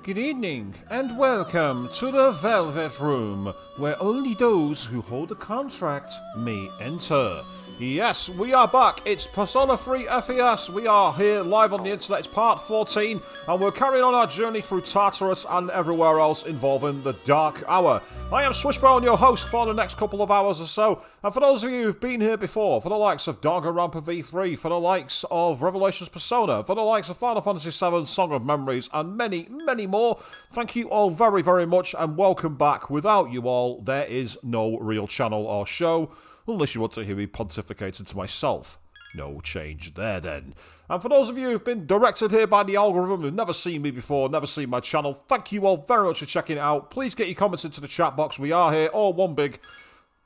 Good evening, and welcome to the Velvet Room, where only those who hold a contract may enter. Yes, we are back. It's Persona 3 FES. We are here live on the internet. It's part 14, and we're carrying on our journey through Tartarus and everywhere else involving the Dark Hour. I am Swishbone, your host for the next couple of hours or so, and for those of you who've been here before, for the likes of Danganronpa V3, for the likes of Revelations Persona, for the likes of Final Fantasy VII, Song of Memories, and many, many more, thank you all very, very much, and welcome back. Without you all, there is no real channel or show. Unless you want to hear me pontificating to myself. No change there then. And for those of you who've been directed here by the algorithm, who've never seen me before, never seen my channel, thank you all very much for checking it out. Please get your comments into the chat box. We are here, all one big,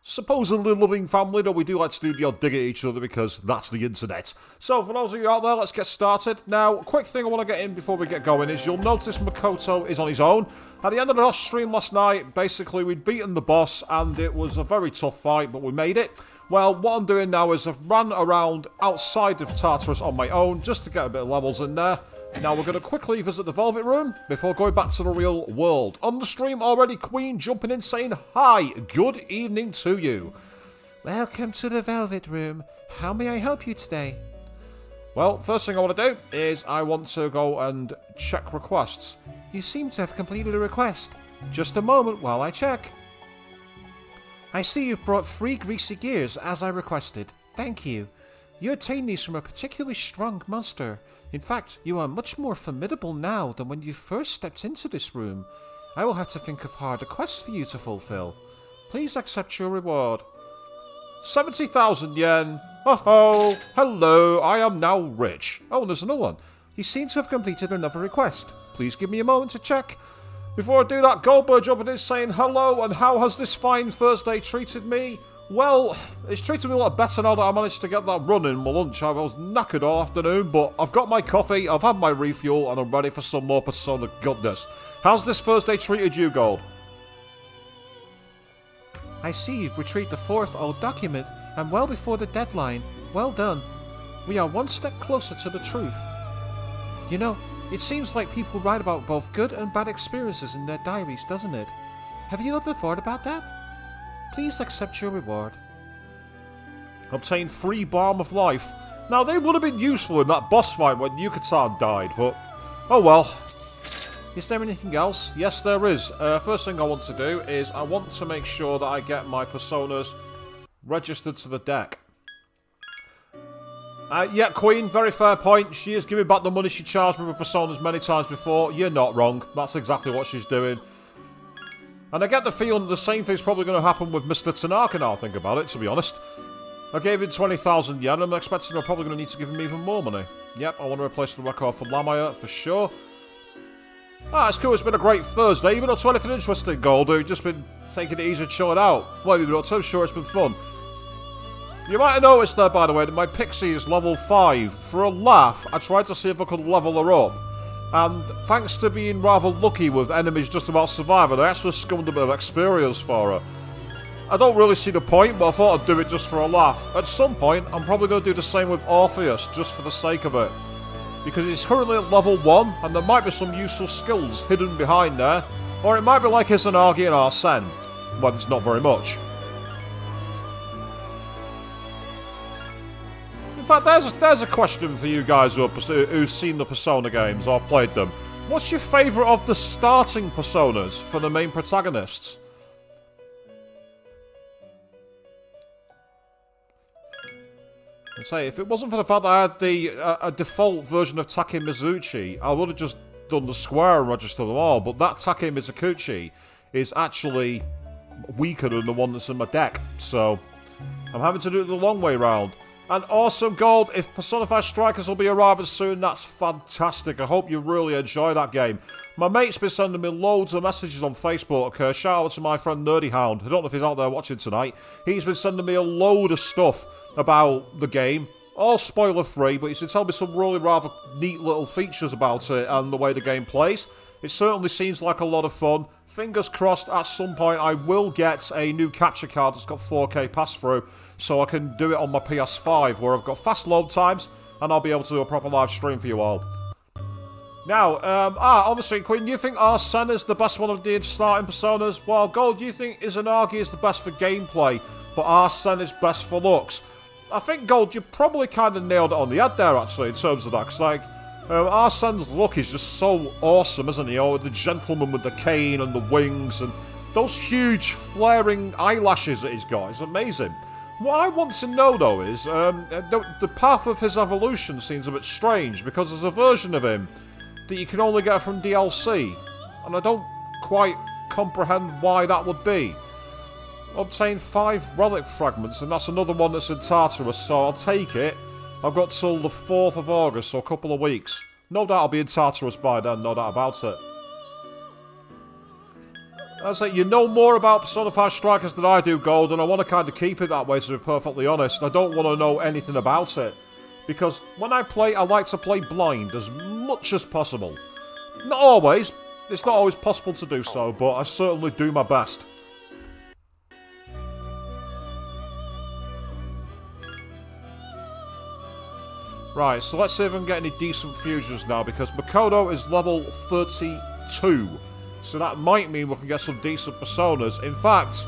supposedly loving family, though we do like to do the odd dig at each other because that's the internet. So for those of you out there, let's get started. Now, quick thing I want to get in before we get going is you'll notice Makoto is on his own. At the end of the stream last night, basically we'd beaten the boss and it was a very tough fight, but we made it. Well, what I'm doing now is I've run around outside of Tartarus on my own just to get a bit of levels in there. Now we're going to quickly visit the Velvet Room before going back to the real world. On the stream already, Queen jumping in saying hi, good evening to you. Welcome to the Velvet Room. How may I help you today? Well, first thing I want to do is I want to go and check requests. You seem to have completed a request. Just a moment while I check. I see you've brought 3 greasy gears as I requested. Thank you. You obtained these from a particularly strong monster. In fact, you are much more formidable now than when you first stepped into this room. I will have to think of harder quests for you to fulfill. Please accept your reward. 70,000 yen. Oh, hello, I am now rich. Oh, and there's another one. You seem to have completed another request. Please give me a moment to check. Before I do that, Goldberg jumping in saying hello, and how has this fine Thursday treated me? Well, it's treated me a lot better now that I managed to get that run in my lunch. I was knackered all afternoon, but I've got my coffee, I've had my refuel, and I'm ready for some more Persona goodness. How's this Thursday treated you, Gold? I see you've retrieved the 4th old document, and well before the deadline. Well done. We are one step closer to the truth. You know, it seems like people write about both good and bad experiences in their diaries, doesn't it? Have you ever thought about that? Please accept your reward. Obtain 3 Balm of Life. Now, they would have been useful in that boss fight when Yucatan died, but oh well. Is there anything else? Yes, there is. First thing I want to do is I want to make sure that I get my Personas registered to the deck. Yeah, Queen, very fair point. She is giving back the money she charged me for Personas many times before. You're not wrong. That's exactly what she's doing. And I get the feeling that the same thing's probably going to happen with Mr. Tanaka now I think about it, to be honest. I gave him 20,000 yen, I'm expecting I'm probably going to need to give him even more money. Yep, I want to replace the record for Lamaya, for sure. Ah, it's cool, it's been a great Thursday. You've been up to anything interesting, Gold? You've just been taking it easy and chilling out. What have you been up to? I'm sure it's been fun. You might have noticed there, by the way, that my Pixie is level 5. For a laugh, I tried to see if I could level her up. And thanks to being rather lucky with enemies just about surviving, I actually scummed a bit of experience for her. I don't really see the point, but I thought I'd do it just for a laugh. At some point, I'm probably going to do the same with Orpheus, just for the sake of it. Because he's currently at level 1, and there might be some useful skills hidden behind there. Or it might be like Izanagi and Arsene, but it's not very much. In fact, there's a question for you guys who've seen the Persona games or played them. What's your favourite of the starting Personas for the main protagonists? I say, if it wasn't for the fact that I had a default version of Take Mizuchi, I would have just done the square and registered them all, but that Take Mizuchi is actually weaker than the one that's in my deck, so I'm having to do it the long way round. And awesome, Gold, if Persona 5 Strikers will be arriving soon, that's fantastic. I hope you really enjoy that game. My mate's been sending me loads of messages on Facebook. Shout out to my friend Nerdy Hound. I don't know if he's out there watching tonight. He's been sending me a load of stuff about the game. All spoiler free, but he's been telling me some really rather neat little features about it and the way the game plays. It certainly seems like a lot of fun. Fingers crossed at some point I will get a new capture card that's got 4K pass-through, so I can do it on my PS5 where I've got fast load times and I'll be able to do a proper live stream for you all. Now, obviously, Queen, you think Arsene is the best one of the starting personas? Well, Gold, you think Izanagi is the best for gameplay, but Arsene is best for looks. I think, Gold, you probably kind of nailed it on the head there, actually, in terms of that, because, like, Arsene's look is just so awesome, isn't he? Oh, the gentleman with the cane and the wings, and those huge flaring eyelashes that he's got is amazing. What I want to know, though, is the path of his evolution seems a bit strange, because there's a version of him that you can only get from DLC, and I don't quite comprehend why that would be. Obtain 5 relic fragments, and that's another one that's in Tartarus, so I'll take it. I've got till the 4th of August, so a couple of weeks. No doubt I'll be in Tartarus by then, no doubt about it. I say, you know more about Persona 5 Strikers than I do, Gold, and I want to kind of keep it that way, to be perfectly honest. I don't want to know anything about it. Because when I play, I like to play blind as much as possible. Not always. It's not always possible to do so, but I certainly do my best. Right, so let's see if I can get any decent fusions now, because Makoto is level 32. So that might mean we can get some decent personas. In fact,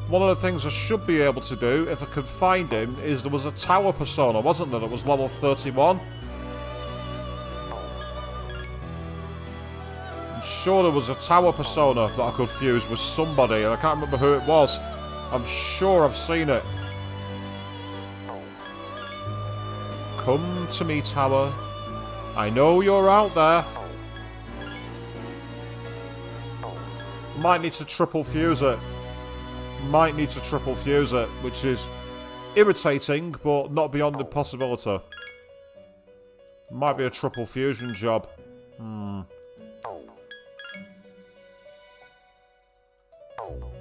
one of the things I should be able to do, if I can find him, is there was a tower persona, wasn't there, that was level 31? I'm sure there was a tower persona that I could fuse with somebody, and I can't remember who it was. I'm sure I've seen it. Come to me, tower. I know you're out there. Might need to triple fuse it. Might need to triple fuse it, which is irritating, but not beyond the possibility. Might be a triple fusion job. Come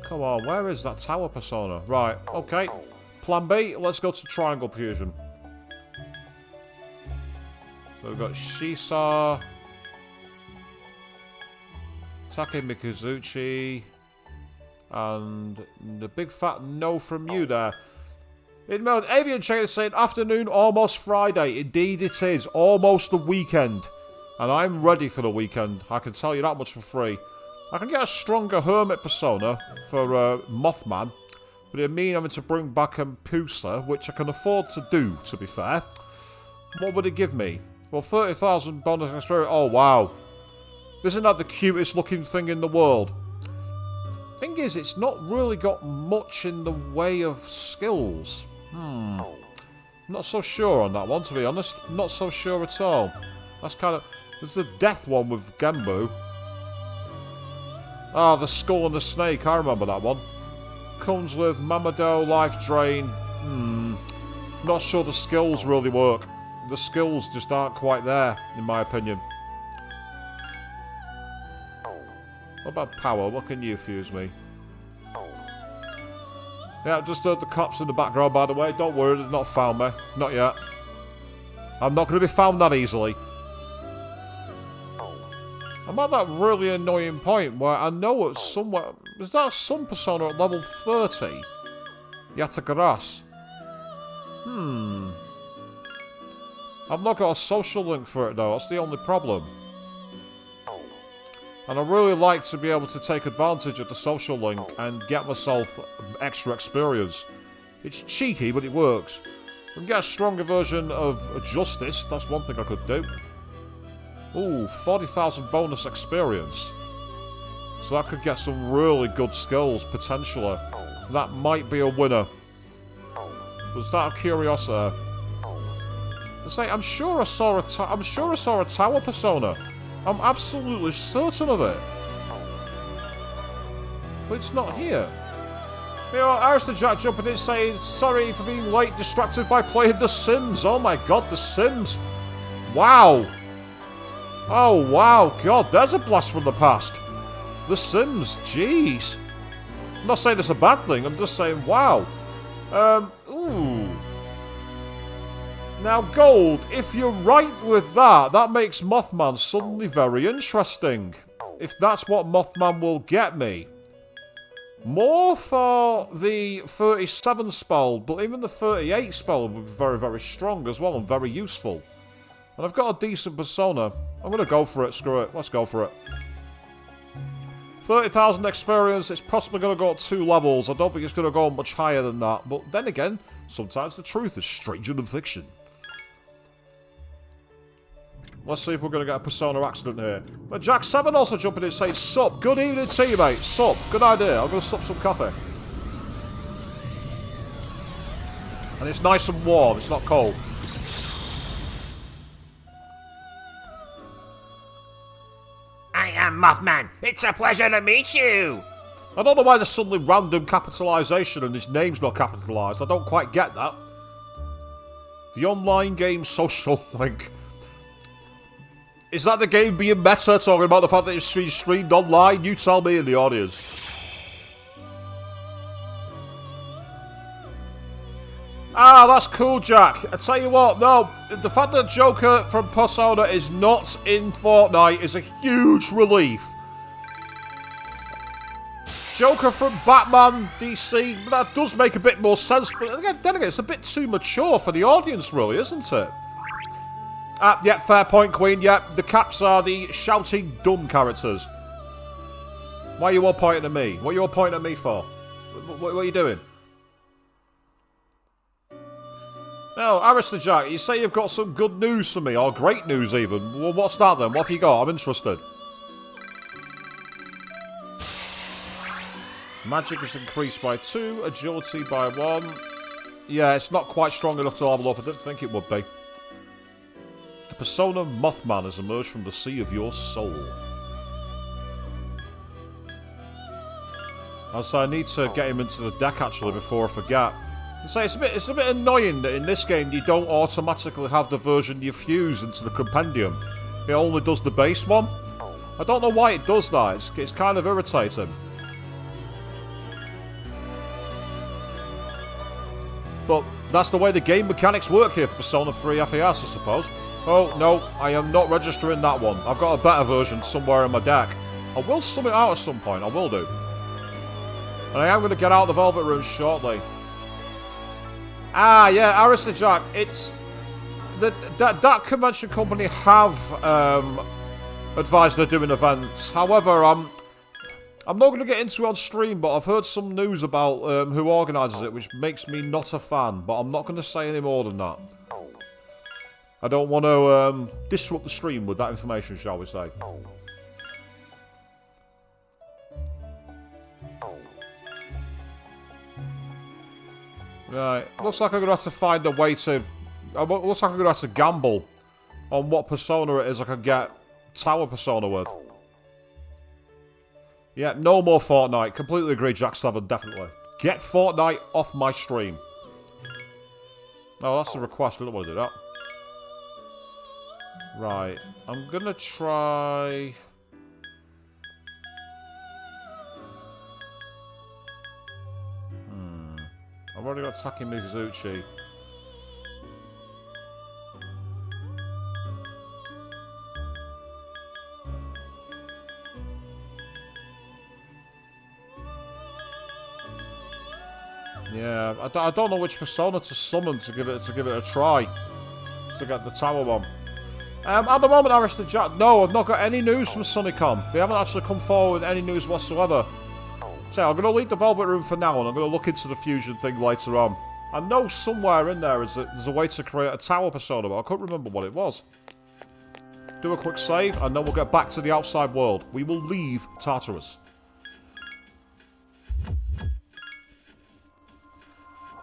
on, where is that tower persona? Right, okay. Plan B, let's go to triangle fusion. So we've got Shisa, Take Mikuzuchi, and the big fat no from you there. Avian Chain is saying, afternoon, almost Friday. Indeed it is, almost the weekend. And I'm ready for the weekend, I can tell you that much for free. I can get a stronger Hermit persona for Mothman, but it'd mean having to bring back Pusa, which I can afford to do, to be fair. What would it give me? Well, 30,000 bonus experience. Oh, wow. Isn't that the cutest looking thing in the world? Thing is, it's not really got much in the way of skills. Not so sure on that one, to be honest. Not so sure at all. That's kind of... There's the death one with Genbu. Ah, the skull and the snake. I remember that one. Comes with Mamado, Life Drain. Not sure the skills really work. The skills just aren't quite there, in my opinion. What about power? What can you fuse me? Yeah, just heard the cops in the background, by the way. Don't worry, they've not found me. Not yet. I'm not going to be found that easily. I'm at that really annoying point where I know it's somewhere... Is that some persona at level 30? Yatagarasu. I've not got a social link for it though, that's the only problem. And I really like to be able to take advantage of the social link and get myself extra experience. It's cheeky, but it works. I can get a stronger version of Justice, that's one thing I could do. Ooh, 40,000 bonus experience. So that could get some really good skills, potentially. That might be a winner. Was that out of curiosity? I'm sure I saw a tower persona. I'm absolutely certain of it. But it's not here. You know, Arista Jack jumping in saying, sorry for being late, distracted by playing The Sims. Oh my god, The Sims. Wow. Oh wow, god, there's a blast from the past. The Sims, jeez. I'm not saying it's a bad thing, I'm just saying, wow. Ooh. Now, Gold, if you're right with that, that makes Mothman suddenly very interesting. If that's what Mothman will get me. More for the 37 spell, but even the 38 spell would be very, very strong as well and very useful. And I've got a decent persona. I'm going to go for it. Screw it. Let's go for it. 30,000 experience. It's possibly going to go up 2 levels. I don't think it's going to go much higher than that. But then again, sometimes the truth is stranger than fiction. Let's see if we're going to get a persona accident here. But Jack 7 also jumping in saying, sup, good evening teammate, sup, good idea, I'm going to sup some coffee. And it's nice and warm, it's not cold. I am Mothman, it's a pleasure to meet you. I don't know why there's suddenly random capitalisation and his name's not capitalised, I don't quite get that. The online game social link. Is that the game being meta, talking about the fact that it's being streamed online? You tell me in the audience. Ah, that's cool, Jack. I tell you what, no, the fact that Joker from Persona is not in Fortnite is a huge relief. Joker from Batman, DC, that does make a bit more sense, but then again, it's a bit too mature for the audience, really, isn't it? Yeah, fair point, Queen. Yeah, the caps are the shouting dumb characters. Why are you all pointing at me? What are you all pointing at me for? What are you doing? No, Arista Jack, you say you've got some good news for me, or great news even. Well, what's that then? What have you got? I'm interested. Magic is increased by 2, agility by 1. Yeah, it's not quite strong enough to level up. I didn't think it would be. Persona Mothman has emerged from the sea of your soul. So I need to get him into the deck actually before I forget. So it's a bit annoying that in this game you don't automatically have the version you fuse into the compendium. It only does the base one. I don't know why it does that. It's kind of irritating. But that's the way the game mechanics work here for Persona 3 FES, I suppose. Oh, no, I am not registering that one. I've got a better version somewhere in my deck. I will sum it out at some point, I will do. And I am going to get out of the Velvet Room shortly. Ah, yeah, Arista Jack, it's... That convention company have advised they're doing events. However, I'm not going to get into it on stream, but I've heard some news about who organises it, which makes me not a fan. But I'm not going to say any more than that. I don't want to disrupt the stream with that information, shall we say. Right, looks like I'm going to have to find a way to... looks like I'm going to have to gamble on what persona it is I can get Tower Persona with. Yeah, no more Fortnite. Completely agree, Jack 7, definitely. Get Fortnite off my stream. Oh, that's a request. I don't want to do that. Right, I'm gonna try... I've already got Taki Mizuchi. Yeah, I don't know which persona to summon to give it a try. To get the tower one. At the moment, Arista Jack, no, I've not got any news from Sunicom. They haven't actually come forward with any news whatsoever. So I'm going to leave the Velvet Room for now, and I'm going to look into the fusion thing later on. I know somewhere in there there's a way to create a tower persona, but I couldn't remember what it was. Do a quick save, and then we'll get back to the outside world. We will leave Tartarus.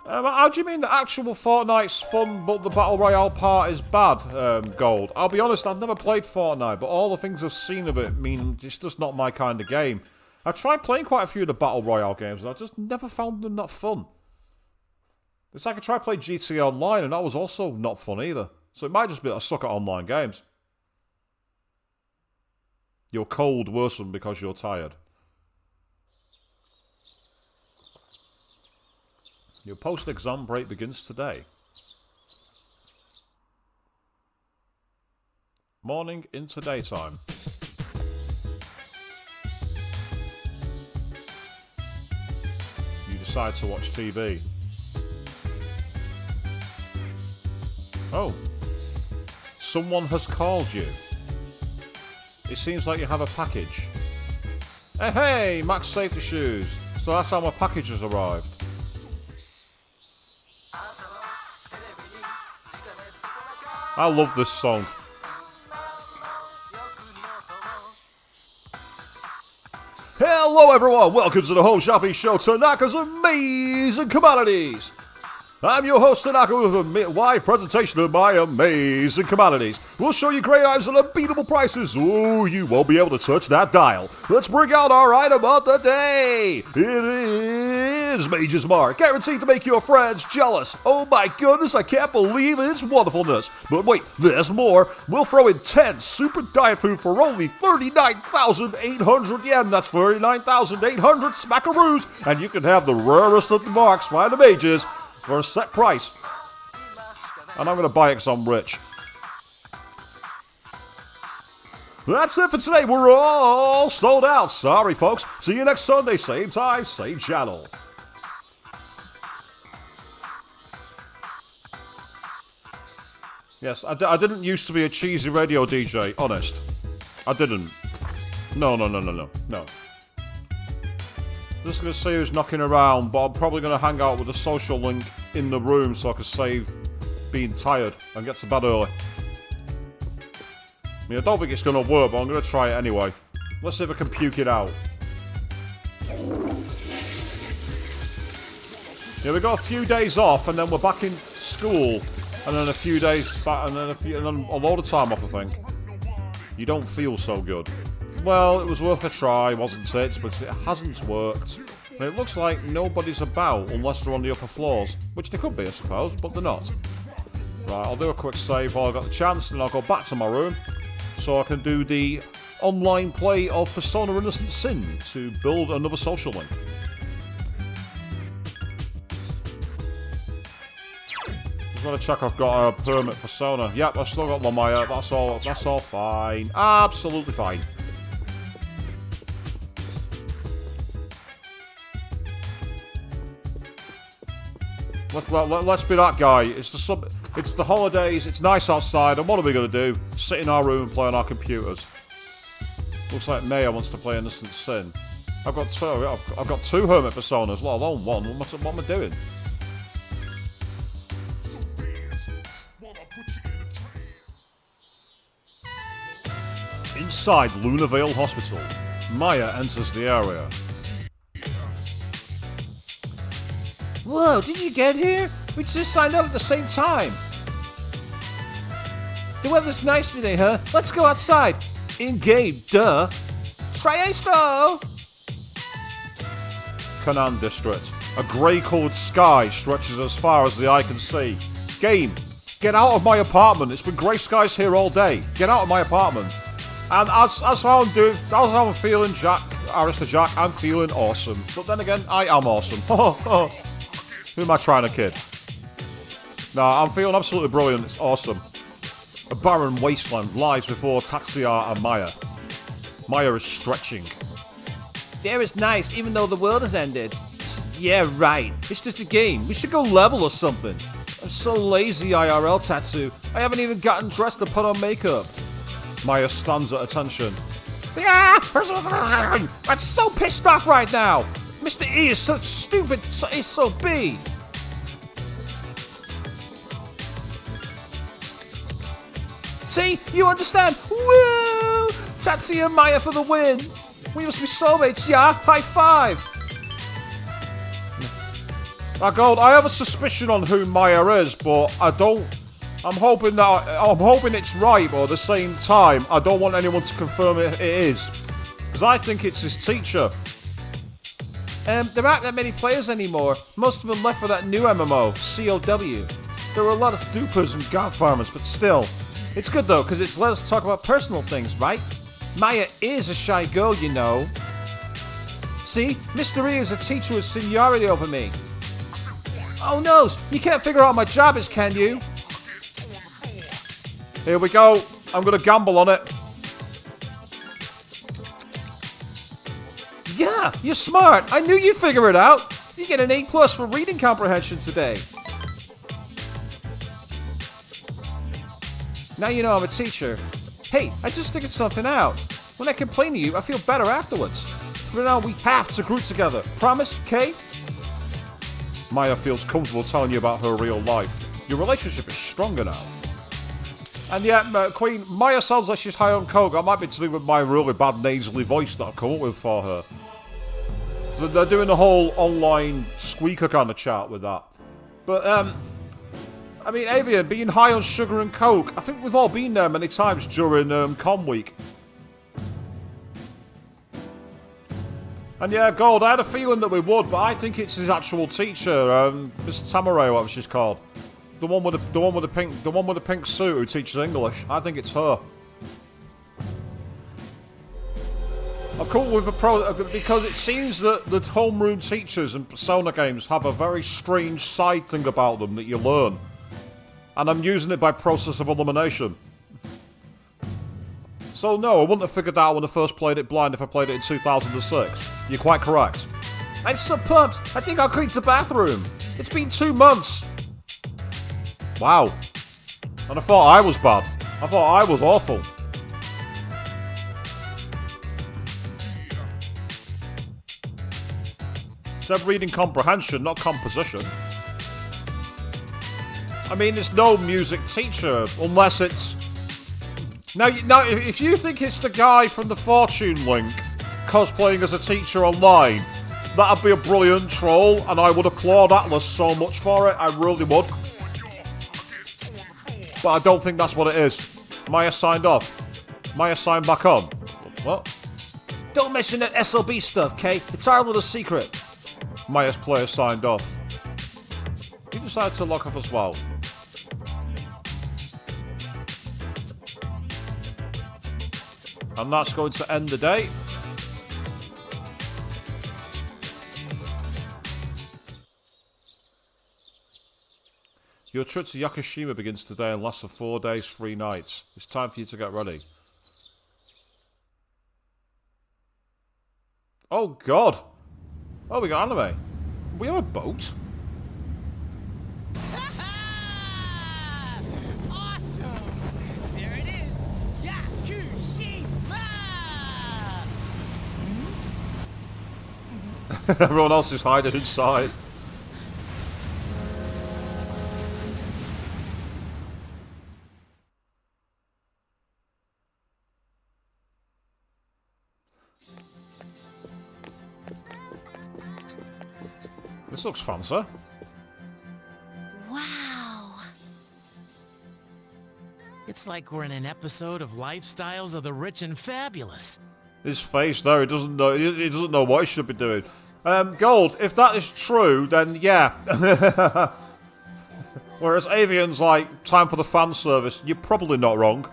How do you mean the actual Fortnite's fun, but the Battle Royale part is bad, Gold? I'll be honest, I've never played Fortnite, but all the things I've seen of it mean it's just not my kind of game. I've tried playing quite a few of the Battle Royale games, and I just never found them that fun. It's like I tried playing GTA Online, and that was also not fun either. So it might just be that I suck at online games. You're cold, worsen because you're tired. Your post-exam break begins today. Morning into daytime. You decide to watch TV. someone has called you. It seems like you have a package. Hey, Max safety shoes. So that's how my package has arrived. I love this song. Hello everyone, welcome to the Home Shopping Show, Tanaka's Amazing Commodities. I'm your host Tanaka with a live presentation of my amazing commodities. We'll show you great items at unbeatable prices. Oh, you won't be able to touch that dial. Let's bring out our item of the day. It is Mage's Mark, guaranteed to make your friends jealous. Oh my goodness, I can't believe its wonderfulness. But wait, there's more. We'll throw in 10 super diet food for only 39,800 yen. That's 39,800 smackaroos. And you can have the rarest of the marks by the mages for a set price. And I'm going to buy it because I'm rich. That's it for today. We're all sold out. Sorry, folks. See you next Sunday. Same time, same channel. Yes, I didn't used to be a cheesy radio DJ. Honest. I didn't. No. Just going to see who's knocking around, but I'm probably going to hang out with the social link in the room so I can save being tired and get to bed early. I mean, I don't think it's going to work, but I'm going to try it anyway. Let's see if I can puke it out. Yeah, we got a few days off, and then we're back in school, and then a few days back, and then a load of time off, I think. You don't feel so good. Well, it was worth a try, wasn't it? But it hasn't worked. And it looks like nobody's about unless they're on the upper floors. Which they could be, I suppose, but they're not. Right, I'll do a quick save while I've got the chance, and I'll go back to my room so I can do the online play of Persona Innocent Sin to build another social link. Just want to check I've got a Hermit Persona. Yep, I've still got Lamaya. That's all fine. Absolutely fine. Let's be that guy. It's the holidays. It's nice outside. And what are we going to do? Sit in our room and play on our computers. Looks like Maya wants to play Innocent Sin. I've got two Hermit Personas, let alone one. What am I doing? Inside Luna Vale Hospital, Maya enters the area. Whoa, did you get here? We just signed up at the same time. The weather's nice today, huh? Let's go outside. In-game, duh. Triasto! Kanan District. A grey-coloured sky stretches as far as the eye can see. Game, get out of my apartment. It's been grey skies here all day. Get out of my apartment. And as how I'm feeling, Arista Jack, I'm feeling awesome. But then again, I am awesome. Who am I trying to kid? Nah, I'm feeling absolutely brilliant. It's awesome. A barren wasteland lies before Tatsuya and Maya. Maya is stretching. There is nice, even though the world has ended. Yeah, right. It's just a game. We should go level or something. I'm so lazy, IRL Tatsu. I haven't even gotten dressed to put on makeup. Maya stands at attention. I'm so pissed off right now. Mr. E is such stupid, he's so B. See? You understand? Woo! Tatsuya and Maya for the win. We must be soulmates, yeah? High five. Gold, I have a suspicion on who Maya is, but I'm hoping it's right, but at the same time, I don't want anyone to confirm it is. Because I think it's his teacher. There aren't that many players anymore. Most of them left for that new MMO, COW. There were a lot of dupers and god farmers, but still. It's good though, because it's let us talk about personal things, right? Maya is a shy girl, you know. See? Mr. E is a teacher with seniority over me. Oh no! You can't figure out what my job is, can you? Here we go. I'm going to gamble on it. Yeah, you're smart. I knew you'd figure it out. You get an A+ for reading comprehension today. Now you know I'm a teacher. Hey, I just figured something out. When I complain to you, I feel better afterwards. For now, we have to group together. Promise, Kay? Maya feels comfortable telling you about her real life. Your relationship is stronger now. And yeah, Queen, Maya sounds like she's high on coke. That might be to do with my really bad nasally voice that I've come up with for her. They're doing a whole online squeaker kind of chat with that. But, I mean, Avian, being high on sugar and coke, I think we've all been there many times during Com Week. And yeah, Gold, I had a feeling that we would, but I think it's his actual teacher, Miss Tamare, whatever she's called. The one with the pink suit who teaches English. I think it's her. I've come up with a because it seems that the homeroom teachers in Persona games have a very strange side thing about them that you learn. And I'm using it by process of elimination. So no, I wouldn't have figured that out when I first played it blind if I played it in 2006. You're quite correct. I'm so pumped! I think I'll clean the bathroom! It's been 2 months! Wow. And I thought I was bad. I thought I was awful. Said reading comprehension, not composition. I mean, it's no music teacher, unless it's... Now, if you think it's the guy from the Fortune Link cosplaying as a teacher online, that'd be a brilliant troll, and I would applaud Atlas so much for it, I really would. But I don't think that's what it is. Maya signed off. Maya signed back on. What? Don't mention that SLB stuff, okay? It's our little secret. Maya's player signed off. He decided to lock off as well. And that's going to end the day. Your trip to Yakushima begins today and lasts for 4 days, 3 nights. It's time for you to get ready. Oh god! Oh, we got anime. We have a boat? Awesome! There it is! Yakushima! Everyone else is hiding inside. This looks fancy. Wow! It's like we're in an episode of Lifestyles of the Rich and Fabulous. His face there, he doesn't know. He doesn't know what he should be doing. Gold, if that is true, then yeah. Whereas Avian's like, time for the fan service. You're probably not wrong.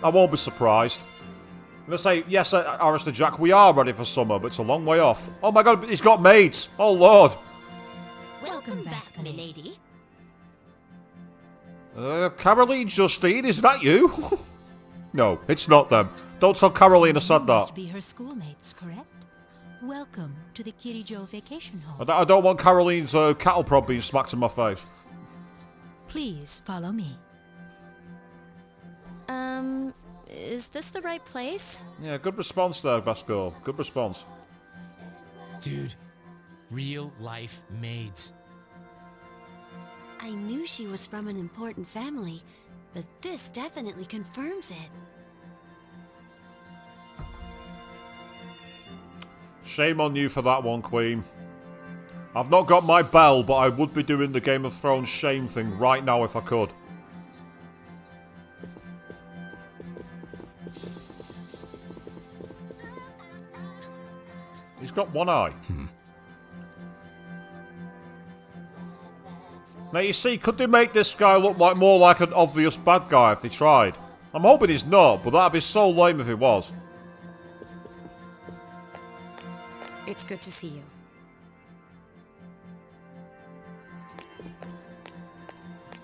I won't be surprised. I'm gonna say, yes, Arista Jack, we are ready for summer, but it's a long way off. Oh my god, he's got maids! Oh lord! Welcome back, milady. Caroline Justine, is that you? No, it's not them. Don't tell Caroline I said that. Must be her schoolmates, correct? Welcome to the Kirijo vacation home. I don't want Caroline's cattle prod being smacked in my face. Please follow me. Is this the right place? Yeah, good response there, best girl. Good response. Dude, real life maids. I knew she was from an important family, but this definitely confirms it. Shame on you for that one, Queen. I've not got my bell, but I would be doing the Game of Thrones shame thing right now if I could. He's got one eye. Now you see, could they make this guy look like more like an obvious bad guy if they tried? I'm hoping he's not, but that'd be so lame if he was. It's good to see you.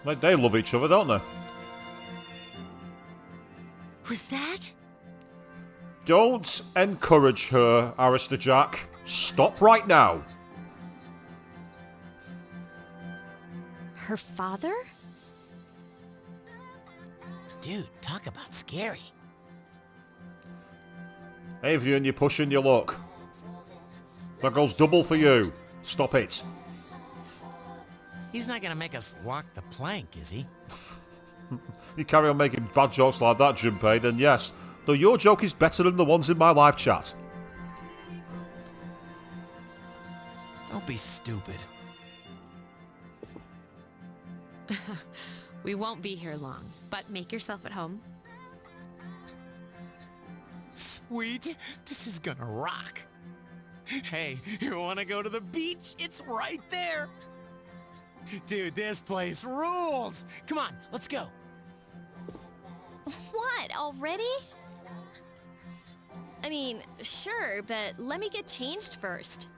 Like, they love each other, don't they? Was that? Don't encourage her, Arista Jack. Stop right now. Her father? Dude, talk about scary. Avian, you're pushing your luck. That goes double for you. Stop it. He's not gonna make us walk the plank, is he? You carry on making bad jokes like that, Junpei, then yes. Though your joke is better than the ones in my live chat. Don't be stupid. We won't be here long, but make yourself at home. Sweet, this is gonna rock. Hey, you wanna go to the beach? It's right there. Dude, this place rules. Come on, let's go. What, already? I mean, sure, but let me get changed first.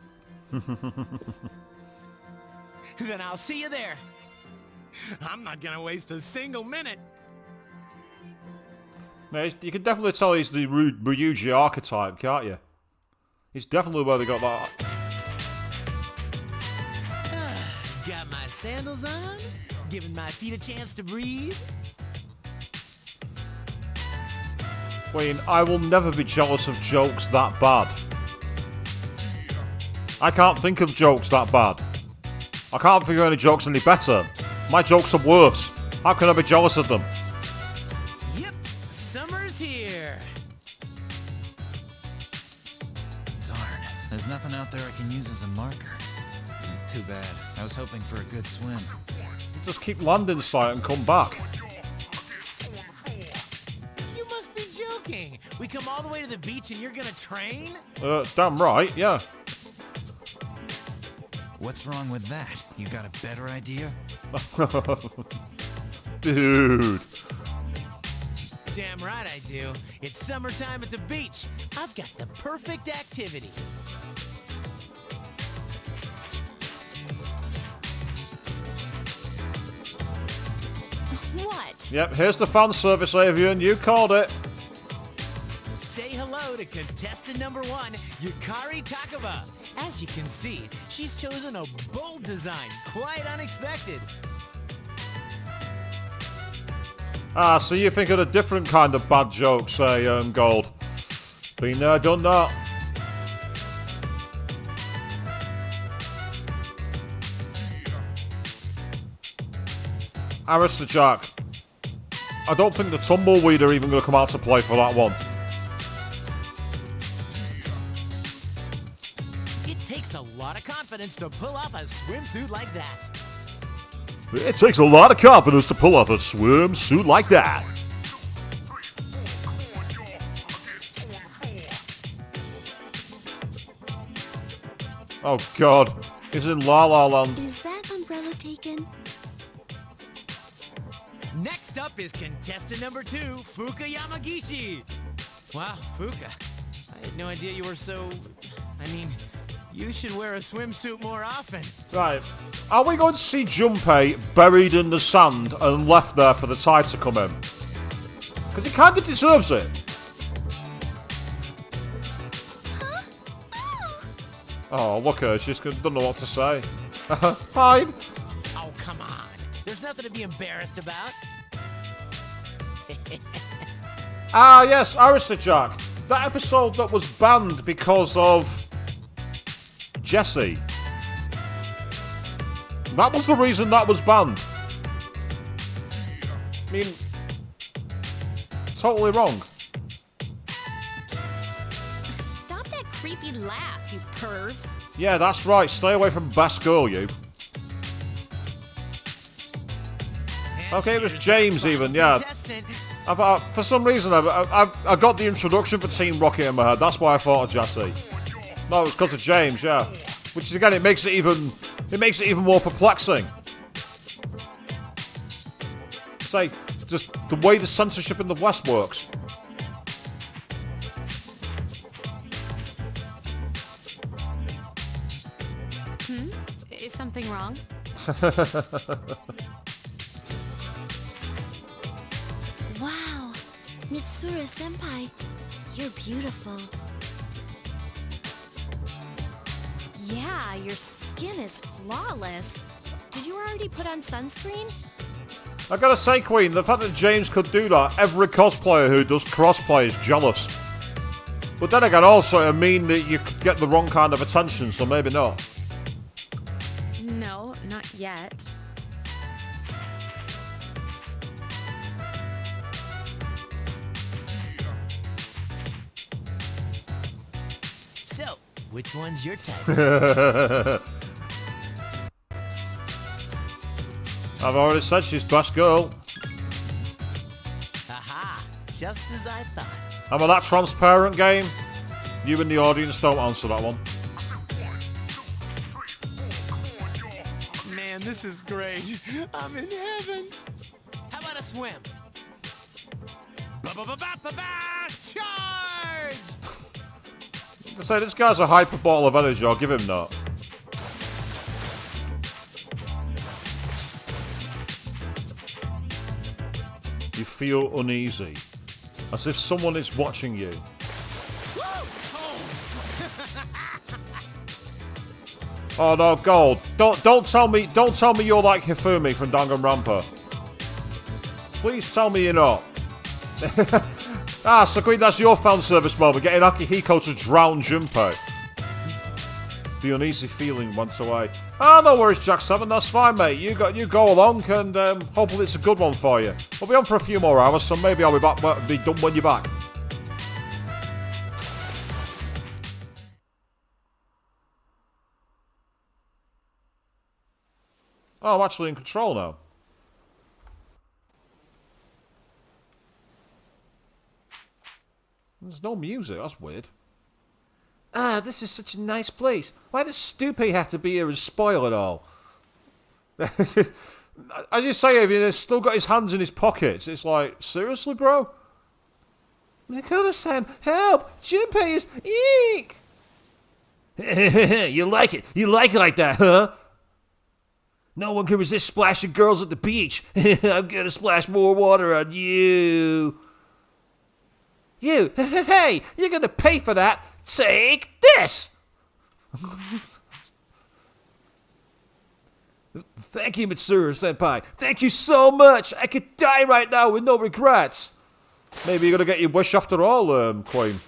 Then I'll see you there. I'm not gonna waste a single minute. Yeah, you can definitely tell he's the Ryuji archetype, can't you? He's definitely where they got that. Got my sandals on, giving my feet a chance to breathe. Queen, I will never be jealous of jokes that bad. I can't think of jokes that bad. I can't think of any jokes any better. My jokes are worse. How can I be jealous of them? Yep, summer's here. Darn, there's nothing out there I can use as a marker. Too bad. I was hoping for a good swim. Just keep landing sight and come back. You must be joking. We come all the way to the beach and you're gonna train? Damn right, yeah. What's wrong with that? You got a better idea? Dude. Damn right I do. It's summertime at the beach. I've got the perfect activity. What? Yep, here's the fan service, Avian. You called it. Say hello to contestant number 1, Yukari Takaba. As you can see, she's chosen a bold design, quite unexpected. Ah, so you think of a different kind of bad jokes, Gold. Been there, done that. Arista Jack. I don't think the Tumbleweed are even going to come out to play for that one. It takes a lot of confidence to pull off a swimsuit like that. It takes a lot of confidence to pull off a swimsuit like that. Oh god, he's in La La Land. Is that umbrella taken? Next up is contestant number 2, Fuka Yamagishi. Wow, Fuka. I had no idea you were so... I mean, you should wear a swimsuit more often. Right, are we going to see Junpei buried in the sand and left there for the tide to come in? Because he kind of deserves it. Oh, look at her, she's don't know what to say. Fine. Oh, come on. There's nothing to be embarrassed about. Ah, yes, Arista Jack. That episode that was banned because of Jesse. That was the reason that was banned. I mean, totally wrong. Stop that creepy laugh, you perv. Yeah, that's right. Stay away from Best Girl, you. Okay, it was James even, yeah. For some reason, I got the introduction for Team Rocket in my head. That's why I thought of Jesse. No, it's because of James, yeah. Which is, again, it makes it even more perplexing. Say, just the way the censorship in the West works. Is something wrong? Wow, Mitsuru Senpai, you're beautiful. Yeah, your skin is flawless. Did you already put on sunscreen? I gotta say, Queen, the fact that James could do that, every cosplayer who does crossplay is jealous. But then again, also, it mean that you could get the wrong kind of attention, so maybe not. No, not yet. So, which one's your type? I've already said she's best girl. Haha, just as I thought. Am I that transparent, game? You in the audience don't answer that one. Man, this is great. I'm in heaven. How about a swim? Ba-ba-ba-ba-ba-ba! Charge! I say this guy's a hyper bottle of energy. I'll give him that. You feel uneasy, as if someone is watching you. Oh no, Gold! Don't tell me you're like Hifumi from Danganronpa. Please tell me you're not. So Queen, that's your fan service moment, getting Akihiko to drown Junpei. The uneasy feeling went away. No worries, Jack 7, that's fine, mate. You go along, and hopefully it's a good one for you. We'll be on for a few more hours, so maybe I'll be done when you're back. Oh, I'm actually in control now. There's no music, that's weird. This is such a nice place. Why does Stoopy have to be here and spoil it all? As you say, if he's still got his hands in his pockets, it's like, seriously, bro? Dakota-san, help! Junpei is... Eek! You like it? You like it like that, huh? No one can resist splashing girls at the beach. I'm gonna splash more water on you. You, hey, you're gonna pay for that. Take this! Thank you, Mitsuru-senpai. Thank you so much. I could die right now with no regrets. Maybe you're gonna get your wish after all, Queen.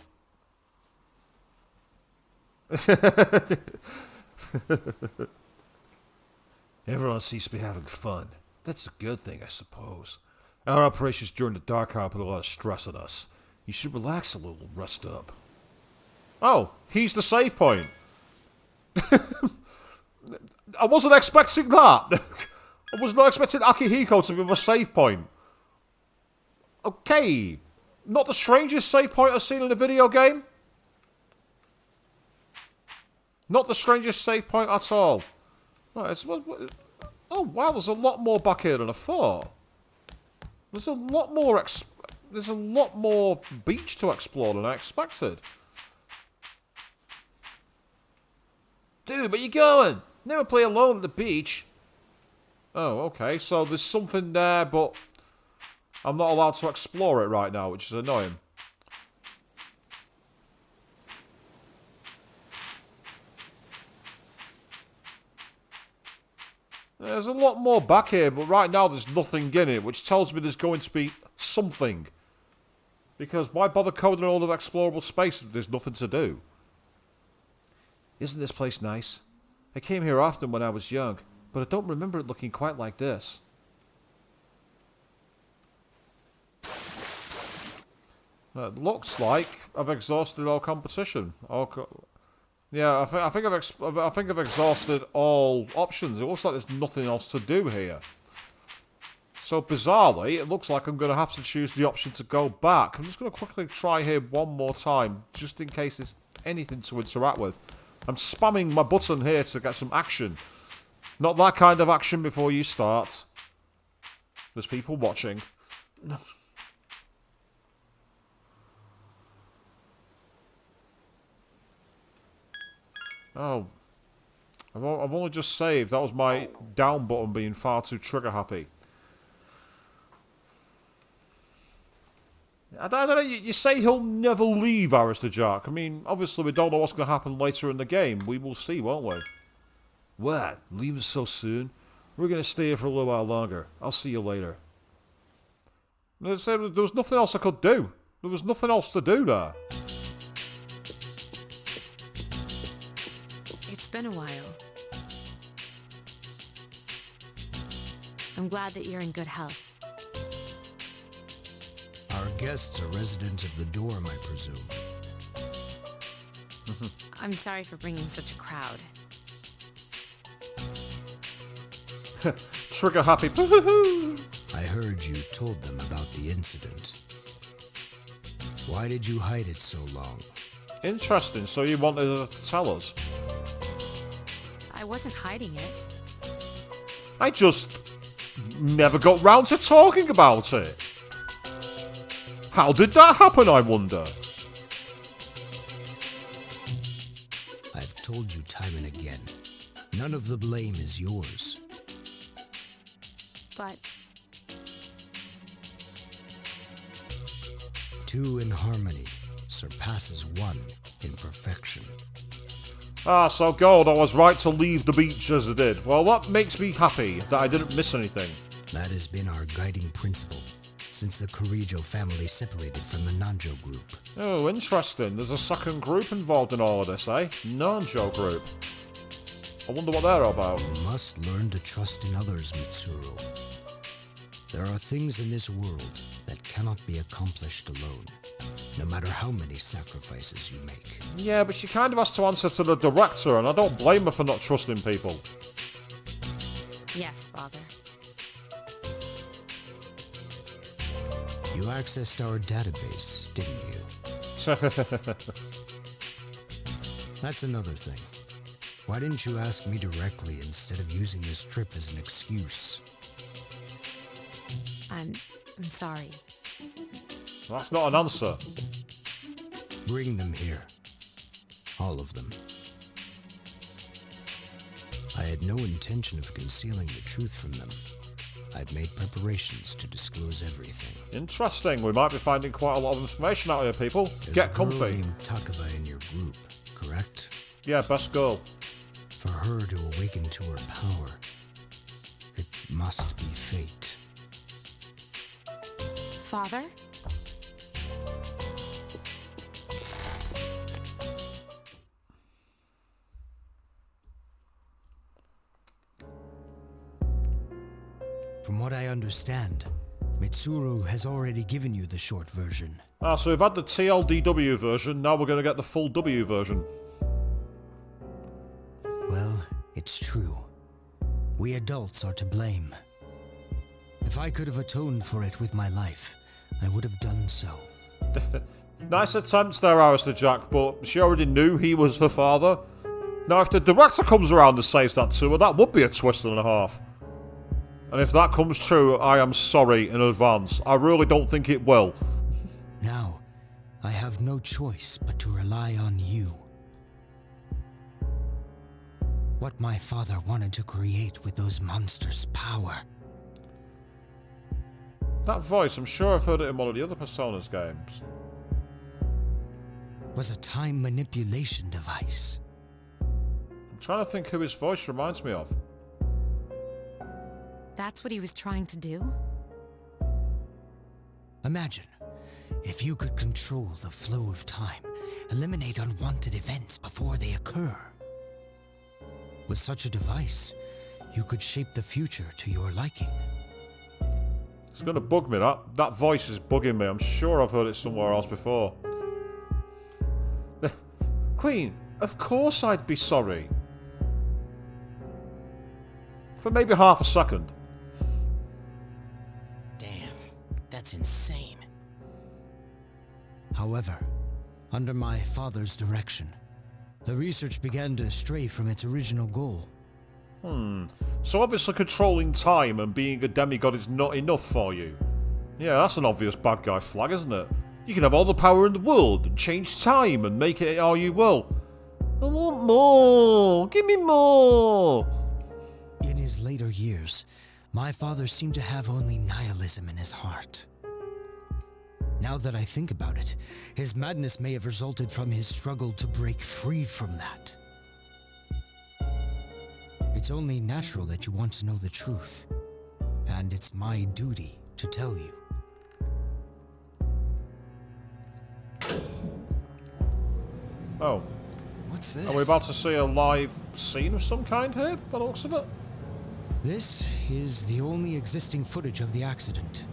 Everyone seems to be having fun. That's a good thing, I suppose. Our operations during the dark hour put a lot of stress on us. You should relax a little and rest up. Oh, he's the save point. I wasn't expecting that. I was not expecting Akihiko to be my save point. Okay. Not the strangest save point I've seen in a video game. Not the strangest save point at all. Right, oh wow, there's a lot more back here than I thought. There's a lot more beach to explore than I expected. Dude, where you going? Never play alone at the beach. Oh, okay, so there's something there, but I'm not allowed to explore it right now, which is annoying. There's a lot more back here, but right now there's nothing in it, which tells me there's going to be something. Because why bother coding all of explorable space if there's nothing to do? Isn't this place nice? I came here often when I was young, but I don't remember it looking quite like this. It looks like I've exhausted all competition. Yeah, I think I've exhausted all options. It looks like there's nothing else to do here. So bizarrely, it looks like I'm going to have to choose the option to go back. I'm just going to quickly try here one more time, just in case there's anything to interact with. I'm spamming my button here to get some action. Not that kind of action before you start. There's people watching. Oh. I've only just saved. That was my down button being far too trigger happy. I don't know, you say he'll never leave Arista Jack. I mean, obviously we don't know what's going to happen later in the game. We will see, won't we? What? Leave us so soon? We're going to stay here for a little while longer. I'll see you later. There was nothing else I could do. There was nothing else to do there. It's been a while. I'm glad that you're in good health. Our guests are residents of the dorm, I presume. I'm sorry for bringing such a crowd. Trigger happy. I heard you told them about the incident. Why did you hide it so long? Interesting, so you wanted her to tell us. I wasn't hiding it. I just never got round to talking about it. How did that happen, I wonder? I've told you time and again, none of the blame is yours. But Two in harmony surpasses one in perfection. Ah, so God, I was right to leave the beach as I did. Well, that makes me happy that I didn't miss anything. That has been our guiding principle since the Kirijo family separated from the Nanjo group. Oh, interesting. There's a second group involved in all of this, eh? Nanjo group. I wonder what they're about. You must learn to trust in others, Mitsuru. There are things in this world that cannot be accomplished alone, no matter how many sacrifices you make. Yeah, but she kind of has to answer to the director, and I don't blame her for not trusting people. yes, Father. You accessed our database, didn't you? That's another thing. Why didn't you ask me directly instead of using this trip as an excuse? I'm sorry. That's not an answer. Bring them here. All of them. I had no intention of concealing the truth from them. I've made preparations to disclose everything. Interesting. We might be finding quite a lot of information out here, people. There's Get a girl comfy. named Takaba in your group, correct? Yeah, best girl. For her to awaken to her power, it must be fate. Father? From what I understand, Mitsuru has already given you the short version. Ah, so we've had the TLDW version, now we're going to get the full W version. Well, it's true. We adults are to blame. If I could have atoned for it with my life, I would have done so. Nice attempts there, Alistair Jack, but she already knew he was her father. Now, if the director comes around and says that to her, that would be a twist and a half. And if that comes true, I am sorry in advance. I really don't think it will. Now, I have no choice but to rely on you. What my father wanted to create with those monsters' power. That voice, I'm sure I've heard it in one of the other Persona's games. Was a time manipulation device. I'm trying to think who his voice reminds me of. That's what he was trying to do? Imagine, if you could control the flow of time, eliminate unwanted events before they occur. With such a device, you could shape the future to your liking. It's going to bug me, that voice is bugging me. I'm sure I've heard it somewhere else before. Queen, of course I'd be sorry. For maybe half a second. Damn, that's insane. However, under my father's direction, the research began to stray from its original goal. So obviously controlling time and being a demigod is not enough for you. Yeah, that's an obvious bad guy flag, isn't it? You can have all the power in the world and change time and make it how you will. I want more! Give me more! In his later years, my father seemed to have only nihilism in his heart. Now that I think about it, his madness may have resulted from his struggle to break free from that. It's only natural that you want to know the truth, and it's my duty to tell you. Oh. What's this? Are we about to see a live scene of some kind here, by the looks of it? This is the only existing footage of the accident,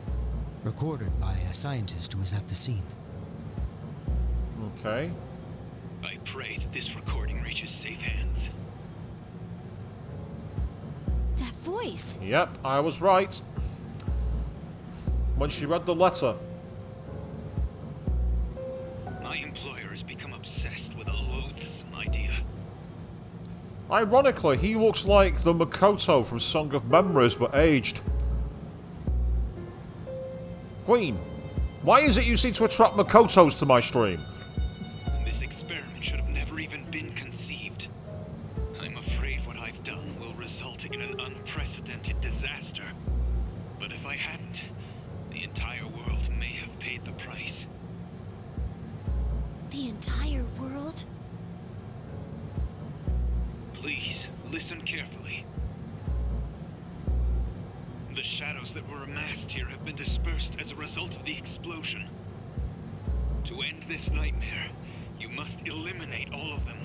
recorded by a scientist who was at the scene. Okay. I pray that this recording reaches safe hands. That voice! Yep, I was right. When she read the letter. My employer has become obsessed with a loathsome idea. Ironically, he looks like the Makoto from Song of Memories, but aged. Queen, why is it you seem to attract Makotos to my stream? This experiment should have never even been conceived. I'm afraid what I've done will result in an unprecedented disaster. But if I hadn't, the entire world may have paid the price. The entire world? Please, listen carefully. The shadows that were amassed here have been dispersed as a result of the explosion. To end this nightmare, you must eliminate all of them.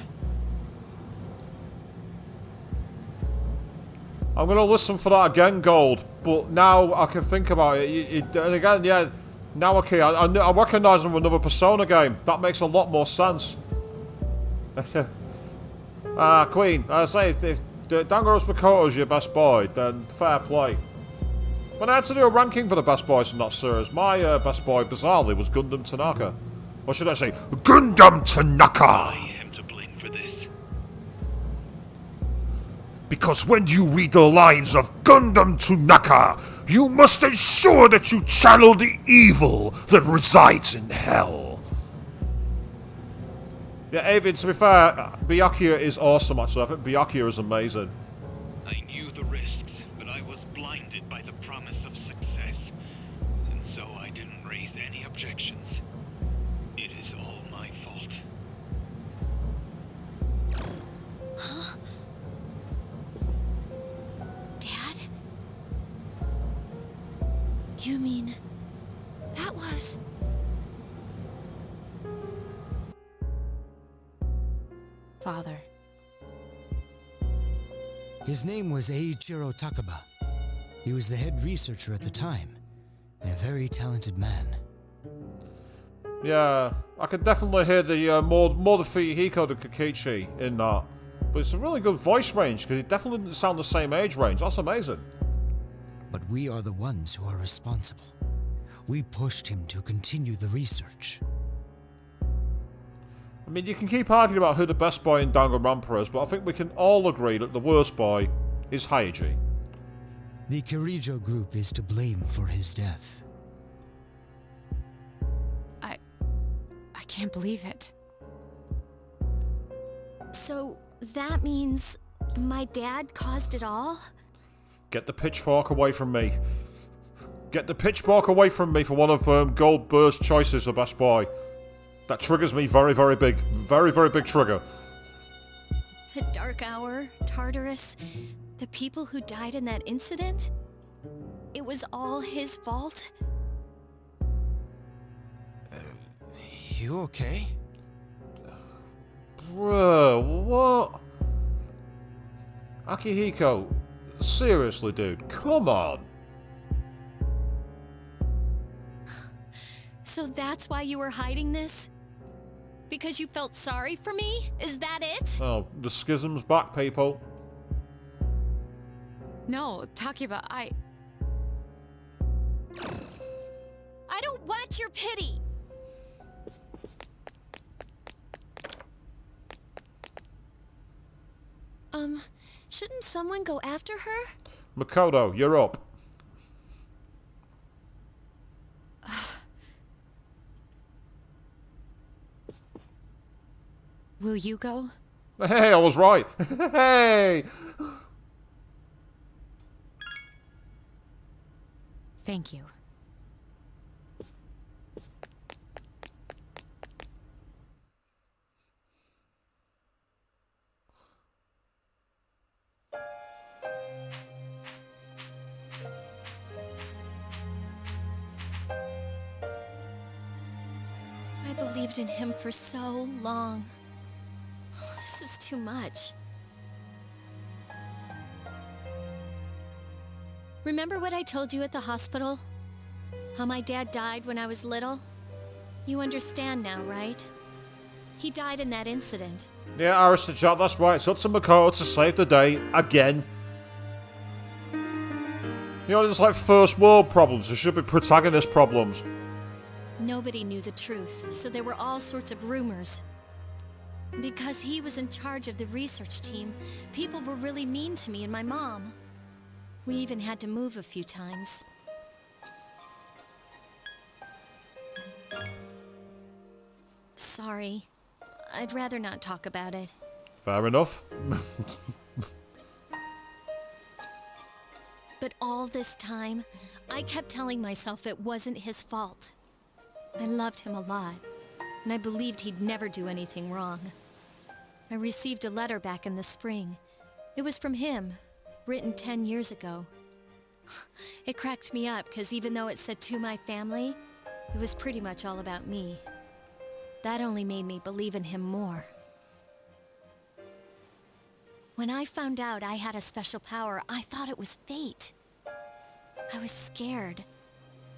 I'm gonna listen for that again, Gold. But now I can think about it. And again, yeah. Now, okay, I recognise them from another Persona game. That makes a lot more sense. Queen, I say if Danganronpa Makoto's your best boy, then fair play. When I had to do a ranking for the best boys in that series, my best boy, bizarrely, was Gundam Tanaka. Or should I say, Gundam Tanaka! I am to blame for this. Because when you read the lines of Gundam Tanaka, you must ensure that you channel the evil that resides in hell. Yeah, Avin, to be fair, Byakuya is awesome, actually. I think Byakuya is amazing. I knew the risks, but I was blinded by the promise of success. And so I didn't raise any objections. It is all my fault. Huh? Dad? You mean... that was... Father. His name was Eiichiro Takaba. He was the head researcher at the time. A very talented man. Yeah, I could definitely hear the more the Fuyuhiko than Kakichi in that. But it's a really good voice range, because it definitely didn't sound the same age range. That's amazing. But we are the ones who are responsible. We pushed him to continue the research. I mean, you can keep arguing about who the best boy in Danganronpa is, but I think we can all agree that the worst boy is Haiji. The Kirijo group is to blame for his death. I can't believe it. So, that means... my dad caused it all? Get the pitchfork away from me. Get the pitchfork away from me for one of Goldberg's choices for best boy. That triggers me very, very big. Very, very big trigger. The Dark Hour, Tartarus, the people who died in that incident? It was all his fault? You okay? Bro, what? Akihiko, seriously, dude, come on. So that's why you were hiding this? Because you felt sorry for me? Is that it? Oh, the schism's back, people. No, Takiba, I don't want your pity! Shouldn't someone go after her? Makoto, you're up. Will you go? Hey, I was right. Hey! Thank you. I believed in him for so long. is too much. Remember what I told you at the hospital? How my dad died when I was little? You understand now, right? He died in that incident. Yeah, Aristocrat, that's right. It's up to Makoto to save the day again. You know, it's like first world problems. There should be protagonist problems. Nobody knew the truth, so there were all sorts of rumors. Because he was in charge of the research team, people were really mean to me and my mom. We even had to move a few times. Sorry. I'd rather not talk about it. Fair enough. But all this time, I kept telling myself it wasn't his fault. I loved him a lot, and I believed he'd never do anything wrong. I received a letter back in the spring. It was from him, written 10 years ago. It cracked me up, because even though it said to my family, it was pretty much all about me. That only made me believe in him more. When I found out I had a special power, I thought it was fate. I was scared,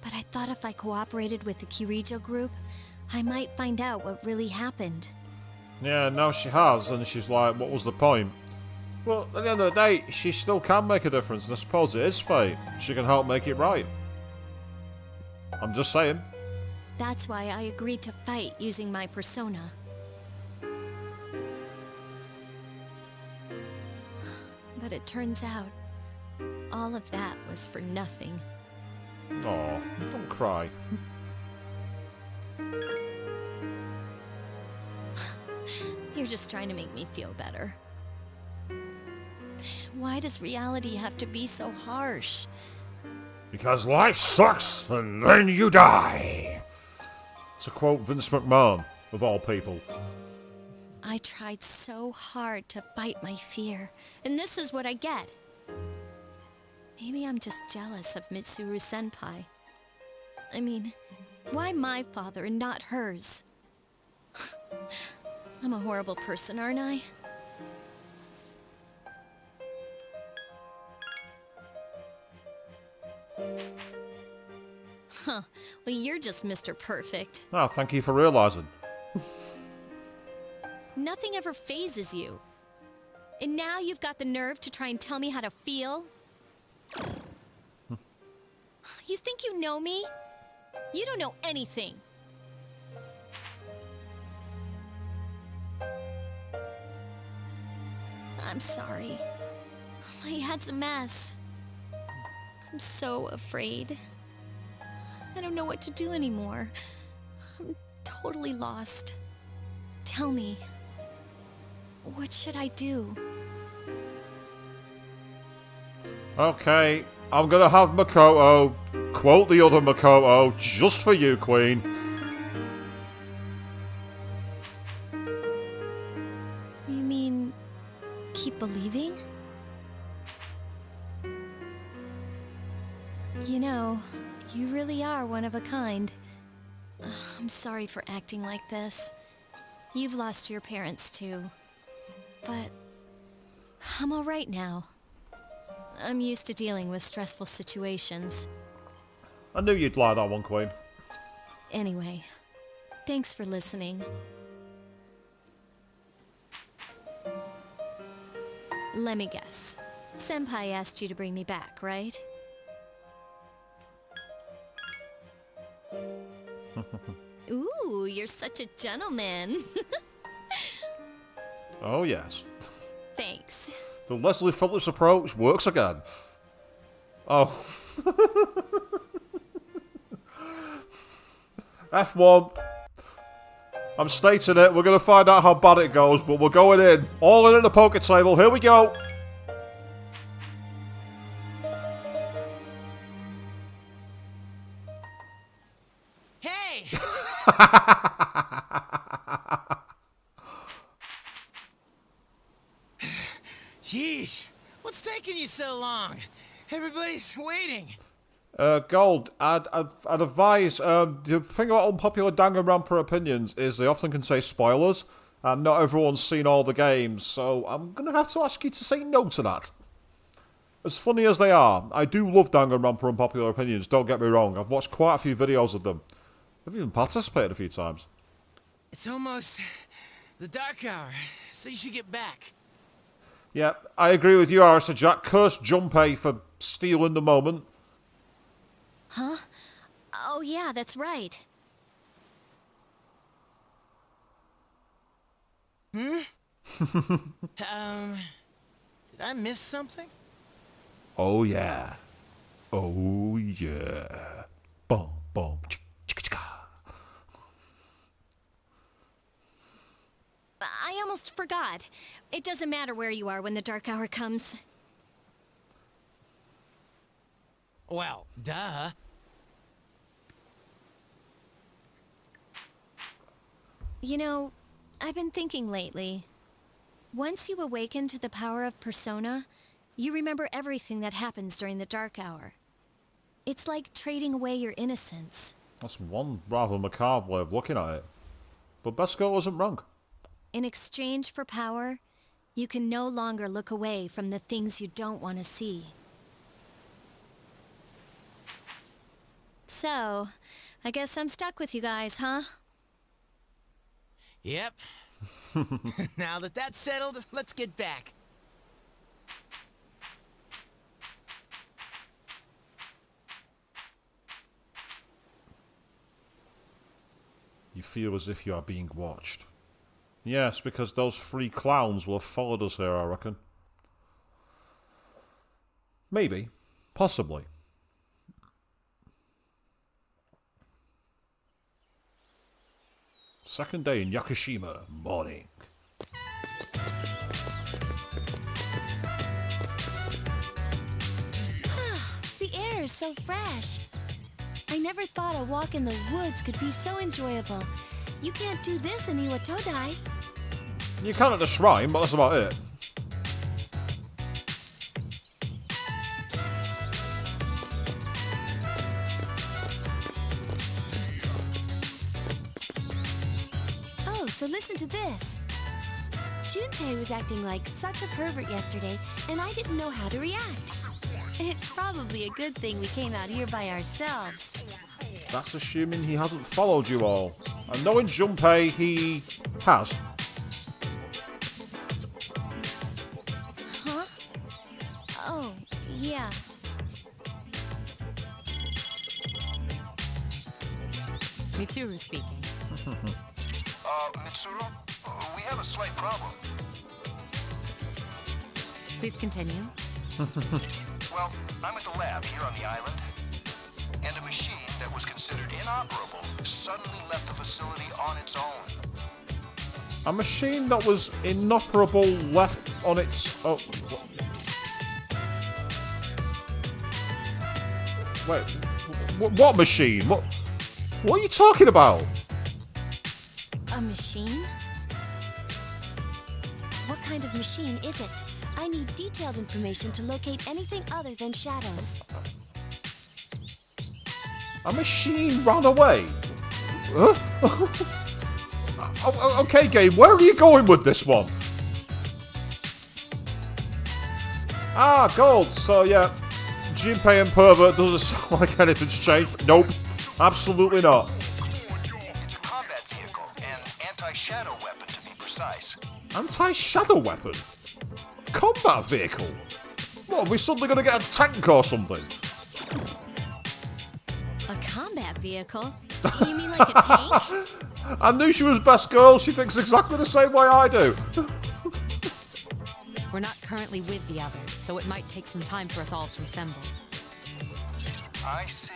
but I thought if I cooperated with the Kirijo group, I might find out what really happened. Yeah, now she has, and she's like, what was the point? Well, at the end of the day, she still can make a difference, and I suppose it is fate. She can help make it right. I'm just saying. That's why I agreed to fight using my persona. But it turns out, all of that was for nothing. Aw, don't cry. You're just trying to make me feel better. Why does reality have to be so harsh? Because life sucks and then you die. To quote Vince McMahon, of all people. I tried so hard to fight my fear, and this is what I get. Maybe I'm just jealous of Mitsuru-senpai. I mean, why my father and not hers? I'm a horrible person, aren't I? Huh. Well, you're just Mr. Perfect. Ah, thank you for realising. Nothing ever phases you. And now you've got the nerve to try and tell me how to feel? You think you know me? You don't know anything. I'm sorry. My head's a mess. I'm so afraid. I don't know what to do anymore. I'm totally lost. Tell me, what should I do? Okay, I'm gonna have Makoto quote the other Makoto just for you, Queen. You mean, keep believing? You know, you really are one of a kind. I'm sorry for acting like this. You've lost your parents too. But I'm alright now. I'm used to dealing with stressful situations. I knew you'd like that one, Queen. Anyway, thanks for listening. Let me guess. Senpai asked you to bring me back, right? Ooh, you're such a gentleman. Oh, yes. Thanks. The Leslie Phillips approach works again. Oh. F1. I'm stating it. We're going to find out how bad it goes, but we're going in. All in at the poker table. Here we go. Hey! Yeesh. What's taking you so long? Everybody's waiting. Gold, I'd advise, the thing about unpopular Danganronpa opinions is they often contain spoilers, And not everyone's seen all the games, so I'm going to have to ask you to say no to that. As funny as they are, I do love Danganronpa and Popular Opinions, don't get me wrong. I've watched quite a few videos of them. I've even participated a few times. It's almost the dark hour, so you should get back. Yeah, I agree with you, Arista Jack. Curse Junpei for stealing the moment. Huh? Oh yeah, that's right. Did I miss something? Oh yeah. Oh yeah. Boom, boom, chicka. I almost forgot. It doesn't matter where you are when the dark hour comes. Well, duh. You know, I've been thinking lately. Once you awaken to the power of Persona, you remember everything that happens during the dark hour. It's like trading away your innocence. That's one rather macabre way of looking at it. But Best Girl isn't wrong. In exchange for power, you can no longer look away from the things you don't want to see. So, I guess I'm stuck with you guys, huh? Yep. Now that that's settled, let's get back. You feel as if you are being watched. Yes, because those 3 clowns will have followed us here, I reckon. Maybe. Possibly. Second day in Yakushima, morning. The air is so fresh. I never thought a walk in the woods could be so enjoyable. You can't do this in Iwatodai. You can at the shrine, but that's about it. Oh, so listen to this. Junpei was acting like such a pervert yesterday, and I didn't know how to react. It's probably a good thing we came out here by ourselves. That's assuming he hasn't followed you all. And knowing Junpei, he has. Huh? Oh, yeah. Mitsuru speaking. Mitsuru, we have a slight problem. Please continue. Well, I'm at the lab here on the island, and a machine that was considered inoperable suddenly left the facility on its own. A machine that was inoperable left on its... Oh, wait, what machine? What are you talking about? A machine? What kind of machine is it? I need detailed information to locate anything other than shadows. A machine ran away? Huh? Okay, game, where are you going with this one? Ah, gold. So, yeah, Junpei and Pervert doesn't sound like anything's changed. Nope, absolutely not. It's a combat vehicle, an anti-shadow weapon to be precise. Anti-shadow weapon? Combat vehicle? What, are we suddenly going to get a tank or something? A combat vehicle? You mean like a tank? I knew she was best girl. She thinks exactly the same way I do. We're not currently with the others, so it might take some time for us all to assemble. I see.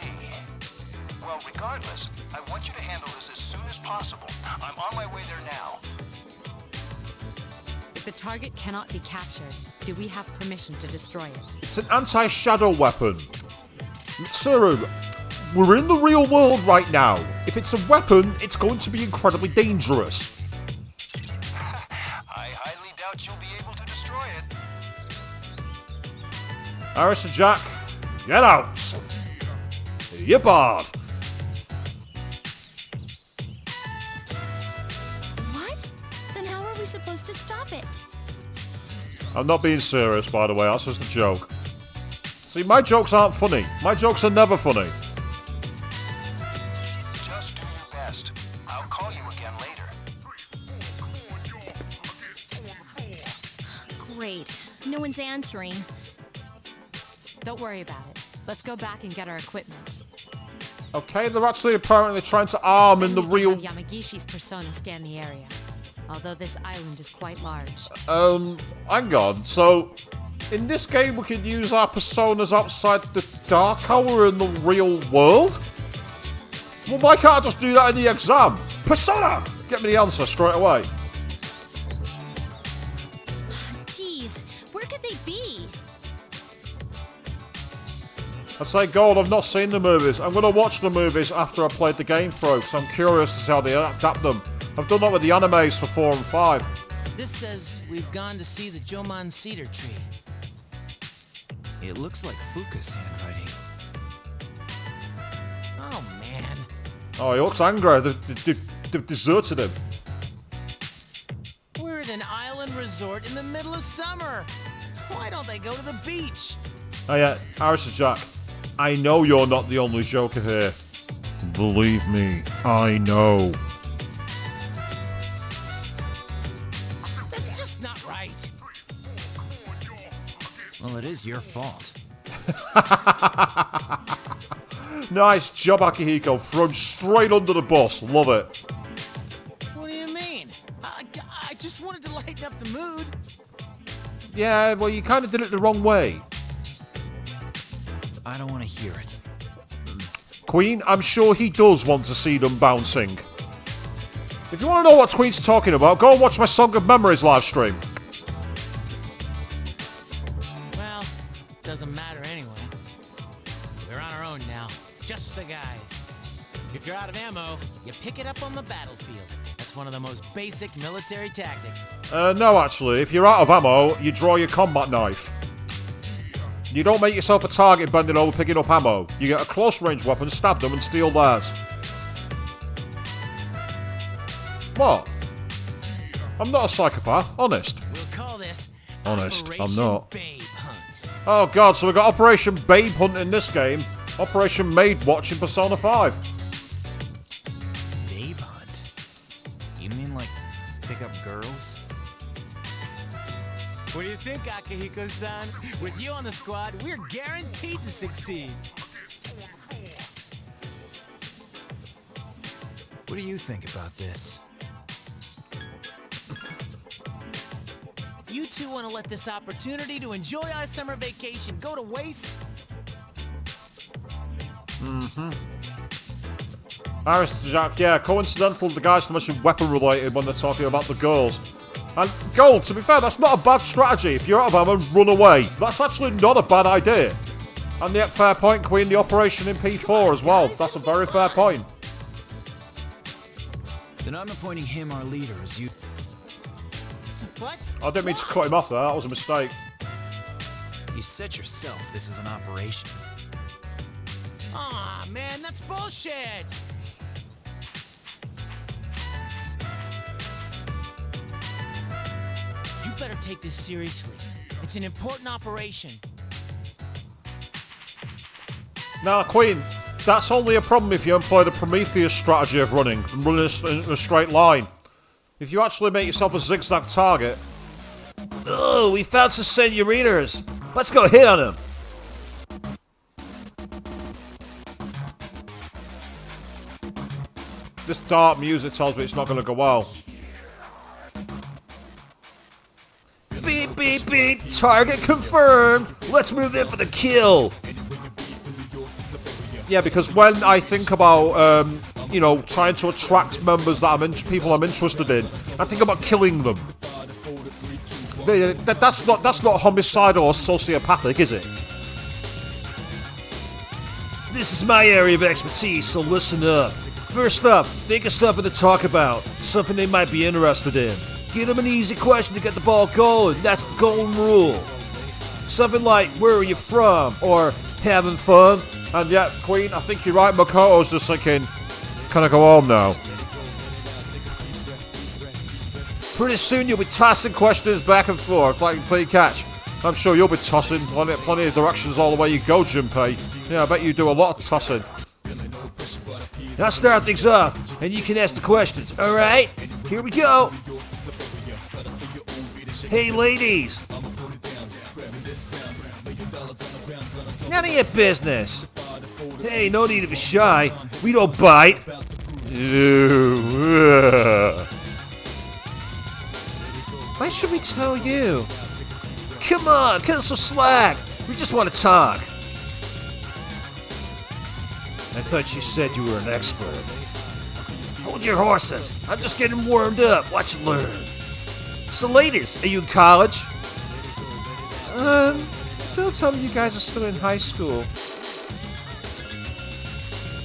Well, regardless, I want you to handle this as soon as possible. I'm on my way there now. If the target cannot be captured, do we have permission to destroy it? It's an anti-shadow weapon. Mitsuru, we're in the real world right now. If it's a weapon, it's going to be incredibly dangerous. I highly doubt you'll be able to destroy it. Arista Jack, get out. You're barred. What? Then how we supposed to stop it? I'm not being serious, by the way. That's just a joke. See, my jokes aren't funny. My jokes are never funny. Just do your best. I'll call you again later. Great. No one's answering. Don't worry about it. Let's go back and get our equipment. Okay, they're actually apparently trying to arm in the real... Have Yamagishi's persona scan the area. Although this island is quite large. Hang on. So, in this game we can use our personas outside the Dark Hour in the real world? Well, why can't I just do that in the exam? Persona! Get me the answer straight away. Jeez, where could they be? I say, Gold, I've not seen the movies. I'm going to watch the movies after I played the game through, because I'm curious to see how they adapt them. I've done that with the animes for 4 and 5. This says we've gone to see the Jomon cedar tree. It looks like Fuka's handwriting. Oh, man. Oh, he looks angry. They've deserted him. We're at an island resort in the middle of summer. Why don't they go to the beach? Oh yeah, Harrison Jack. I know you're not the only Joker here. Believe me, I know. That's just not right. Well, it is your fault. Nice job, Akihiko. Thrown straight under the bus. Love it. What do you mean? I just wanted to lighten up the mood. Yeah, well, you kind of did it the wrong way. I don't want to hear it. Queen, I'm sure he does want to see them bouncing. If you want to know what Queen's talking about, go and watch my Song of Memories live stream. Well, doesn't matter anyway. We're on our own now. Just the guys. If you're out of ammo, you pick it up on the battlefield. That's one of the most basic military tactics. No, actually. If you're out of ammo, you draw your combat knife. You don't make yourself a target bending over picking up ammo. You get a close-range weapon, stab them, and steal theirs. What? I'm not a psychopath. Honest. We'll call this Honest, Operation I'm not. Babe Hunt. Oh god, so we've got Operation Babe Hunt in this game. Operation Maid Watch in Persona 5. Babe Hunt? You mean like pick up girls? What do you think, Akihiko-san? With you on the squad, we're guaranteed to succeed. What do you think about this? You two want to let this opportunity to enjoy our summer vacation go to waste? Harris, Jack, yeah, coincidental the guys to mention weapon related when they're talking about the girls. And Gold, to be fair, that's not a bad strategy. If you're out of ammo, run away. That's actually not a bad idea. And yet, fair point, Queen, the operation in P4 as well. That's a very fair point. Then I'm appointing him our leader as you... What? I didn't mean to cut him off there, that was a mistake. You said yourself this is an operation. Aw, man, that's bullshit! You better take this seriously. It's an important operation. Now, Queen, that's only a problem if you employ the Prometheus strategy of running and running in a straight line. If you actually make yourself a zigzag target... Oh, we found some senoritas. Let's go hit on them. This dark music tells me it's not going to go well. Beep, beep, beep. Target confirmed. Let's move in for the kill. Yeah, because when I think about, you know, trying to attract members that people I'm interested in, I think about killing them. That's not homicidal or sociopathic, is it? This is my area of expertise, so listen up. First up, think of something to talk about. Something they might be interested in. Give them an easy question to get the ball going. That's the golden rule. Something like, where are you from? Or, having fun? And yeah, Queen, I think you're right. Makoto's just thinking, can I go home now? Pretty soon you'll be tossing questions back and forth like you play catch. I'm sure you'll be tossing plenty of directions all the way you go, Junpei. Yeah, I bet you do a lot of tossing. I'll start things off, and you can ask the questions, alright? Here we go! Hey ladies! None of your business! Hey, no need to be shy. We don't bite. Why should we tell you? Come on, cut us some slack. We just want to talk. I thought you said you were an expert. Hold your horses. I'm just getting warmed up. Watch and learn. So ladies, are you in college? Don't tell me you guys are still in high school.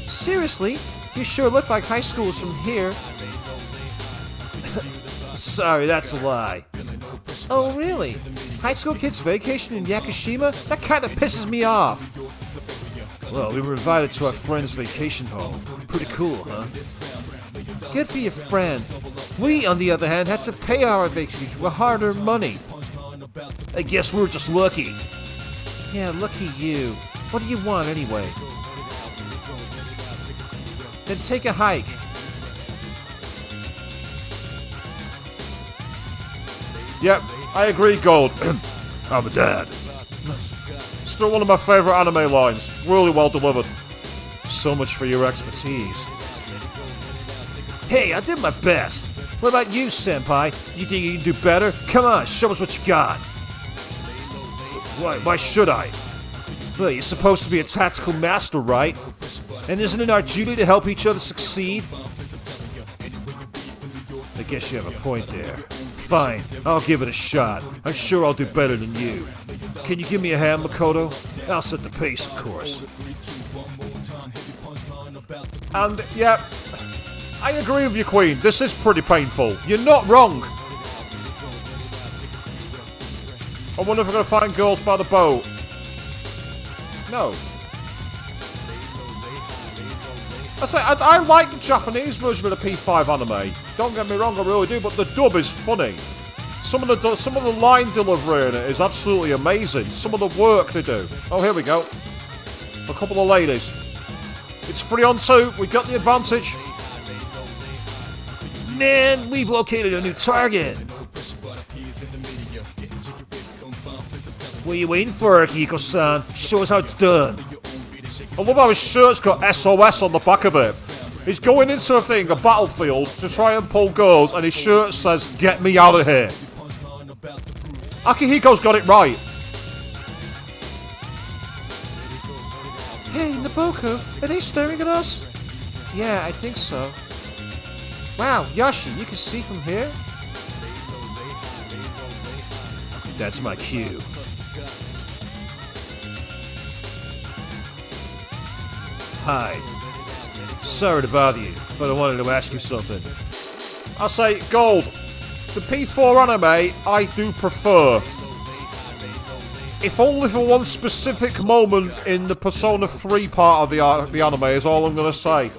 Seriously? You sure look like high schoolers from here. Sorry, that's a lie. Oh, really? High school kids vacation in Yakushima? That kind of pisses me off. Well, we were invited to our friend's vacation home. Pretty cool, huh? Good for your friend. We, on the other hand, had to pay our vacation with hard-earned money. I guess we're just lucky. Yeah, lucky you. What do you want, anyway? Then take a hike. Yep, I agree, Gold. I'm a dad. Still one of my favourite anime lines. Really well delivered. So much for your expertise. Hey, I did my best. What about you, senpai? You think you can do better? Come on, show us what you got. Why should I? Well, you're supposed to be a tactical master, right? And isn't it our duty to help each other succeed? I guess you have a point there. Fine, I'll give it a shot. I'm sure I'll do better than you. Can you give me a hand, Makoto? I'll set the pace, of course. And, yeah, I agree with you, Queen. This is pretty painful. You're not wrong. I wonder if we're going to find girls by the boat. No. I like the Japanese version of the P5 anime. Don't get me wrong, I really do, but the dub is funny. Some of the line delivery in it is absolutely amazing. Some of the work they do. Oh, here we go. A couple of ladies. It's 3-on-2. We got the advantage. Man, we've located a new target. What are you waiting for, Akiko-san? Show us how it's done. I love how his shirt's got SOS on the back of it. He's going into a battlefield, to try and pull girls, and his shirt says, "Get me out of here." Akihiko's got it right. Hey, Naboku, are they staring at us? Yeah, I think so. Wow, Yoshi, you can see from here? That's my cue. Hi. Sorry to bother you, but I wanted to ask you something. I say, Gold, the P4 anime I do prefer. If only for one specific moment in the Persona 3 part of the anime is all I'm going to say.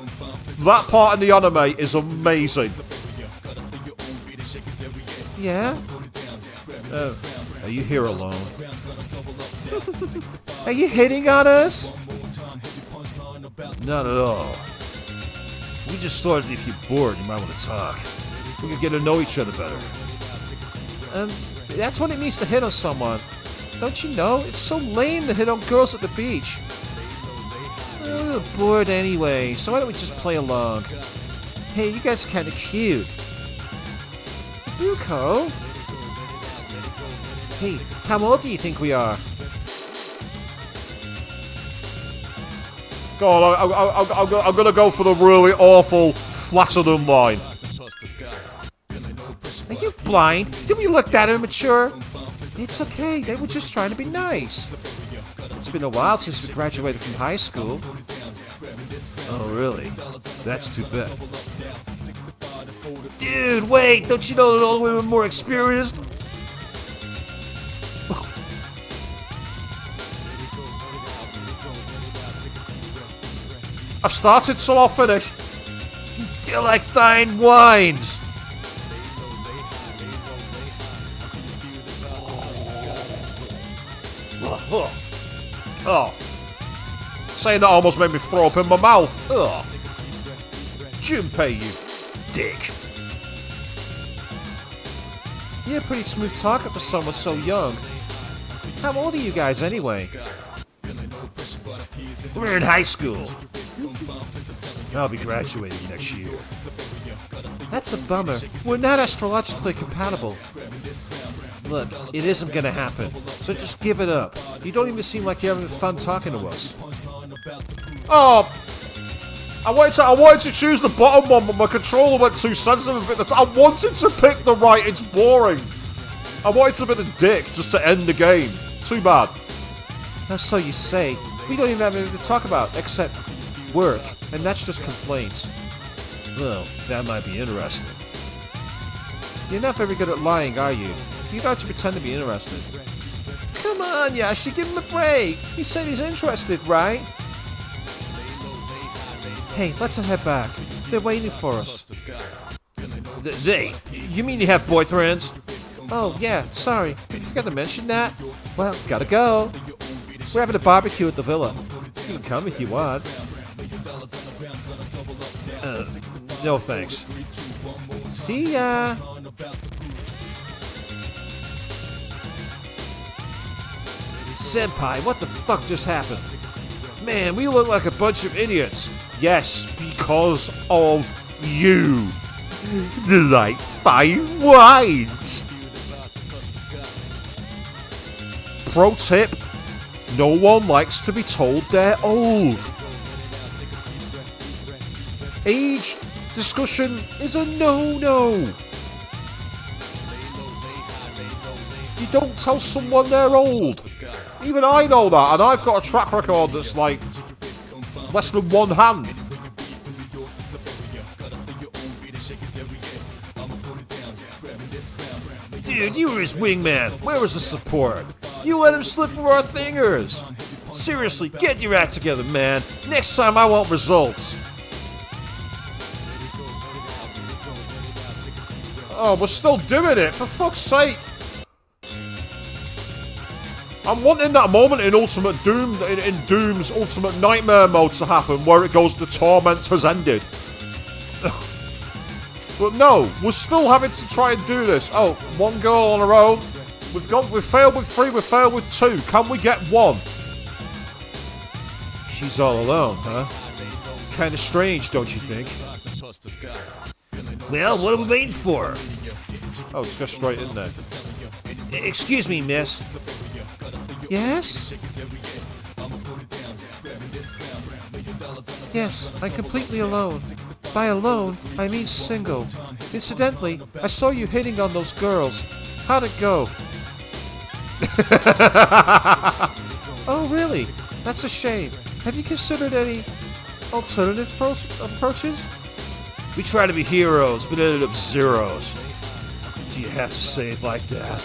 That part in the anime is amazing. Yeah? Oh, are you here alone? Are you hitting on us? Not at all. We just thought if you're bored, you might want to talk. We could get to know each other better. That's what it means to hit on someone. Don't you know? It's so lame to hit on girls at the beach. We're bored anyway, so why don't we just play along? Hey, you guys are kind of cute. Yuko? Hey, how old do you think we are? God, I'm gonna go for the really awful Flaccid line. Are you blind? Did we look that immature? It's okay, they were just trying to be nice. It's been a while since we graduated from high school. Oh, really? That's too bad. Dude, wait! Don't you know that all the women are more experienced? I've started, so I'll finish. Till like fine wines. Oh. Saying that almost made me throw up in my mouth. Ugh. Junpei, you dick. You're a pretty smooth target for someone so young. How old are you guys anyway? We're in high school. I'll be graduating next year. That's a bummer. We're not astrologically compatible. Look, it isn't gonna happen, so just give it up. You don't even seem like you're having fun talking to us. Oh! I wanted to choose the bottom one, but my controller went too sensitive a bit. I wanted to pick the right, it's boring. I wanted to be the dick just to end the game. Too bad. Now, so you say. We don't even have anything to talk about, except work, and that's just complaints. Well, that might be interesting. You're not very good at lying, are you? You got to pretend to be interested. Come on, Yashi, give him a break. He said he's interested, right? Hey, let's head back. They're waiting for us. They? You mean you have boyfriends? Oh, yeah, sorry. Did you forget to mention that? Well, gotta go. We're having a barbecue at the villa. You can come if you want. No thanks. See ya! Senpai, what the fuck just happened? Man, we look like a bunch of idiots. Yes, because of you. Like fine wines. Pro tip, no one likes to be told they're old. Age discussion is a no-no. You don't tell someone they're old. Even I know that, and I've got a track record that's like less than one hand. Dude, you were his wingman. Where was the support? You let him slip through our fingers. Seriously, get your act together, man. Next time I want results. Oh, we're still doing it, for fuck's sake. I'm wanting that moment in Ultimate Doom, in Doom's Ultimate Nightmare mode to happen, where it goes, the torment has ended. But no, we're still having to try and do this. Oh, one girl on her own. We've failed with 3, we've failed with 2. Can we get 1? She's all alone, huh? Kinda strange, don't you think? Well, what are we waiting for? Oh, just go straight in there. Excuse me, miss. Yes? Yes, I'm completely alone. By alone, I mean single. Incidentally, I saw you hitting on those girls. How'd it go? Oh, really? That's a shame. Have you considered any alternative approaches? We try to be heroes, but ended up zeros. Do you have to say it like that?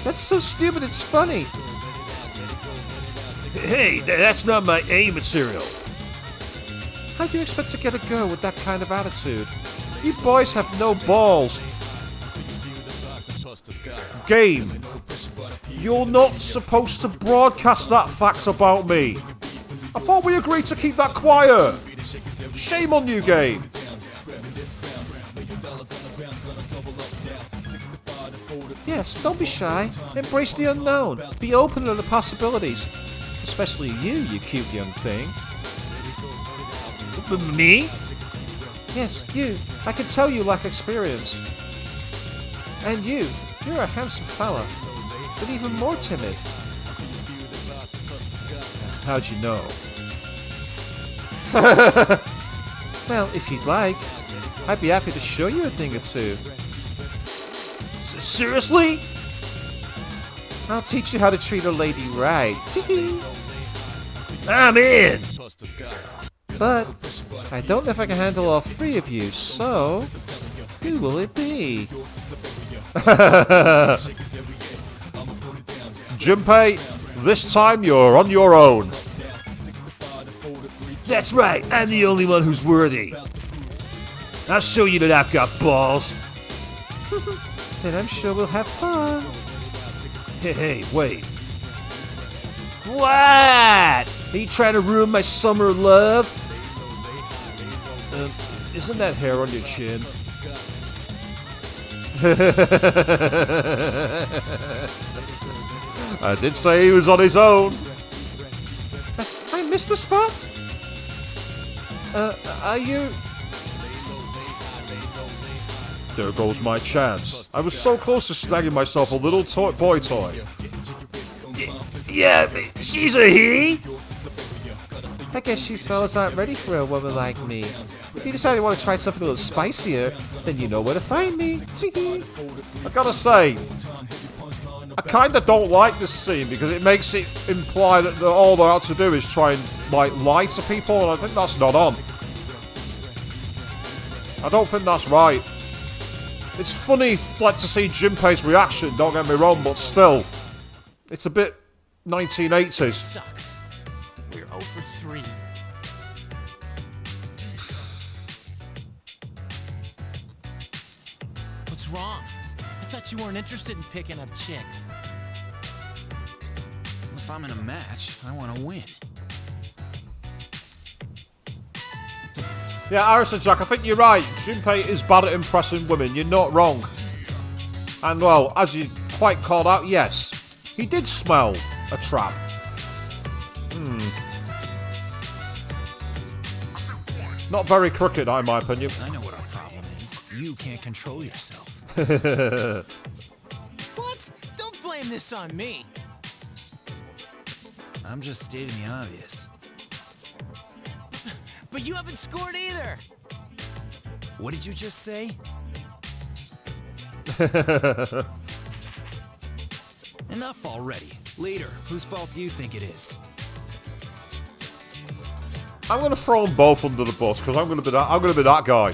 That's so stupid, it's funny. Hey, that's not my A material. How do you expect to get a girl with that kind of attitude? You boys have no balls. Game, you're not supposed to broadcast that fact about me. I thought we agreed to keep that quiet. Shame on you, Game. Yes, don't be shy. Embrace the unknown. Be open to the possibilities. Especially you cute young thing. Me? Yes, you. I can tell you lack experience. And you're a handsome fella, but even more timid. How'd you know? Well, if you'd like, I'd be happy to show you a thing or two. Seriously? I'll teach you how to treat a lady right. I'm in! But I don't know if I can handle all 3 of you, so who will it be? Junpei, this time you're on your own. That's right, I'm the only one who's worthy. I'll show you that I've got balls. Then I'm sure we'll have fun. Hey, wait. What? Are you trying to ruin my summer love? Isn't that hair on your chin? I did say he was on his own. I missed the spot? Are you... There goes my chance. I was so close to snagging myself a little boy toy. Yeah, she's a he? I guess you fellas aren't ready for a woman like me. If you decide you want to try something a little spicier, then you know where to find me. I gotta say, I kinda don't like this scene because it makes it imply that all they have to do is try and, like, lie to people, and I think that's not on. I don't think that's right. It's funny, like, to see Junpei's reaction, don't get me wrong, but still, it's a bit 1980s. Sucks. We're 0 for 3. What's wrong? I thought you weren't interested in picking up chicks. If I'm in a match, I want to win. Yeah, Harrison Jack, I think you're right. Junpei is bad at impressing women. You're not wrong. And, well, as you quite called out, yes, he did smell a trap. Not very crooked, in my opinion. I know what our problem is. You can't control yourself. What? Don't blame this on me. I'm just stating the obvious. But you haven't scored either. What did you just say? Enough already. Later, whose fault do you think it is? I'm gonna throw them both under the bus because I'm gonna be that guy.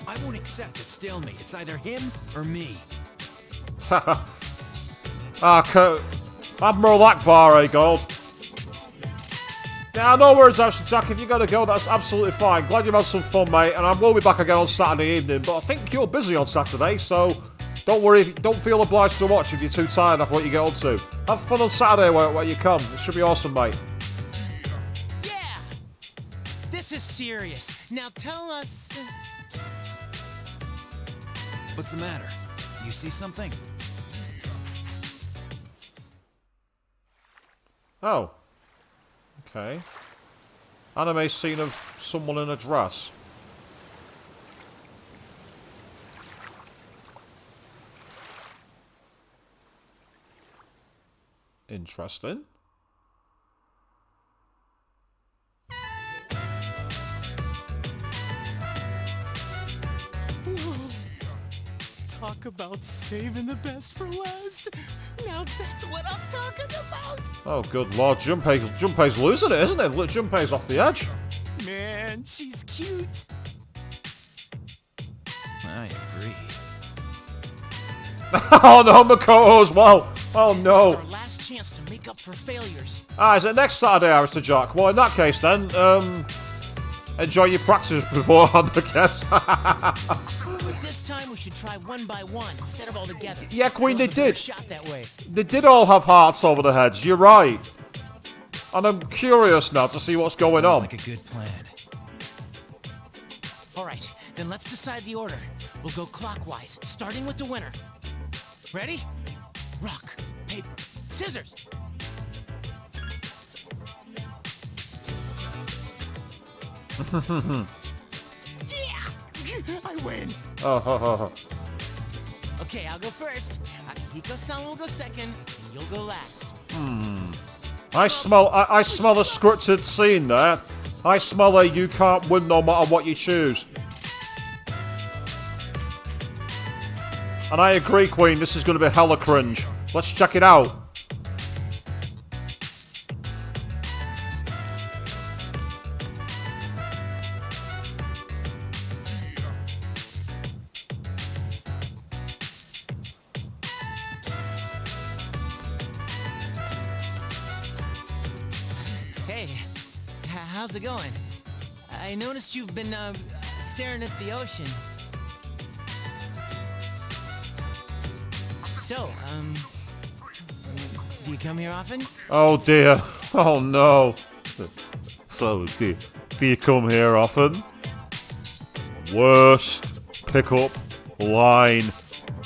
I won't accept a stalemate. It's either him or me. Admiral Akbar, Gold. Yeah, no worries, Harrison Jack. If you gotta go, that's absolutely fine. Glad you've had some fun, mate. And I will be back again on Saturday evening. But I think you're busy on Saturday, so don't worry. Don't feel obliged to watch if you're too tired after what you get up to. Have fun on Saturday where you come. It should be awesome, mate. Yeah. This is serious. Now tell us. What's the matter? You see something? Oh. Okay. Anime scene of someone in a dress. Interesting. Talk about saving the best for last. Now that's what I'm talking about. Oh, good lord. Junpei's losing it, isn't it? Look, Junpei's off the edge. Man, she's cute. I agree. Oh no, Makoto as well. Oh no. This is our last chance to make up for failures. Is it next Saturday, Mr. Jack? Well, in that case then, enjoy your practice beforehand, I guess. But this time we should try one by one instead of all together. Yeah, Queen, they did. Shot that way. They did all have hearts over their heads, you're right. And I'm curious now to see what's going on. Like a good plan. All right, then let's decide the order. We'll go clockwise, starting with the winner. Ready? Rock, paper, scissors. Yeah! I win. Okay, I'll go first. Akihiko-san will go second, and you'll go last. I smell a scripted scene there. I smell a you can't win no matter what you choose. And I agree, Queen, this is going to be hella cringe. Let's check it out. Hey, how's it going? I noticed you've been, staring at the ocean. So, do you come here often? Oh dear. Oh no. So, do you come here often? Worst pickup line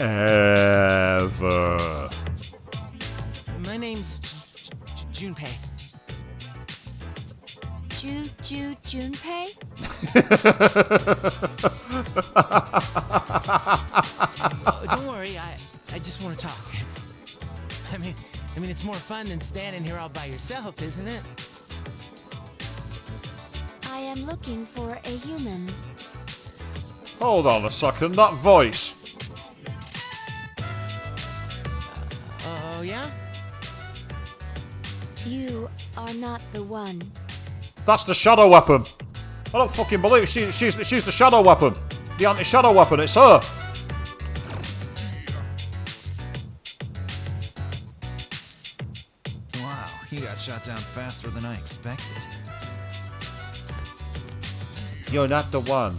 ever. My name's Junpei. Junpei? Don't worry, I just want to talk. I mean, it's more fun than standing here all by yourself, isn't it? I am looking for a human. Hold on a second, that voice. Oh, yeah? You are not the one. That's the shadow weapon. I don't fucking believe it. She's the shadow weapon. The anti-shadow weapon, it's her. Wow, he got shot down faster than I expected. You're not the one.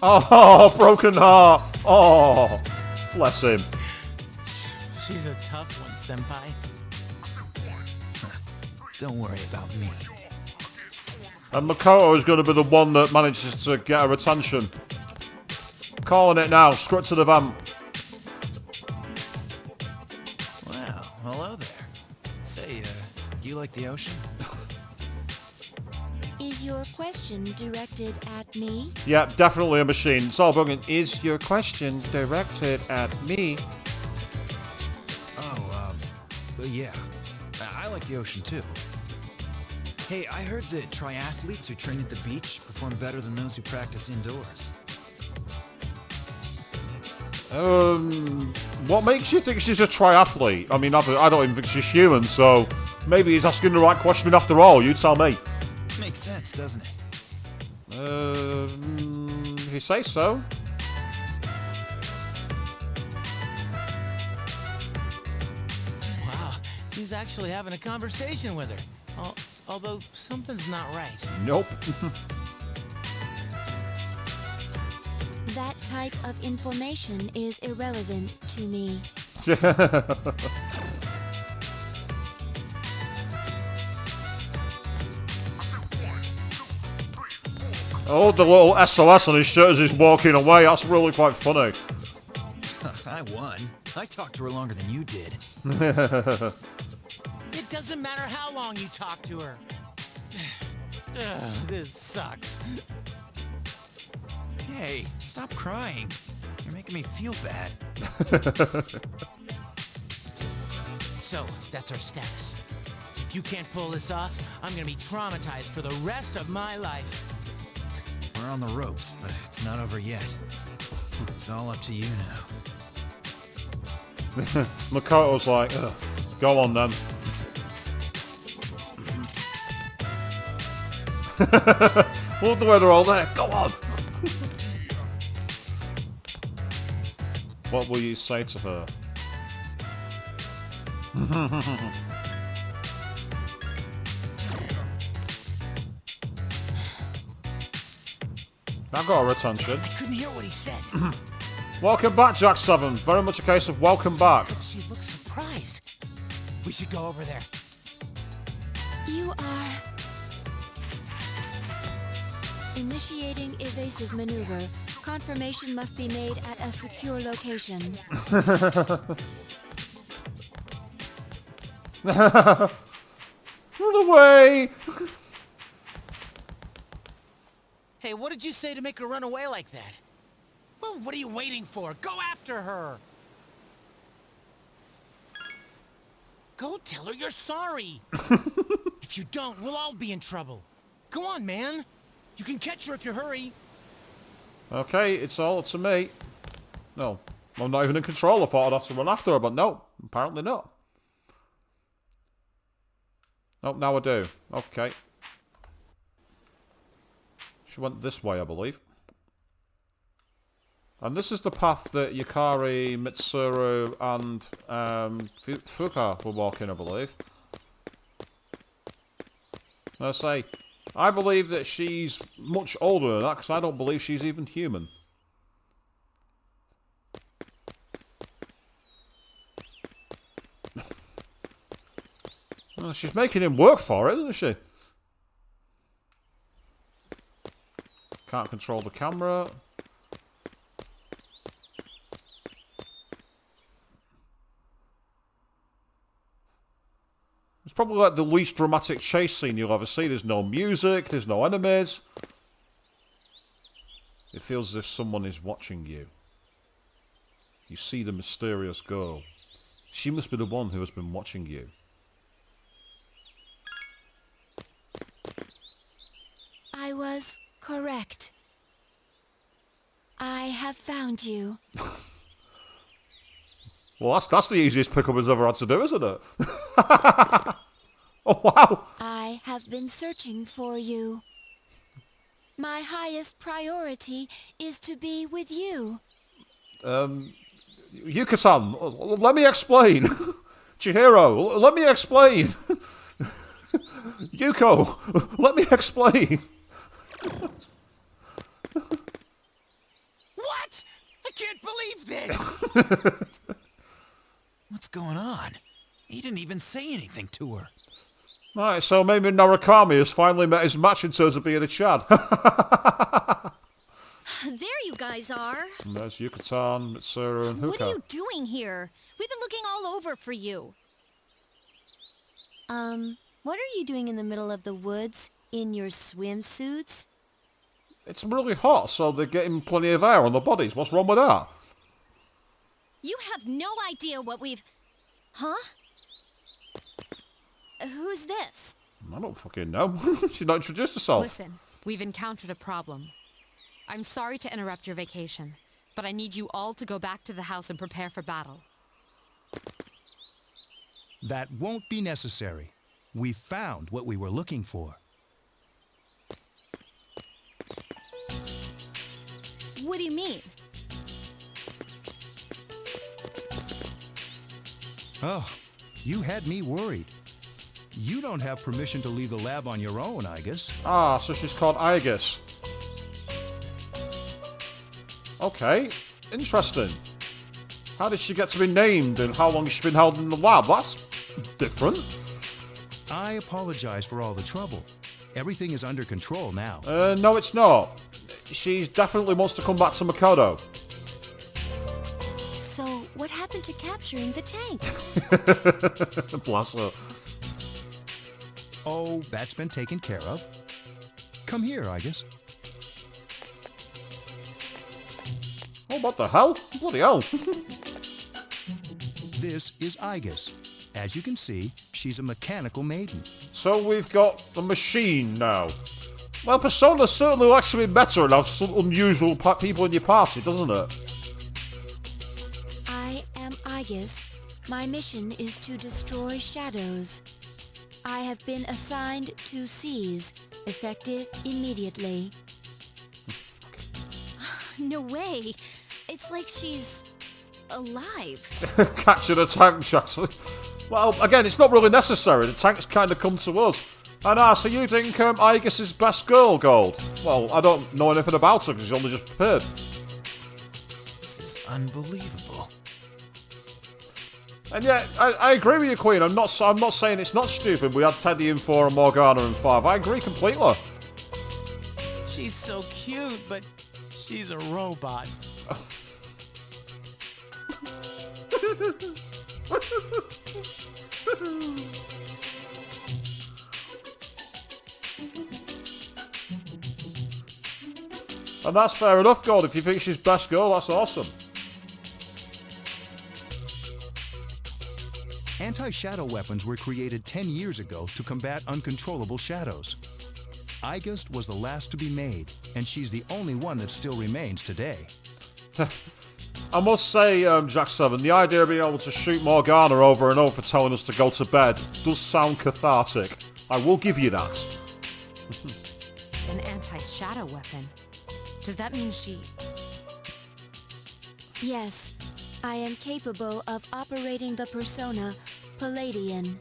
Oh, broken heart. Oh, bless him. She's a tough one, Senpai. Don't worry about me. And Makoto is going to be the one that manages to get her attention. Calling it now. Screw to the vamp. Wow, hello there. Say, you like the ocean? Is your question directed at me? Yeah, definitely a machine. So, Bogan, is your question directed at me? Oh, yeah. I like the ocean too. Hey, I heard that triathletes who train at the beach perform better than those who practice indoors. What makes you think she's a triathlete? I mean, I don't even think she's human, so maybe he's asking the right question after all. You tell me. Makes sense, doesn't it? If you say so. Wow, he's actually having a conversation with her. Although something's not right. Nope. That type of information is irrelevant to me. Oh, the little SOS on his shirt as he's walking away. That's really quite funny. I won. I talked to her longer than you did. It doesn't matter how long you talk to her. Ugh, this sucks. Hey, stop crying. You're making me feel bad. So, that's our status. If you can't pull this off, I'm gonna be traumatized for the rest of my life. We're on the ropes, but it's not over yet. It's all up to you now. Makoto's like, ugh, go on then. Look the way they're all there. Go on. What will you say to her? I've got her attention. I couldn't hear what he said. Welcome back, Jack 7. Very much a case of welcome back. But she looks surprised. We should go over there. You are... Initiating evasive maneuver. Confirmation must be made at a secure location. Run away! Hey, what did you say to make her run away like that? Well, what are you waiting for? Go after her! Go tell her you're sorry! If you don't, we'll all be in trouble. Go on, man! You can catch her if you hurry. Okay, it's all up to me. No, I'm not even in control. I thought I'd have to run after her, but no, apparently not. Nope, now I do. Okay. She went this way, I believe. And this is the path that Yukari, Mitsuru, and Fuka were walking, I believe. I say, I believe that she's much older than that, because I don't believe she's even human. Well, she's making him work for it, isn't she? Can't control the camera. It's probably like the least dramatic chase scene you'll ever see. There's no music, there's no enemies. It feels as if someone is watching you. You see the mysterious girl. She must be the one who has been watching you. I was correct. I have found you. Well, that's the easiest pickup he's ever had to do, isn't it? Oh, wow. I have been searching for you. My highest priority is to be with you. Yuka-san, let me explain. Chihiro, let me explain. Yuko, let me explain. What? I can't believe this! What's going on? He didn't even say anything to her. Right, so maybe Narukami has finally met his match in terms of being a Chad. There you guys are. And there's Yuka-san, Mitsuru, and Huko. What are you doing here? We've been looking all over for you. What are you doing in the middle of the woods in your swimsuits? It's really hot, so they're getting plenty of air on their bodies. What's wrong with that? You have no idea what we've... Huh? Who's this? I don't fucking know. She's not introduced herself. Listen, we've encountered a problem. I'm sorry to interrupt your vacation, but I need you all to go back to the house and prepare for battle. That won't be necessary. We found what we were looking for. What do you mean? Oh, you had me worried. You don't have permission to leave the lab on your own, Aigis. Ah, so she's called Aigis. Okay, interesting. How did she get to be named and how long has she been held in the lab? That's different. I apologize for all the trouble. Everything is under control now. No, it's not. She definitely wants to come back to Makoto. So, what happened to capturing the tank? Bless her. Oh, that's been taken care of. Come here, Aigis. Oh, what the hell? Bloody hell. This is Aigis. As you can see, she's a mechanical maiden. So we've got the machine now. Well, Persona certainly likes to be better and have some unusual people in your party, doesn't it? I am Aigis. My mission is to destroy shadows. I have been assigned to seize, effective immediately. No way. It's like she's... alive. Capture the tank, Jackson. Well, again, it's not really necessary. The tank's kind of come to us. And so you think Aigis is best girl, Gold? Well, I don't know anything about her because she's only just prepared. This is unbelievable. And yeah, I agree with you, Queen. I'm not saying it's not stupid. We had Teddy in 4 and Morgana in 5. I agree completely. She's so cute, but she's a robot. And that's fair enough, God. If you think she's best girl, that's awesome. Anti-shadow weapons were created 10 years ago to combat uncontrollable shadows. Aigis was the last to be made, and she's the only one that still remains today. I must say, Jack 7, the idea of being able to shoot Morgana over and over for telling us to go to bed does sound cathartic. I will give you that. An anti-shadow weapon? Does that mean she... Yes, I am capable of operating the persona Palladian.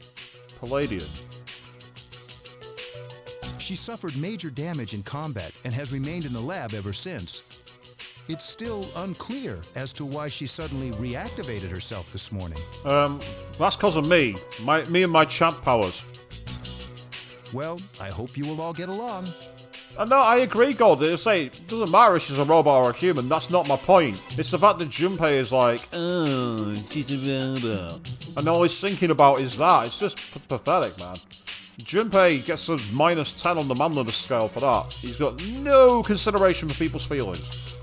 Palladian? She suffered major damage in combat and has remained in the lab ever since. It's still unclear as to why she suddenly reactivated herself this morning. That's because of me. Me and my champ powers. Well, I hope you will all get along. No, I agree, God. It doesn't matter if she's a robot or a human. That's not my point. It's the fact that Junpei is like, oh, she's a robot. And all he's thinking about is that. It's just pathetic, man. Junpei gets a -10 on the manliness scale for that. He's got no consideration for people's feelings.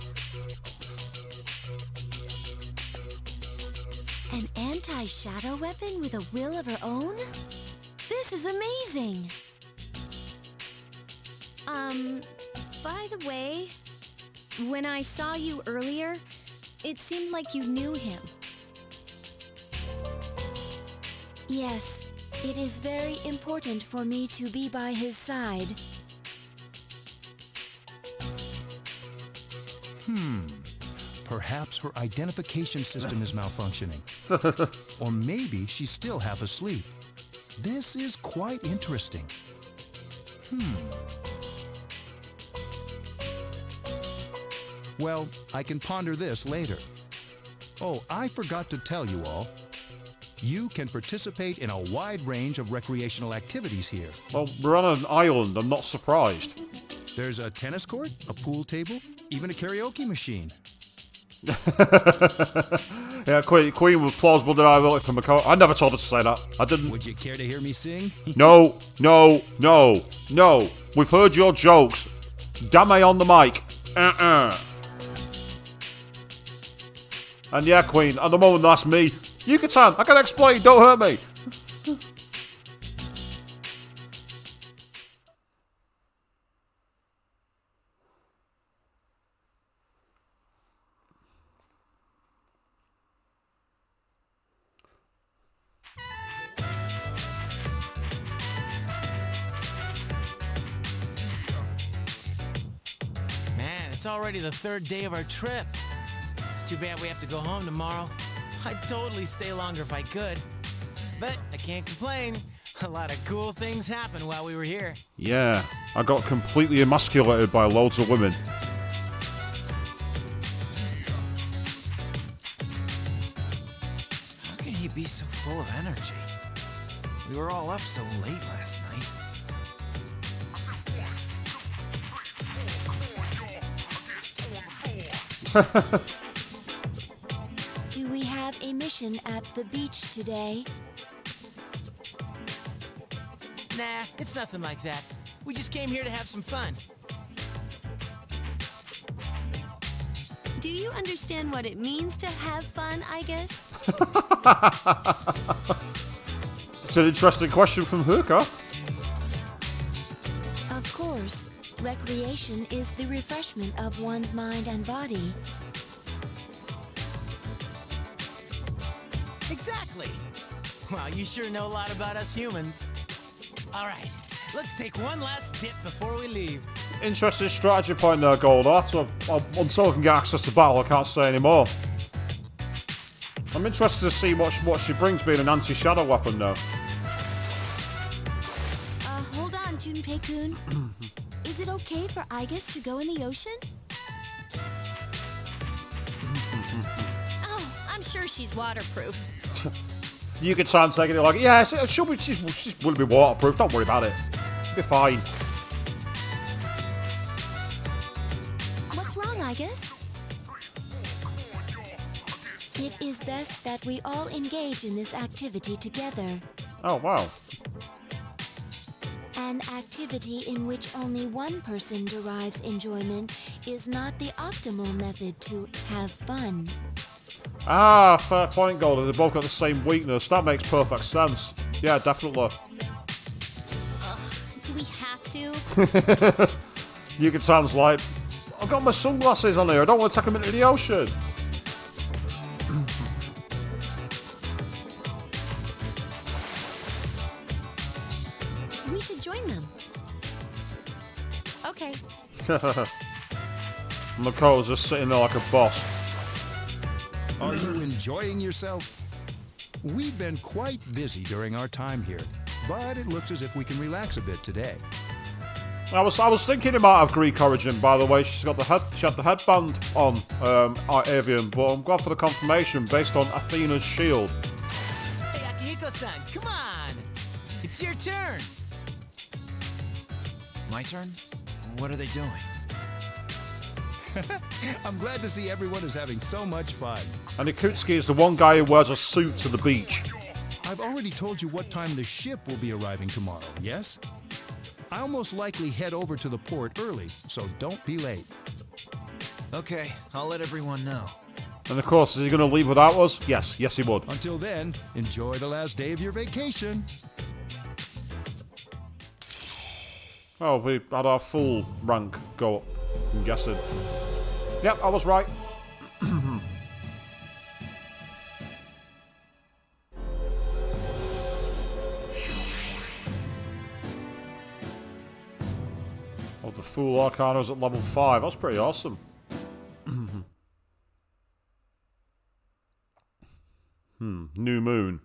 An anti-shadow weapon with a will of her own? This is amazing! By the way, when I saw you earlier, it seemed like you knew him. Yes, it is very important for me to be by his side. Perhaps her identification system is malfunctioning. Or maybe she's still half asleep. This is quite interesting. Well, I can ponder this later. Oh, I forgot to tell you all. You can participate in a wide range of recreational activities here. Well, we're on an island. I'm not surprised. There's a tennis court, a pool table, even a karaoke machine. Yeah, Queen was plausible deniability from Mako. I never told her to say that. I didn't. Would you care to hear me sing? No. We've heard your jokes. Dame on the mic. And yeah, Queen, at the moment that's me. Yucatan, I can explain, don't hurt me. Man, it's already the 3rd day of our trip. It's too bad we have to go home tomorrow. I'd totally stay longer if I could. But I can't complain. A lot of cool things happened while we were here. Yeah, I got completely emasculated by loads of women. How can he be so full of energy? We were all up so late last night. Do we have a mission at the beach today? Nah, it's nothing like that. We just came here to have some fun. Do you understand what it means to have fun, Aigis? It's an interesting question from Hooker. Of course. Recreation is the refreshment of one's mind and body. Exactly. Wow, you sure know a lot about us humans. All right, let's take one last dip before we leave. Interesting strategy point there, Goldar. So until I can get access to battle, I can't say anymore. I'm interested to see what she brings being an anti-shadow weapon now. Hold on, Junpei-kun. Is it okay for Aigis to go in the ocean? Oh, I'm sure she's waterproof. You can sound taking it like, yeah, she will be waterproof. Don't worry about it. It'll be fine. What's wrong, Aigis? It is best that we all engage in this activity together. Oh, wow. An activity in which only one person derives enjoyment is not the optimal method to have fun. Ah, fair point, Golden. They both got the same weakness. That makes perfect sense. Yeah, definitely. Do we have to? You can sound like, I've got my sunglasses on here. I don't want to take them into the ocean. We should join them. Okay. Makoto's just sitting there like a boss. Are you enjoying yourself? We've been quite busy during our time here, but it looks as if we can relax a bit today. I was thinking it might have Greek origin, by the way. She had the headband on, Avian, but I'm glad for the confirmation based on Athena's shield. Hey, Akihiko-san, come on! It's your turn! My turn? What are they doing? I'm glad to see everyone is having so much fun. And Ikutsuki is the one guy who wears a suit to the beach. I've already told you what time the ship will be arriving tomorrow, yes? I'll most likely head over to the port early, so don't be late. Okay, I'll let everyone know. And of course, is he going to leave without us? Yes, he would. Until then, enjoy the last day of your vacation. Oh, we had our full rank go up, I'm guessing. Yep, I was right. Oh, the Fool Arcana is at level 5. That's pretty awesome. New Moon.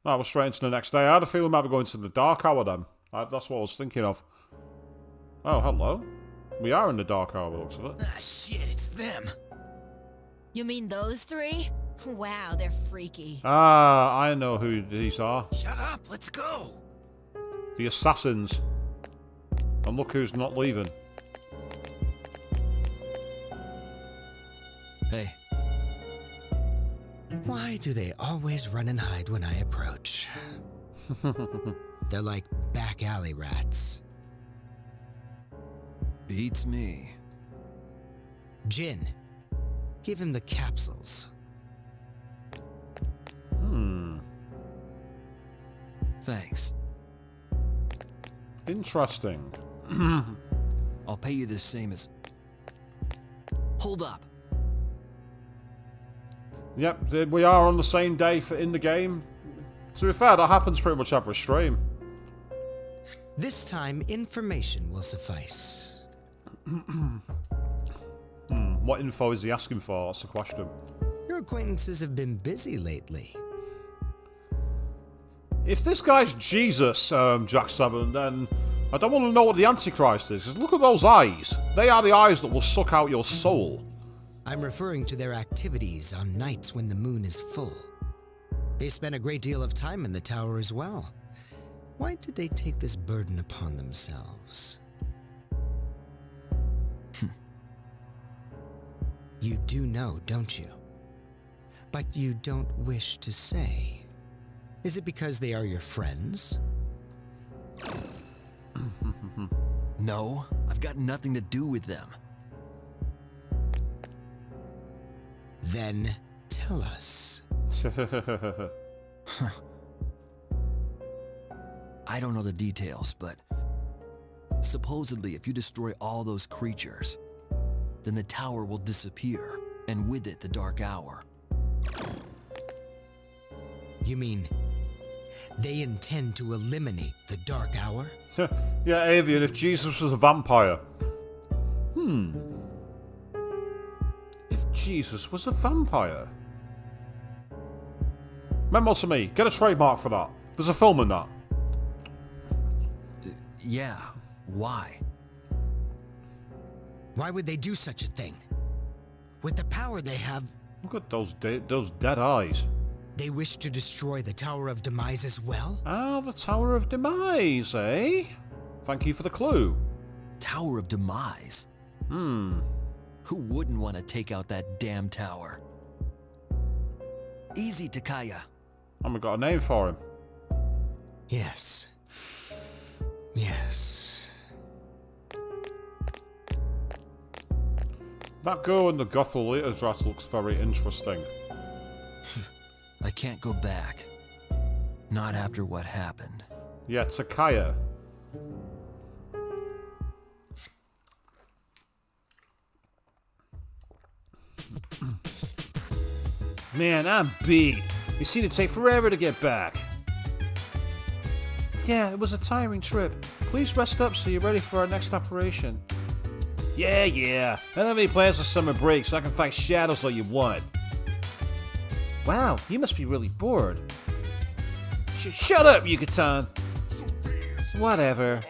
I was straight into the next day. I had a feeling we might be going to the Dark Hour then. That's what I was thinking of. Oh, hello. We are in the Dark Hour, by the looks of it. Ah, shit, it's them. You mean those three? Wow, they're freaky. Ah, I know who these are. Shut up, let's go. The Assassins. And look who's not leaving. Hey. Why do they always run and hide when I approach? They're like back alley rats. Beats me. Jin, give him the capsules. Thanks. Interesting. I'll pay you the same as... Hold up. Yep, we are on the same day in the game. To be fair, that happens pretty much every stream. This time, information will suffice. What info is he asking for? That's the question. Your acquaintances have been busy lately. If this guy's Jesus, Jack 7, then I don't want to know what the Antichrist is. 'Cause look at those eyes. They are the eyes that will suck out your soul. I'm referring to their activities on nights when the moon is full. They spend a great deal of time in the tower as well. Why did they take this burden upon themselves? You do know, don't you? But you don't wish to say. Is it because they are your friends? No, I've got nothing to do with them. Then tell us. I don't know the details, but supposedly if you destroy all those creatures, then the tower will disappear, and with it the Dark Hour. You mean they intend to eliminate the Dark Hour? Yeah, Avian, if Jesus was a vampire. If Jesus was a vampire. Memo to me, get a trademark for that. There's a film in that. Yeah, why? Why would they do such a thing? With the power they have... Look at those dead eyes. They wish to destroy the Tower of Demise as well? Ah, the Tower of Demise, eh? Thank you for the clue. Tower of Demise? Who wouldn't want to take out that damn tower? Easy, Takaya. And we got a name for him. Yes. Yes. That girl in the Gothel dress looks very interesting. I can't go back. Not after what happened. Yeah, Takaya. Man, I'm beat. You seem to take forever to get back. Yeah, it was a tiring trip. Please rest up so you're ready for our next operation. Yeah. I don't have any plans for summer break, so I can fight shadows all you want. Wow, you must be really bored. Shut up, Yucatan! Whatever.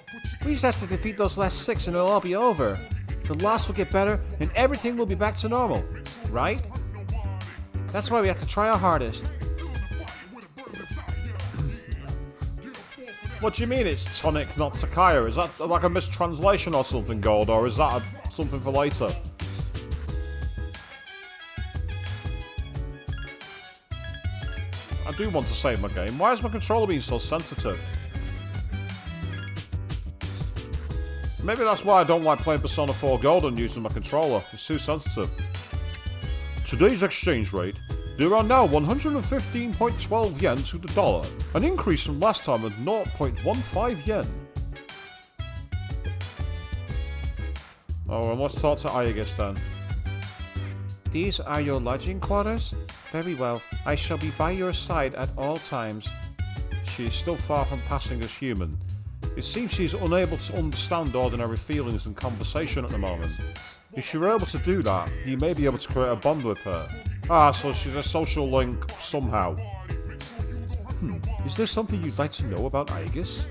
We just have to defeat those last 6 and it'll all be over. The loss will get better and everything will be back to normal, right? That's why we have to try our hardest. What do you mean it's tonic, not Takaya? Is that like a mistranslation or something, Gold, or is that something for later? I do want to save my game. Why is my controller being so sensitive? Maybe that's why I don't like playing Persona 4 Golden using my controller. It's too sensitive. Today's exchange rate. There are now 115.12 yen to the dollar, an increase from last time of 0.15 yen. Oh, and let's talk to Aigis then. These are your lodging quarters? Very well. I shall be by your side at all times. She is still far from passing as human. It seems she is unable to understand ordinary feelings and conversation at the moment. If you were able to do that, you may be able to create a bond with her. Ah, so she's a social link somehow. Is there something you'd like to know about Aigis?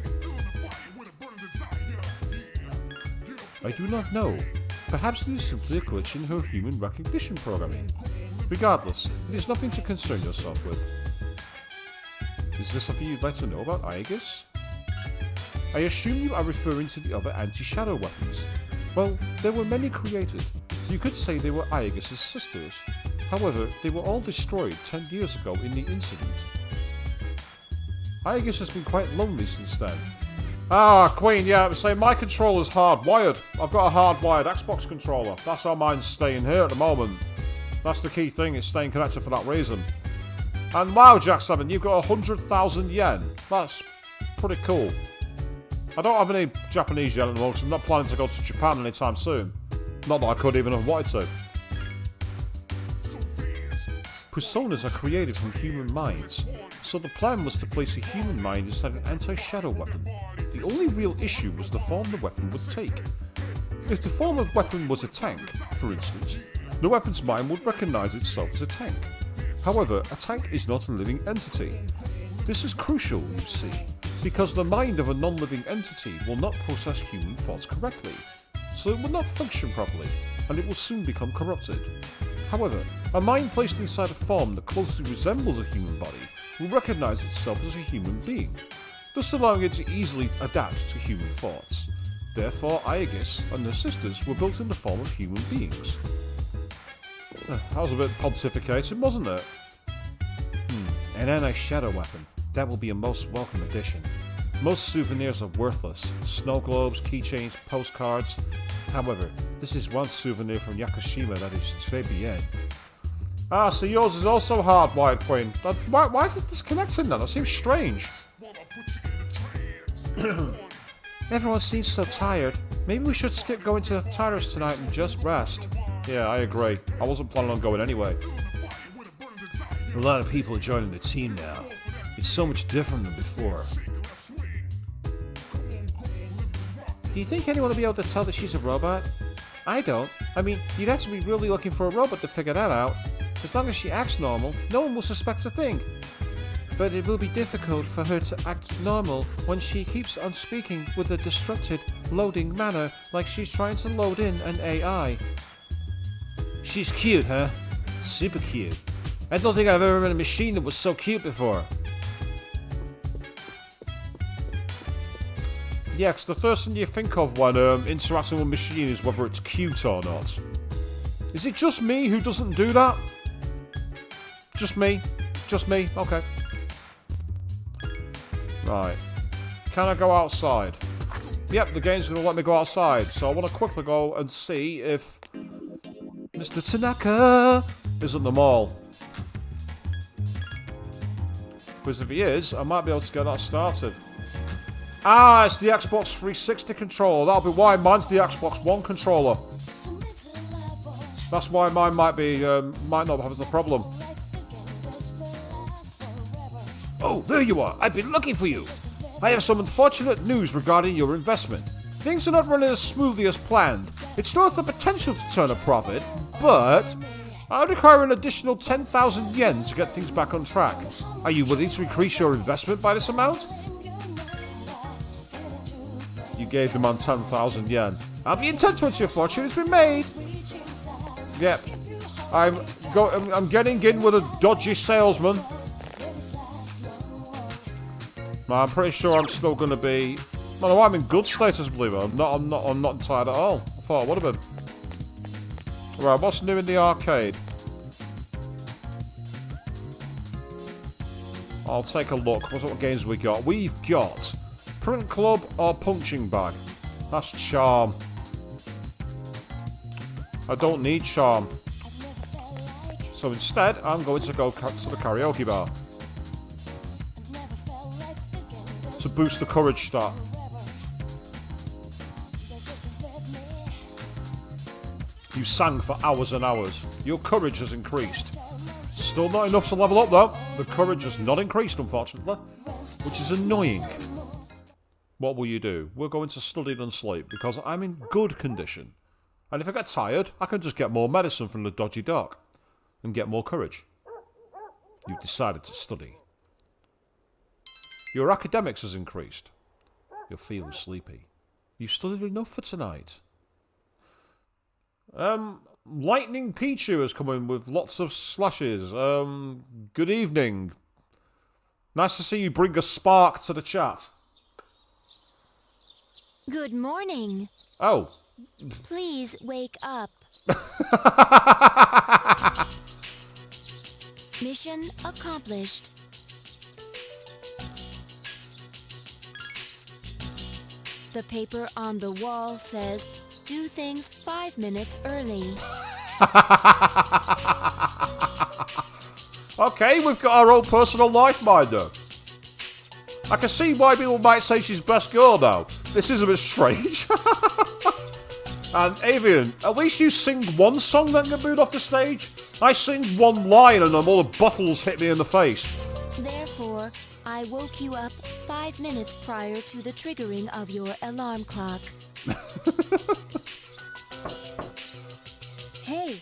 I do not know. Perhaps it is simply a glitch in her human recognition programming. Regardless, it is nothing to concern yourself with. Is there something you'd like to know about Aigis? I assume you are referring to the other anti-shadow weapons. Well, there were many created. You could say they were Aigis' sisters. However, they were all destroyed 10 years ago in the incident. Aigis has been quite lonely since then. Ah, Queen, yeah, say my controller's hardwired. I've got a hardwired Xbox controller. That's how mine's staying here at the moment. That's the key thing, it's staying connected for that reason. And wow, Jack7, you've got 100,000 yen. That's pretty cool. I don't have any Japanese yen at the moment, because I'm not planning to go to Japan anytime soon. Not that I could even have wanted to. Personas are created from human minds, so the plan was to place a human mind inside an anti-shadow weapon. The only real issue was the form the weapon would take. If the form of weapon was a tank, for instance, the weapon's mind would recognize itself as a tank. However, a tank is not a living entity. This is crucial, you see, because the mind of a non-living entity will not process human thoughts correctly, so it will not function properly, and it will soon become corrupted. However, a mind placed inside a form that closely resembles a human body will recognize itself as a human being, thus allowing it to easily adapt to human thoughts. Therefore, Aigis and her sisters were built in the form of human beings. That was a bit pontificating, wasn't it? An anti-shadow weapon. That will be a most welcome addition. Most souvenirs are worthless. Snow globes, keychains, postcards. However, this is one souvenir from Yakushima that is très bien. Ah, so yours is also hardwired, Queen. Why is it disconnecting then? That seems strange. Everyone seems so tired. Maybe we should skip going to Tartarus tonight and just rest. Yeah, I agree. I wasn't planning on going anyway. A lot of people are joining the team now. It's so much different than before. Do you think anyone will be able to tell that she's a robot? I don't. I mean, you'd have to be really looking for a robot to figure that out. As long as she acts normal, no one will suspect a thing. But it will be difficult for her to act normal when she keeps on speaking with a disrupted, loading manner like she's trying to load in an AI. She's cute, huh? Super cute. I don't think I've ever met a machine that was so cute before. Yeah, because the first thing you think of when interacting with a machine is whether it's cute or not. Is it just me who doesn't do that? Just me? Just me? Okay. Right. Can I go outside? Yep, the game's going to let me go outside. So I want to quickly go and see if Mr. Tanaka is at the mall. Because if he is, I might be able to get that started. Ah, it's the Xbox 360 controller. That'll be why mine's the Xbox One controller. That's why mine might not have the problem. Oh, there you are. I've been looking for you. I have some unfortunate news regarding your investment. Things are not running as smoothly as planned. It still has the potential to turn a profit, but I require an additional 10,000 yen to get things back on track. Are you willing to increase your investment by this amount? You gave the man 10,000 yen. I'll be in touch once your fortune has been made. Yep. I'm getting in with a dodgy salesman. I'm pretty sure I'm still going to be... Well, I'm in good status, believe it. I'm not tired at all. I thought I would have been. Right, what's new in the arcade? I'll take a look. What games we got? We've got Print Club or Punching Bag. That's Charm. I don't need Charm. So instead, I'm going to go to the karaoke bar. To boost the courage stat. You sang for hours and hours. Your courage has increased. Still not enough to level up though. The courage has not increased, unfortunately. Which is annoying. What will you do? We're going to study and sleep because I'm in good condition. And if I get tired, I can just get more medicine from the dodgy doc. And get more courage. You've decided to study. Your academics has increased. You're feeling sleepy. You've studied enough for tonight. Lightning Pichu has come in with lots of slashes. Good evening. Nice to see you bring a spark to the chat. Good morning. Oh. Please wake up. Mission accomplished. The paper on the wall says, do things 5 minutes early. Okay, we've got our own personal life minder. I can see why people might say she's best girl now. This is a bit strange. And Avian, at least you sing one song that can get booed off the stage. I sing one line and all the bottles hit me in the face. Therefore, I woke you up 5 minutes prior to the triggering of your alarm clock. Hey,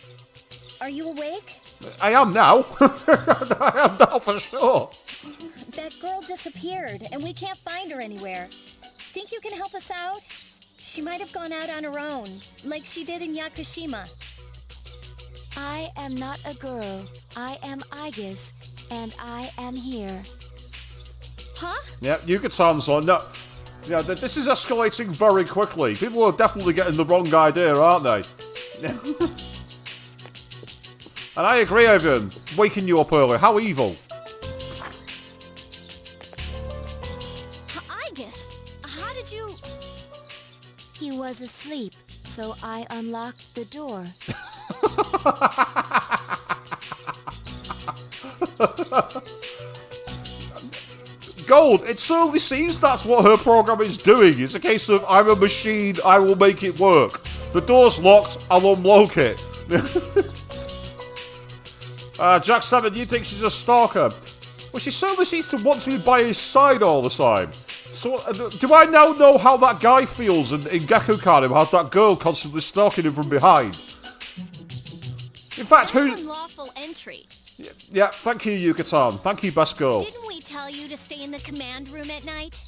are you awake? I am now. I am now for sure. That girl disappeared, and we can't find her anywhere. Think you can help us out? She might have gone out on her own, like she did in Yakushima. I am not a girl. I am Aigis, and I am here. Huh? Yeah, Yucatan's on. No, yeah, this is escalating very quickly. People are definitely getting the wrong idea, aren't they? And I agree, Evan. Waking you up early. How evil. Aigis, how did you... He was asleep, so I unlocked the door. Gold, it certainly seems that's what her program is doing. It's a case of, I'm a machine, I will make it work. The door's locked, I'll unlock it. Jack7, you think she's a stalker? Well, she certainly seems to want to be by his side all the time. So, do I now know how that guy feels in Gekukan, how that girl constantly stalking him from behind? In fact, That's unlawful entry. Yeah, thank you, Yucatan. Thank you, best girl. Didn't we tell you to stay in the command room at night?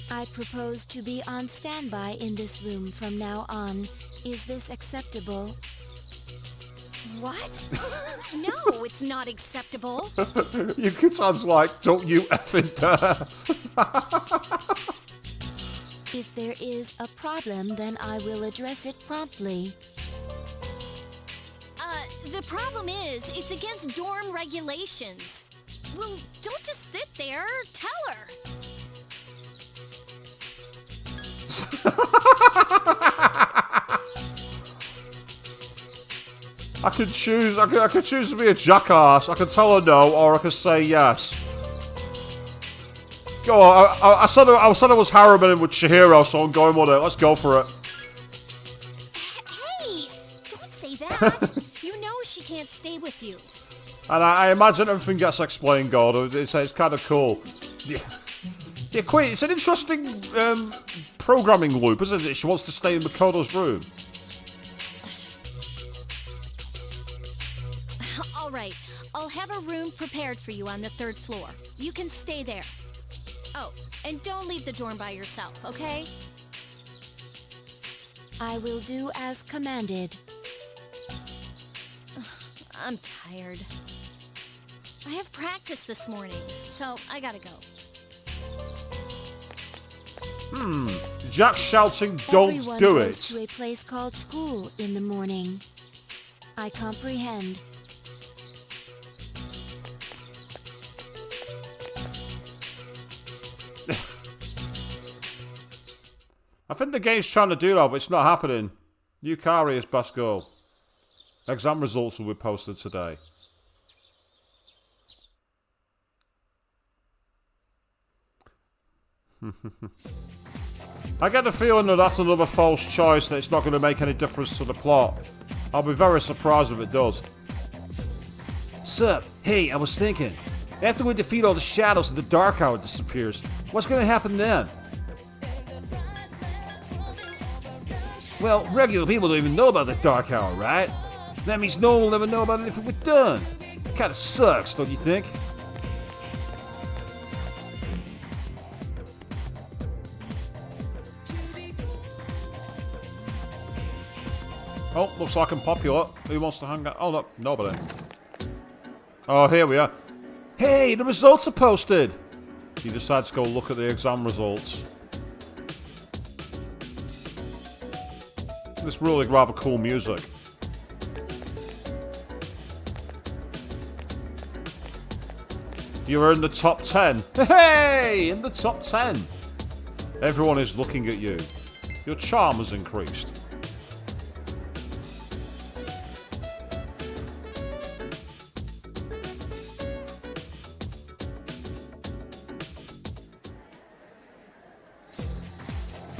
I propose to be on standby in this room from now on. Is this acceptable? What? No, it's not acceptable. Yucatan's like, don't you effing dare. If there is a problem, then I will address it promptly. The problem is, it's against dorm regulations. Well, don't just sit there. Tell her. I could choose. I could choose to be a jackass. I could tell her no, or I could say yes. Go on. I said I was harrowing with Chihiro, so I'm going with it. Let's go for it. Hey, don't say that. You know she can't stay with you. And I imagine everything gets explained, God. It's kind of cool. Yeah, quite. It's an interesting programming loop, isn't it? She wants to stay in Makoto's room. All right, I'll have a room prepared for you on the 3rd floor. You can stay there. Oh, and don't leave the dorm by yourself, okay? I will do as commanded. I'm tired. I have practice this morning, so I gotta go. Jack shouting, "Don't Everyone do goes it." to a place called school in the morning. I comprehend. I think the game's trying to do that, but it's not happening. Yukari is best girl. Exam results will be posted today. I get the feeling that that's another false choice, that it's not going to make any difference to the plot. I'll be very surprised if it does. Sup? Hey, I was thinking. After we defeat all the shadows and the Dark Hour disappears, what's gonna happen then? Well, regular people don't even know about the Dark Hour, right? That means no one will ever know about it if it were done. Kinda sucks, don't you think? Oh, looks like I'm popular. Who wants to hang out? Oh, no, nobody. Oh, here we are. Hey, the results are posted! He decides to go look at the exam results. This really rather cool music. You're in the top 10. Hey! In the top 10. Everyone is looking at you. Your charm has increased.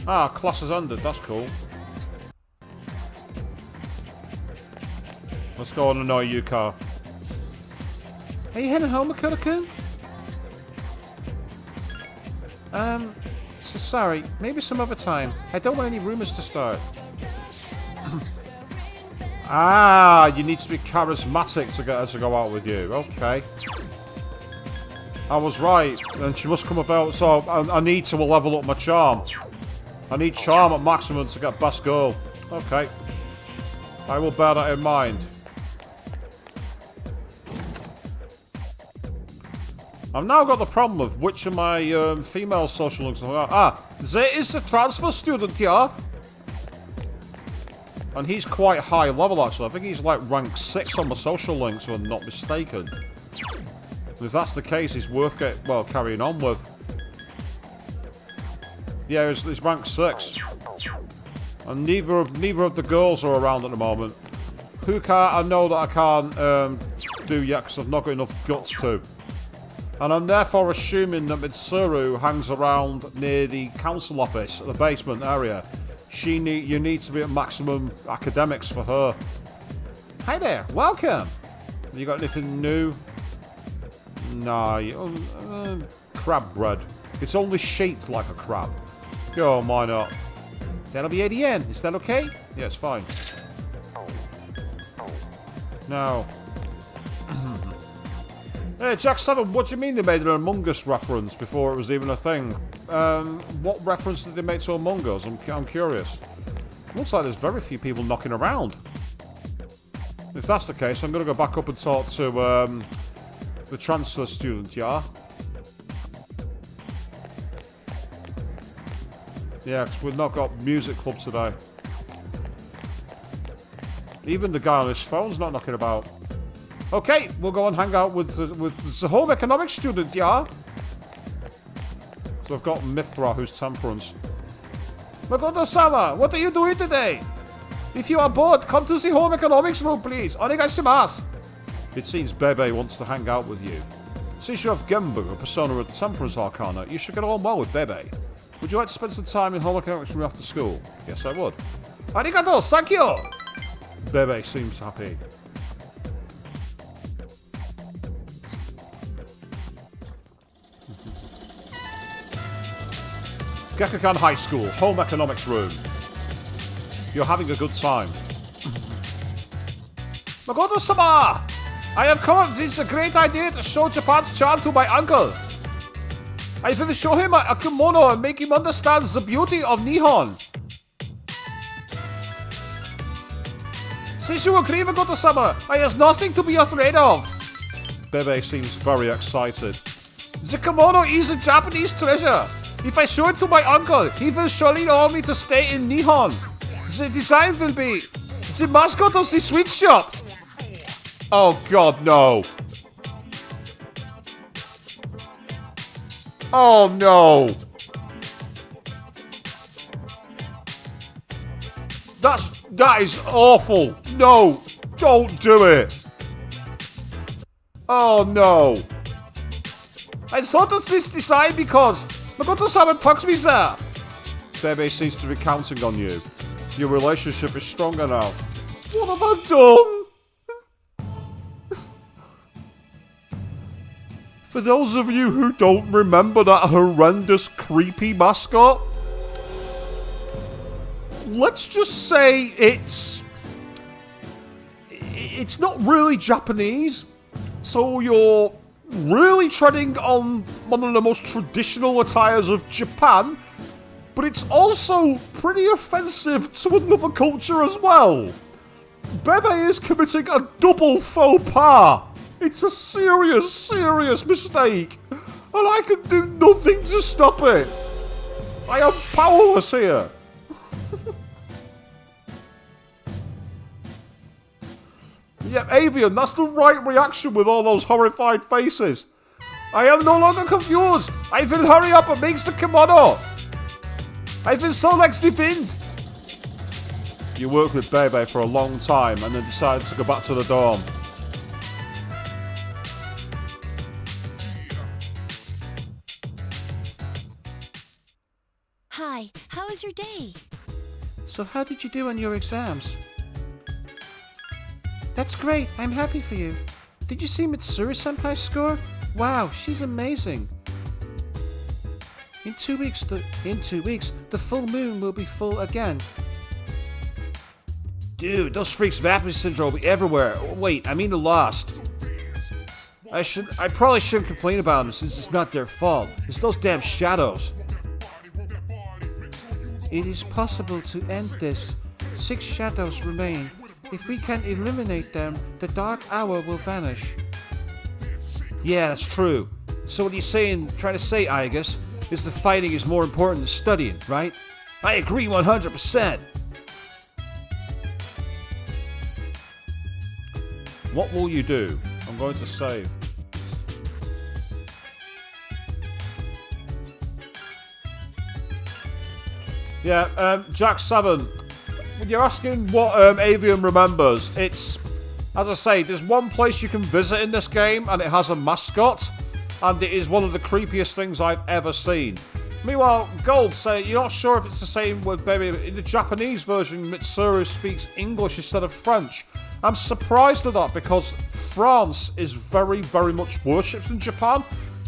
Ah, class has ended. That's cool. Let's go and annoy you, car. Are you heading home, Makura-kun? So sorry. Maybe some other time. I don't want any rumors to start. Ah, you need to be charismatic to get her to go out with you. Okay. I was right. And she must come about. So I need to level up my charm. I need charm at maximum to get best girl. Okay. I will bear that in mind. I've now got the problem of which of my female social links are. Ah, there is a transfer student here. And he's quite high level, actually. I think he's like rank 6 on the social links, if I'm not mistaken. If that's the case, he's worth carrying on with. Yeah, he's rank 6. And neither of the girls are around at the moment. Who can't? I know that I can't do yet because I've not got enough guts to. And I'm therefore assuming that Mitsuru hangs around near the council office at the basement area. You need to be at maximum academics for her. Hi there, welcome. You got anything new? Nah, crab bread. It's only shaped like a crab. Go on, why not? That'll be 80 yen. Is that okay? Yeah, it's fine. Now. Hey, Jack 7, what do you mean they made an Among Us reference before it was even a thing? What reference did they make to Among Us? I'm curious. Looks like there's very few people knocking around. If that's the case, I'm going to go back up and talk to the transfer student, yeah? Yeah, because we've not got music club today. Even the guy on his phone's not knocking about. Okay, we'll go and hang out with the home economics student, yeah? So I've got Mithra, who's Temperance. Makoto-sama, what are you doing today? If you are bored, come to the home economics room, please. Onegaishimasu. It seems Bebe wants to hang out with you. Since you have Gembu, a persona of the Temperance Arcana, you should get on well with Bebe. Would you like to spend some time in home economics room after school? Yes, I would. Arigato, thank you. Bebe seems happy. Gekukan High School, home economics room. You're having a good time. Makoto-sama! I have come up with this great idea to show Japan's charm to my uncle. I will show him a kimono and make him understand the beauty of Nihon. Since you agree, Makoto-sama, I have nothing to be afraid of. Bebe seems very excited. The kimono is a Japanese treasure. If I show it to my uncle, he will surely allow me to stay in Nihon. The design will be the mascot of the sweet shop. Oh god, no. Oh no. That is awful. No, don't do it. Oh no. I thought of this design because Makoto-sama pucks me there. Bebe seems to be counting on you. Your relationship is stronger now. What have I done? For those of you who don't remember that horrendous, creepy mascot, let's just say it's not really Japanese. So you're really treading on one of the most traditional attires of Japan, but it's also pretty offensive to another culture as well. Bebe is committing a double faux pas. It's a serious, serious mistake, and I can do nothing to stop it. I am powerless here. Yep, Avian, that's the right reaction with all those horrified faces. I am no longer confused. I will hurry up and make the kimono. I will so like the wind. You worked with Bebe for a long time and then decided to go back to the dorm. Hi, how was your day? So how did you do on your exams? That's great, I'm happy for you. Did you see Mitsuru-senpai's score? Wow, she's amazing. In 2 weeks, the full moon will be full again. Dude, those freaks with Apathy Syndrome will be everywhere. Wait, I mean the Lost. I probably shouldn't complain about them since it's not their fault. It's those damn shadows. It is possible to end this. 6 shadows remain. If we can eliminate them, the dark hour will vanish. Yeah, that's true. So what are you trying to say, Aigis, is the fighting is more important than studying, right? I agree 100%. What will you do? I'm going to save. Yeah, Jack 7. When you're asking what Avian remembers, it's, as I say, there's one place you can visit in this game, and it has a mascot, and it is one of the creepiest things I've ever seen. Meanwhile, Gold say you're not sure if it's the same with Baby. In the Japanese version, Mitsuru speaks English instead of French. I'm surprised at that because France is very, very much worshipped in Japan.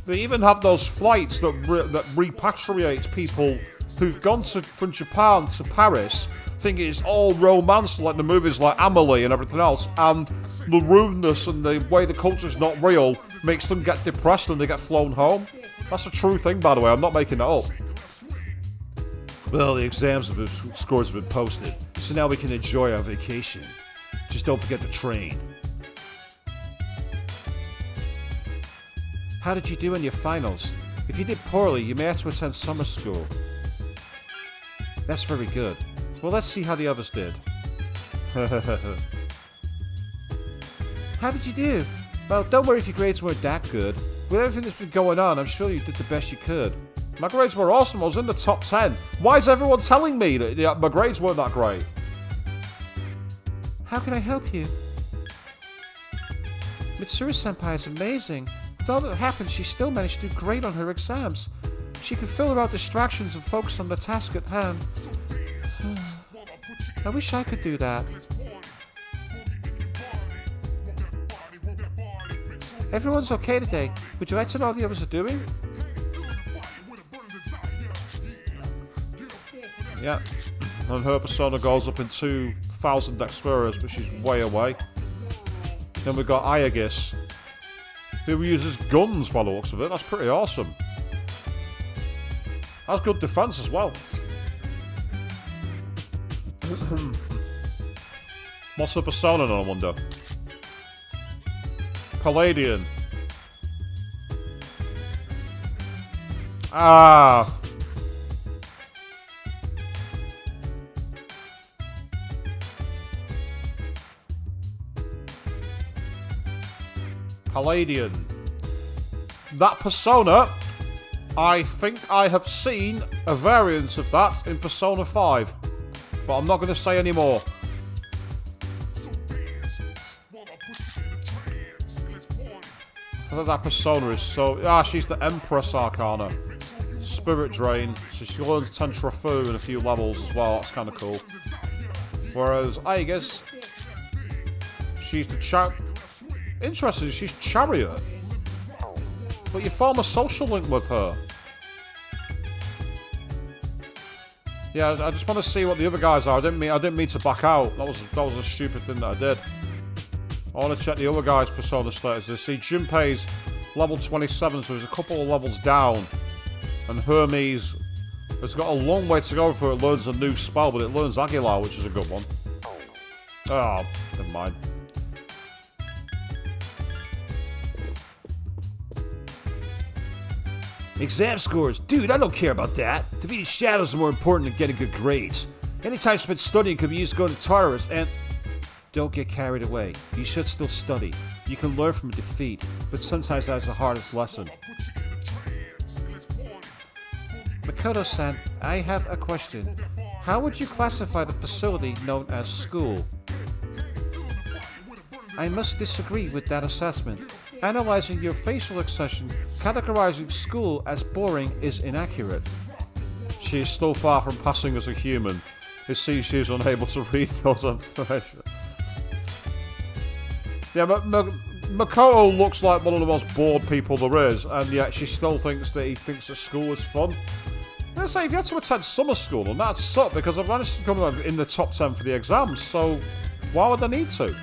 They even have those flights that repatriate people who've gone from Japan to Paris, thinking it's all romance like the movies like Amelie and everything else, and the rudeness and the way the culture's not real makes them get depressed and they get flown home. That's a true thing, by the way, I'm not making that up. Well, the scores have been posted, so now we can enjoy our vacation. Just don't forget the train. How did you do in your finals? If you did poorly, you may have to attend summer school. That's very good. Well, let's see how the others did. How did you do? Well, don't worry if your grades weren't that good. With everything that's been going on, I'm sure you did the best you could. My grades were awesome, I was in the top 10. Why is everyone telling me that my grades weren't that great? How can I help you? Mitsuru-senpai is amazing. With all that happened, she still managed to do great on her exams. She could filter out distractions and focus on the task at hand. I wish I could do that. Everyone's okay today. Would you like to know what the others are doing? Yeah. And her persona goes up in 2,000 experience, but she's way away. Then we've got Aigis, who uses guns by the looks of it. That's pretty awesome. Has good defense as well. What's her persona, I wonder? Palladian. Ah, Palladian. That persona, I think I have seen a variant of that in Persona 5. But I'm not going to say any more. I think that persona is so... she's the Empress Arcana. Spirit Drain. So she learns Tentrafu in a few levels as well. That's kind of cool. Whereas Aigis, she's the interesting, she's Chariot. But you form a social link with her. Yeah, I just want to see what the other guys are. I didn't mean to back out. That was a stupid thing that I did. I want to check the other guys' persona status. See, Junpei's level 27, so he's a couple of levels down. And Hermes has got a long way to go before it learns a new spell, but it learns Aguilar, which is a good one. Oh, never mind. Exam scores? Dude, I don't care about that. Defeating shadows are more important than getting good grades. Any time spent studying could be used to go to Tartarus and... Don't get carried away. You should still study. You can learn from defeat, but sometimes that's the hardest lesson. Makoto-san, I have a question. How would you classify the facility known as school? I must disagree with that assessment. Analyzing your facial expression, categorizing school as boring is inaccurate. She is still far from passing as a human. It seems she is unable to read those information. Yeah, but Makoto looks like one of the most bored people there is, and yet she still thinks that he thinks that school is fun. I say, if you had to attend summer school, then that'd suck, because I've managed to come in the top 10 for the exams, so why would I need to?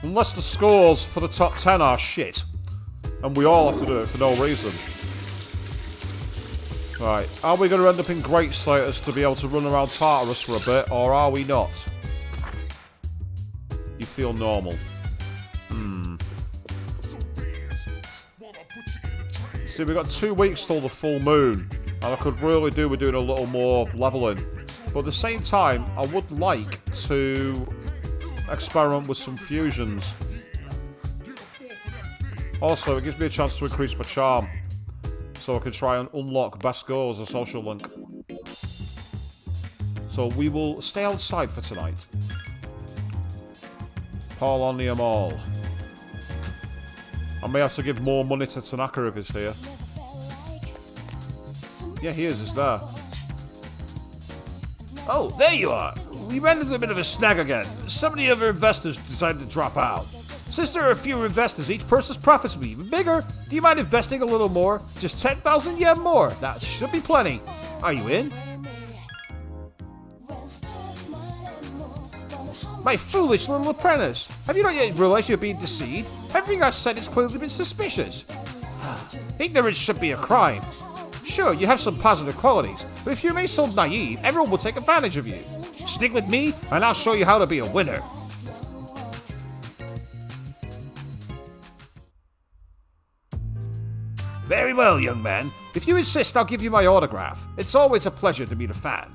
Unless the scores for the top 10 are shit. And we all have to do it for no reason. Right, are we going to end up in great status to be able to run around Tartarus for a bit, or are we not? You feel normal. See, we've got 2 weeks till the full moon, and I could really do with doing a little more leveling. But at the same time, I would like to experiment with some fusions. Also, it gives me a chance to increase my charm, so I can try and unlock best goal as a social link. So we will stay outside for tonight. Polonium all. I may have to give more money to Tanaka if he's here. Yeah, he is. He's there. Oh, there you are. We ran into a bit of a snag again. Some of the other investors decided to drop out. Since there are fewer investors, each person's profits will be even bigger. Do you mind investing a little more? Just 10,000 yen more. That should be plenty. Are you in? My foolish little apprentice. Have you not yet realized you're being deceived? Everything I've said has clearly been suspicious. Ignorance should be a crime. Sure, you have some positive qualities, but if you remain so naive, everyone will take advantage of you. Stick with me, and I'll show you how to be a winner. Very well, young man. If you insist, I'll give you my autograph. It's always a pleasure to meet a fan.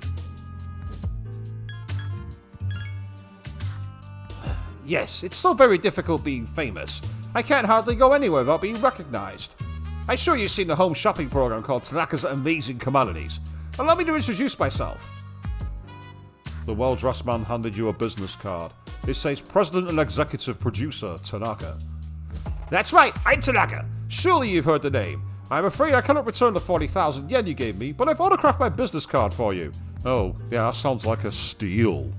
Yes, it's so very difficult being famous. I can't hardly go anywhere without being recognized. I'm sure you've seen the home shopping program called Tanaka's Amazing Commodities. Allow me to introduce myself. The well-dressed man handed you a business card. It says President and Executive Producer, Tanaka. That's right, I'm Tanaka. Surely you've heard the name. I'm afraid I cannot return the 40,000 yen you gave me, but I've autographed my business card for you. Oh, yeah, that sounds like a steal.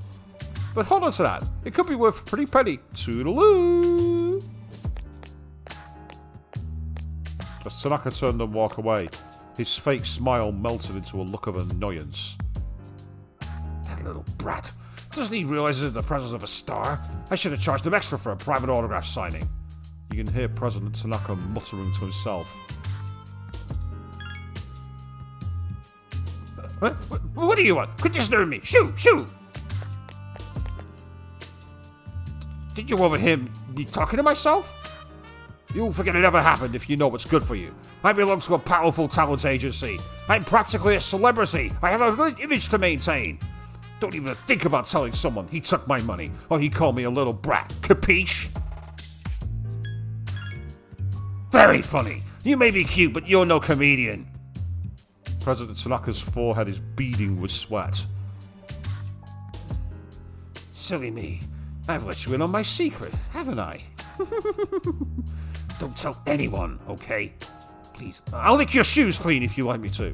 But hold on to that. It could be worth a pretty penny. Toodaloo! As Tanaka turned and walked away, his fake smile melted into a look of annoyance. That little brat. Doesn't he realize he's in the presence of a star? I should have charged him extra for a private autograph signing. You can hear President Tanaka muttering to himself. What do you want? Quit disturbing me! Shoot! Shoot! Did you overhear me talking to myself? You'll forget it ever happened if you know what's good for you. I belong to a powerful talent agency. I'm practically a celebrity. I have a good image to maintain. Don't even think about telling someone he took my money, or he called me a little brat. Capiche? Very funny. You may be cute, but you're no comedian. President Tanaka's forehead is beading with sweat. Silly me. I've let you in on my secret, haven't I? Don't tell anyone, okay? Please. I'll lick your shoes clean if you like me to.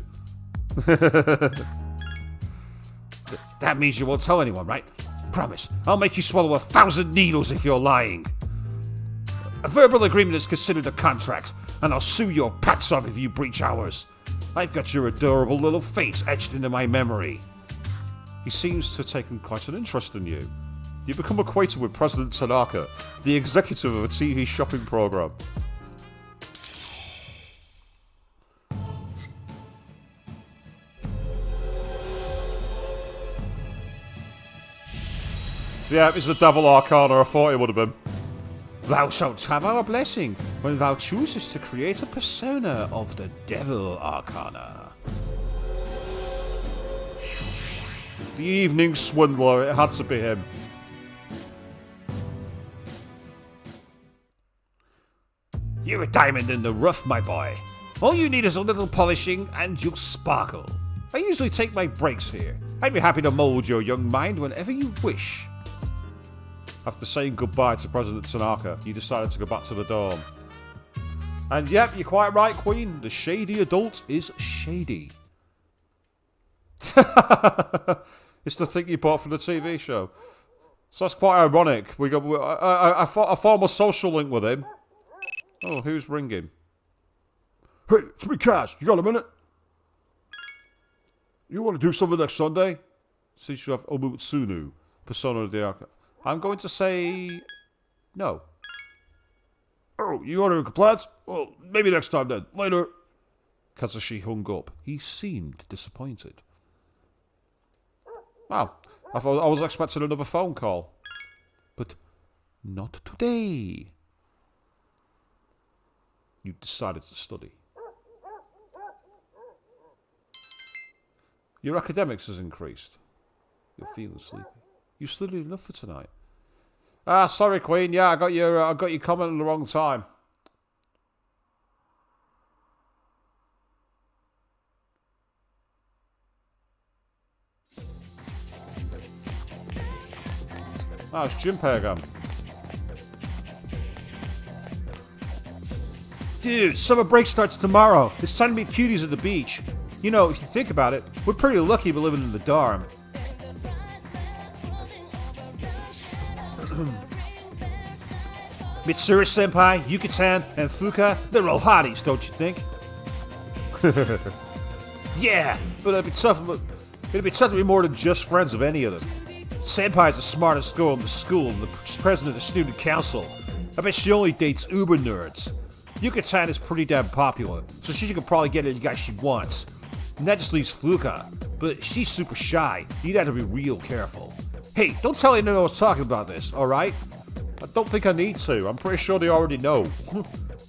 That means you won't tell anyone, right? Promise. I'll make you swallow 1,000 needles if you're lying. A verbal agreement is considered a contract, and I'll sue your pats off if you breach ours. I've got your adorable little face etched into my memory. He seems to have taken quite an interest in you. You become acquainted with President Tanaka, the executive of a TV shopping program. Yeah, it's the Devil Arcana. I thought it would have been. Thou shalt have our blessing when thou choosest to create a persona of the Devil Arcana. The Evening Swindler. It had to be him. You're a diamond in the rough, my boy. All you need is a little polishing and you'll sparkle. I usually take my breaks here. I'd be happy to mold your young mind whenever you wish. After saying goodbye to President Tanaka, you decided to go back to the dorm. And yep, you're quite right, Queen. The shady adult is shady. It's the thing you bought from the TV show. So that's quite ironic. We got a former social link with him. Oh, who's ringing? Hey, it's me, Cash. You got a minute? You want to do something next Sunday? Since you have Omutsunu, Persona of the Arca. I'm going to say no. Oh, you ordering complaints? Well, maybe next time then. Later. Kazushi hung up. He seemed disappointed. Wow, I thought I was expecting another phone call. But not today. You decided to study. Your academics has increased. You're feeling sleepy. You studied enough for tonight. Ah, sorry, Queen. Yeah, I got your comment at the wrong time. Ah, it's Junpei again. Dude, summer break starts tomorrow. It's time to meet cuties at the beach. You know, if you think about it, we're pretty lucky we're living in the dorm. Mitsuru-senpai, Yuka-tan, and Fuka, they're all hotties, don't you think? Yeah, but it'd be tough to be more than just friends of any of them. Senpai's the smartest girl in the school and the president of the student council. I bet she only dates uber nerds. Yuka-tan is pretty damn popular, so she can probably get any guy she wants. And that just leaves Fuka, but she's super shy. You'd have to be real careful. Hey, don't tell anyone I was talking about this, alright? I don't think I need to. I'm pretty sure they already know.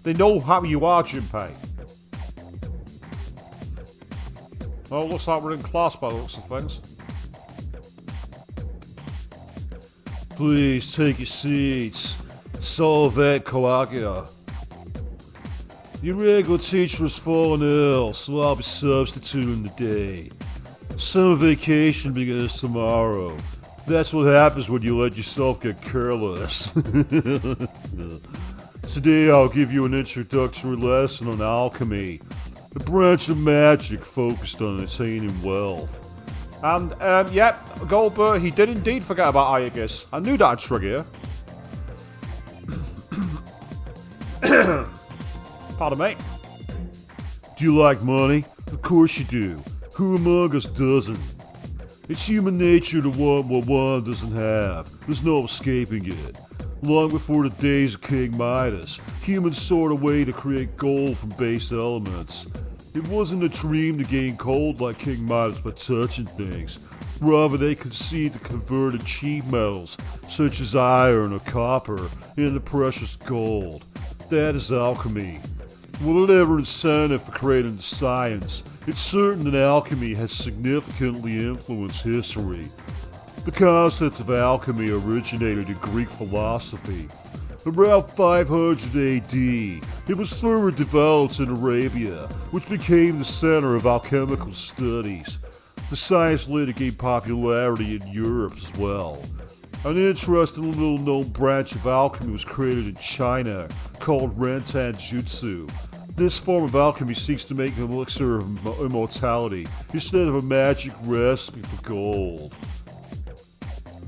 They know how you are, Junpei. Well, looks like we're in class by the looks of things. Please take your seats. Solvet Kawagia. Your regular teacher has fallen ill, so I'll be substituting today. Summer vacation begins tomorrow. That's what happens when you let yourself get careless. Today I'll give you an introductory lesson on alchemy, a branch of magic focused on attaining wealth. And, yep, Goldberg, he did indeed forget about Aigis. I knew that'd trigger you. Pardon me. Do you like money? Of course you do. Who among us doesn't? It's human nature to want what one doesn't have. There's no escaping it. Long before the days of King Midas, humans sought a way to create gold from base elements. It wasn't a dream to gain gold like King Midas by touching things. Rather, they conceived to convert cheap metals, such as iron or copper, into precious gold. That is alchemy. Whatever incentive for creating the science, it's certain that alchemy has significantly influenced history. The concept of alchemy originated in Greek philosophy. Around 500 AD, it was further developed in Arabia, which became the center of alchemical studies. The science later gained popularity in Europe as well. An interesting little-known branch of alchemy was created in China, called Rentan Jutsu. This form of alchemy seeks to make an elixir of immortality, instead of a magic recipe for gold.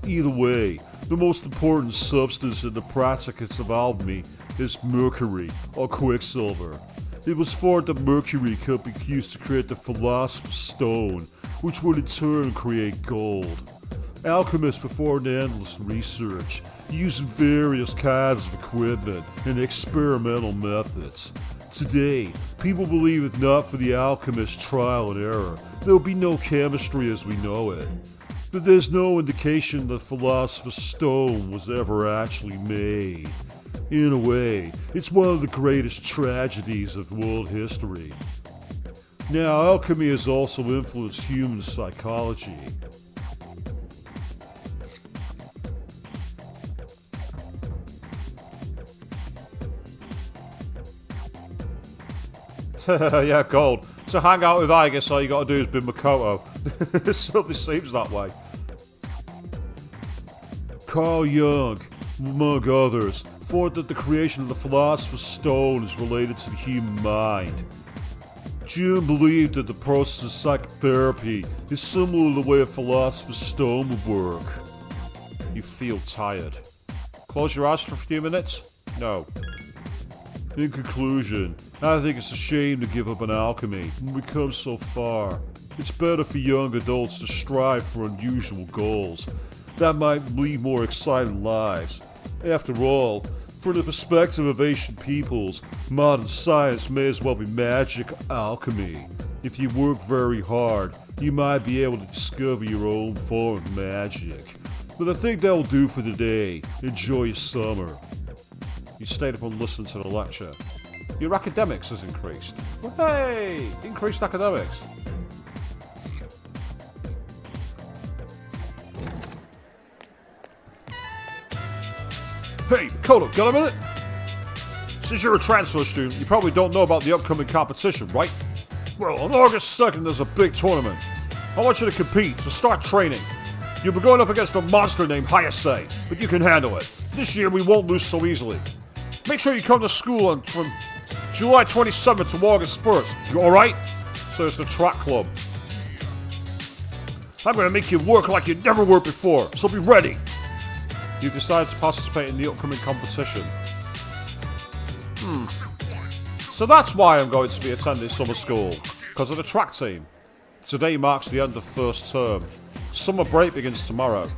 Either way, the most important substance in the practice of alchemy is mercury, or quicksilver. It was thought that mercury could be used to create the philosopher's stone, which would in turn create gold. Alchemists performed endless research, using various kinds of equipment and experimental methods. Today, people believe if not for the alchemist's trial and error, there would be no chemistry as we know it. But there's no indication that philosopher's stone was ever actually made. In a way, it's one of the greatest tragedies of world history. Now, alchemy has also influenced human psychology. Yeah, gold. To hang out with Aigis, all you gotta do is be Makoto. It certainly seems that way. Carl Jung, among others, thought that the creation of the philosopher's stone is related to the human mind. Jung believed that the process of psychotherapy is similar to the way a philosopher's stone would work. You feel tired. Close your eyes for a few minutes? No. In conclusion, I think it's a shame to give up on alchemy when we've come so far. It's better for young adults to strive for unusual goals that might lead more exciting lives. After all, from the perspective of Asian peoples, modern science may as well be magic alchemy. If you work very hard, you might be able to discover your own form of magic. But I think that'll do for today. Enjoy your summer. You stayed up and listened to the lecture. Your academics has increased. Well, hey! Increased academics. Hey, Kodo, got a minute? Since you're a transfer student, you probably don't know about the upcoming competition, right? Well, on August 2nd, there's a big tournament. I want you to compete, so start training. You'll be going up against a monster named Hayase, but you can handle it. This year, we won't lose so easily. Make sure you come to school from July 27th to August 1st. You alright? So it's the track club. I'm gonna make you work like you never worked before, so be ready. You decided to participate in the upcoming competition. So that's why I'm going to be attending summer school, because of the track team. Today marks the end of first term. Summer break begins tomorrow.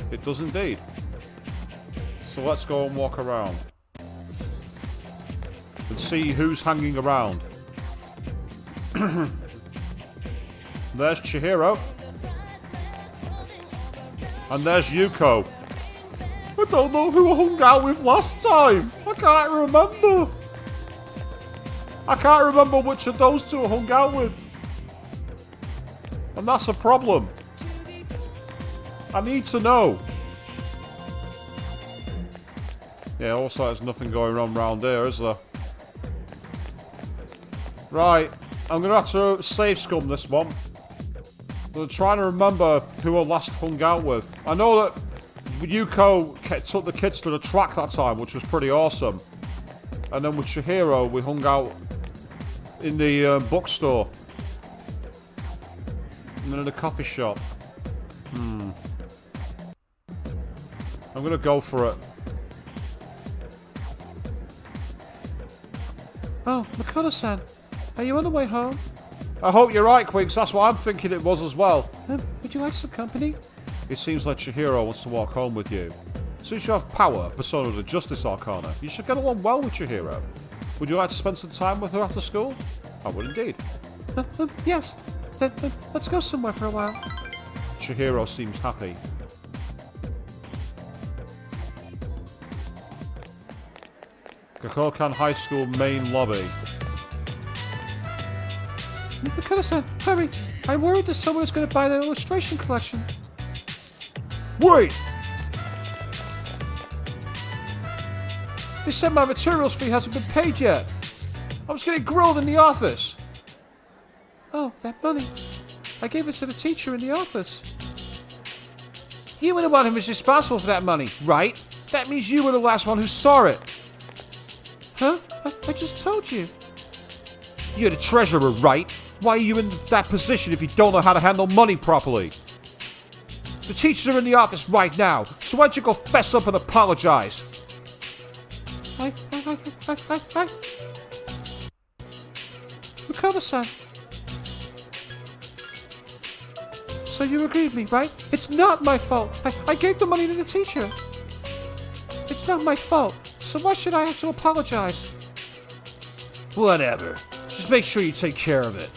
It does indeed. So let's go and walk around. And see who's hanging around. There's Chihiro. And there's Yuko. I don't know who I hung out with last time. I can't remember. I can't remember which of those two I hung out with. And that's a problem. I need to know. Yeah, also there's nothing going on around there, is there? Right, I'm going to have to save scum this one. I'm trying to remember who I last hung out with. I know that Yuko took the kids to the track that time, which was pretty awesome. And then with Chihiro, we hung out in the bookstore. And then in the coffee shop. I'm going to go for it. Oh, Makoto-san, are you on the way home? I hope you're right, Quinks. That's what I'm thinking it was as well. Would you like some company? It seems like Chihiro wants to walk home with you. Since you have power, Persona the Justice Arcana, you should get along well with Chihiro. Would you like to spend some time with her after school? I would indeed. Yes. Then let's go somewhere for a while. Chihiro seems happy. Kokokan High School main lobby. Makoto-san, hurry! I'm worried that someone is going to buy that illustration collection. Wait! They said my materials fee hasn't been paid yet. I was getting grilled in the office. Oh, that money. I gave it to the teacher in the office. You were the one who was responsible for that money, right? That means you were the last one who saw it. Huh? I just told you. You're the treasurer, right? Why are you in that position if you don't know how to handle money properly? The teachers are in the office right now, so why don't you go fess up and apologize? Makoto-san. So you agree with me, right? It's not my fault. I gave the money to the teacher. It's not my fault. So why should I have to apologize? Whatever. Just make sure you take care of it.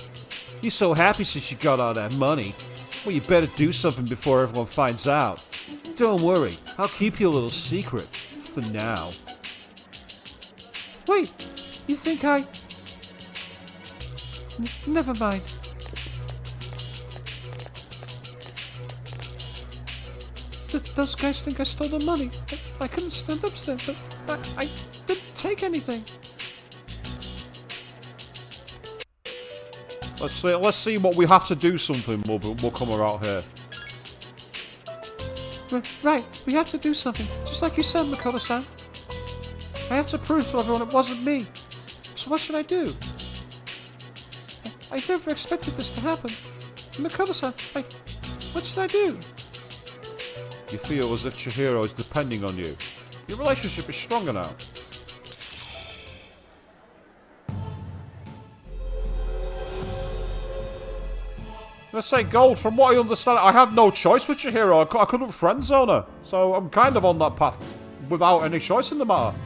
You're so happy since you got all that money. Well, you better do something before everyone finds out. Don't worry. I'll keep you a little secret. For now. Wait. You think I... Never mind. Those guys think I stole the money. I couldn't stand up to them, but I didn't take anything. Let's see what we have to do something. We'll come out here. Right, we have to do something. Just like you said, Makoto-san. I have to prove to everyone it wasn't me. So what should I do? I never expected this to happen. Makoto-san, what should I do? You feel as if Chihiro is depending on you. Your relationship is stronger now. Let's say Gold, from what I understand, I had no choice with Chihiro. I couldn't friend zone her. So I'm kind of on that path without any choice in the matter.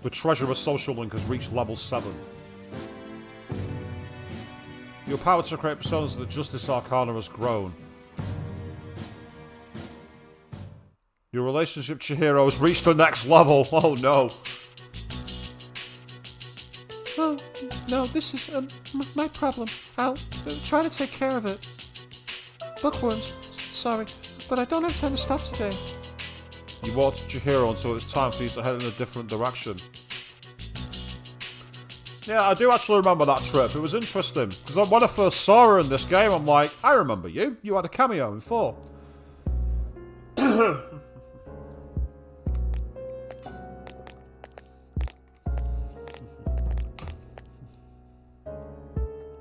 The Treasurer Social Link has reached level 7. Your power to create personas of the Justice Arcana has grown. Your relationship with Chihiro has reached the next level. Oh no. Oh, no, this is my problem. I'll try to take care of it. Bookworms, sorry, but I don't have time to stop today. You walked Chihiro until it's time for you to head in a different direction. Yeah, I do actually remember that trip. It was interesting. Because when I first saw her in this game, I'm like, I remember you. You had a cameo in 4.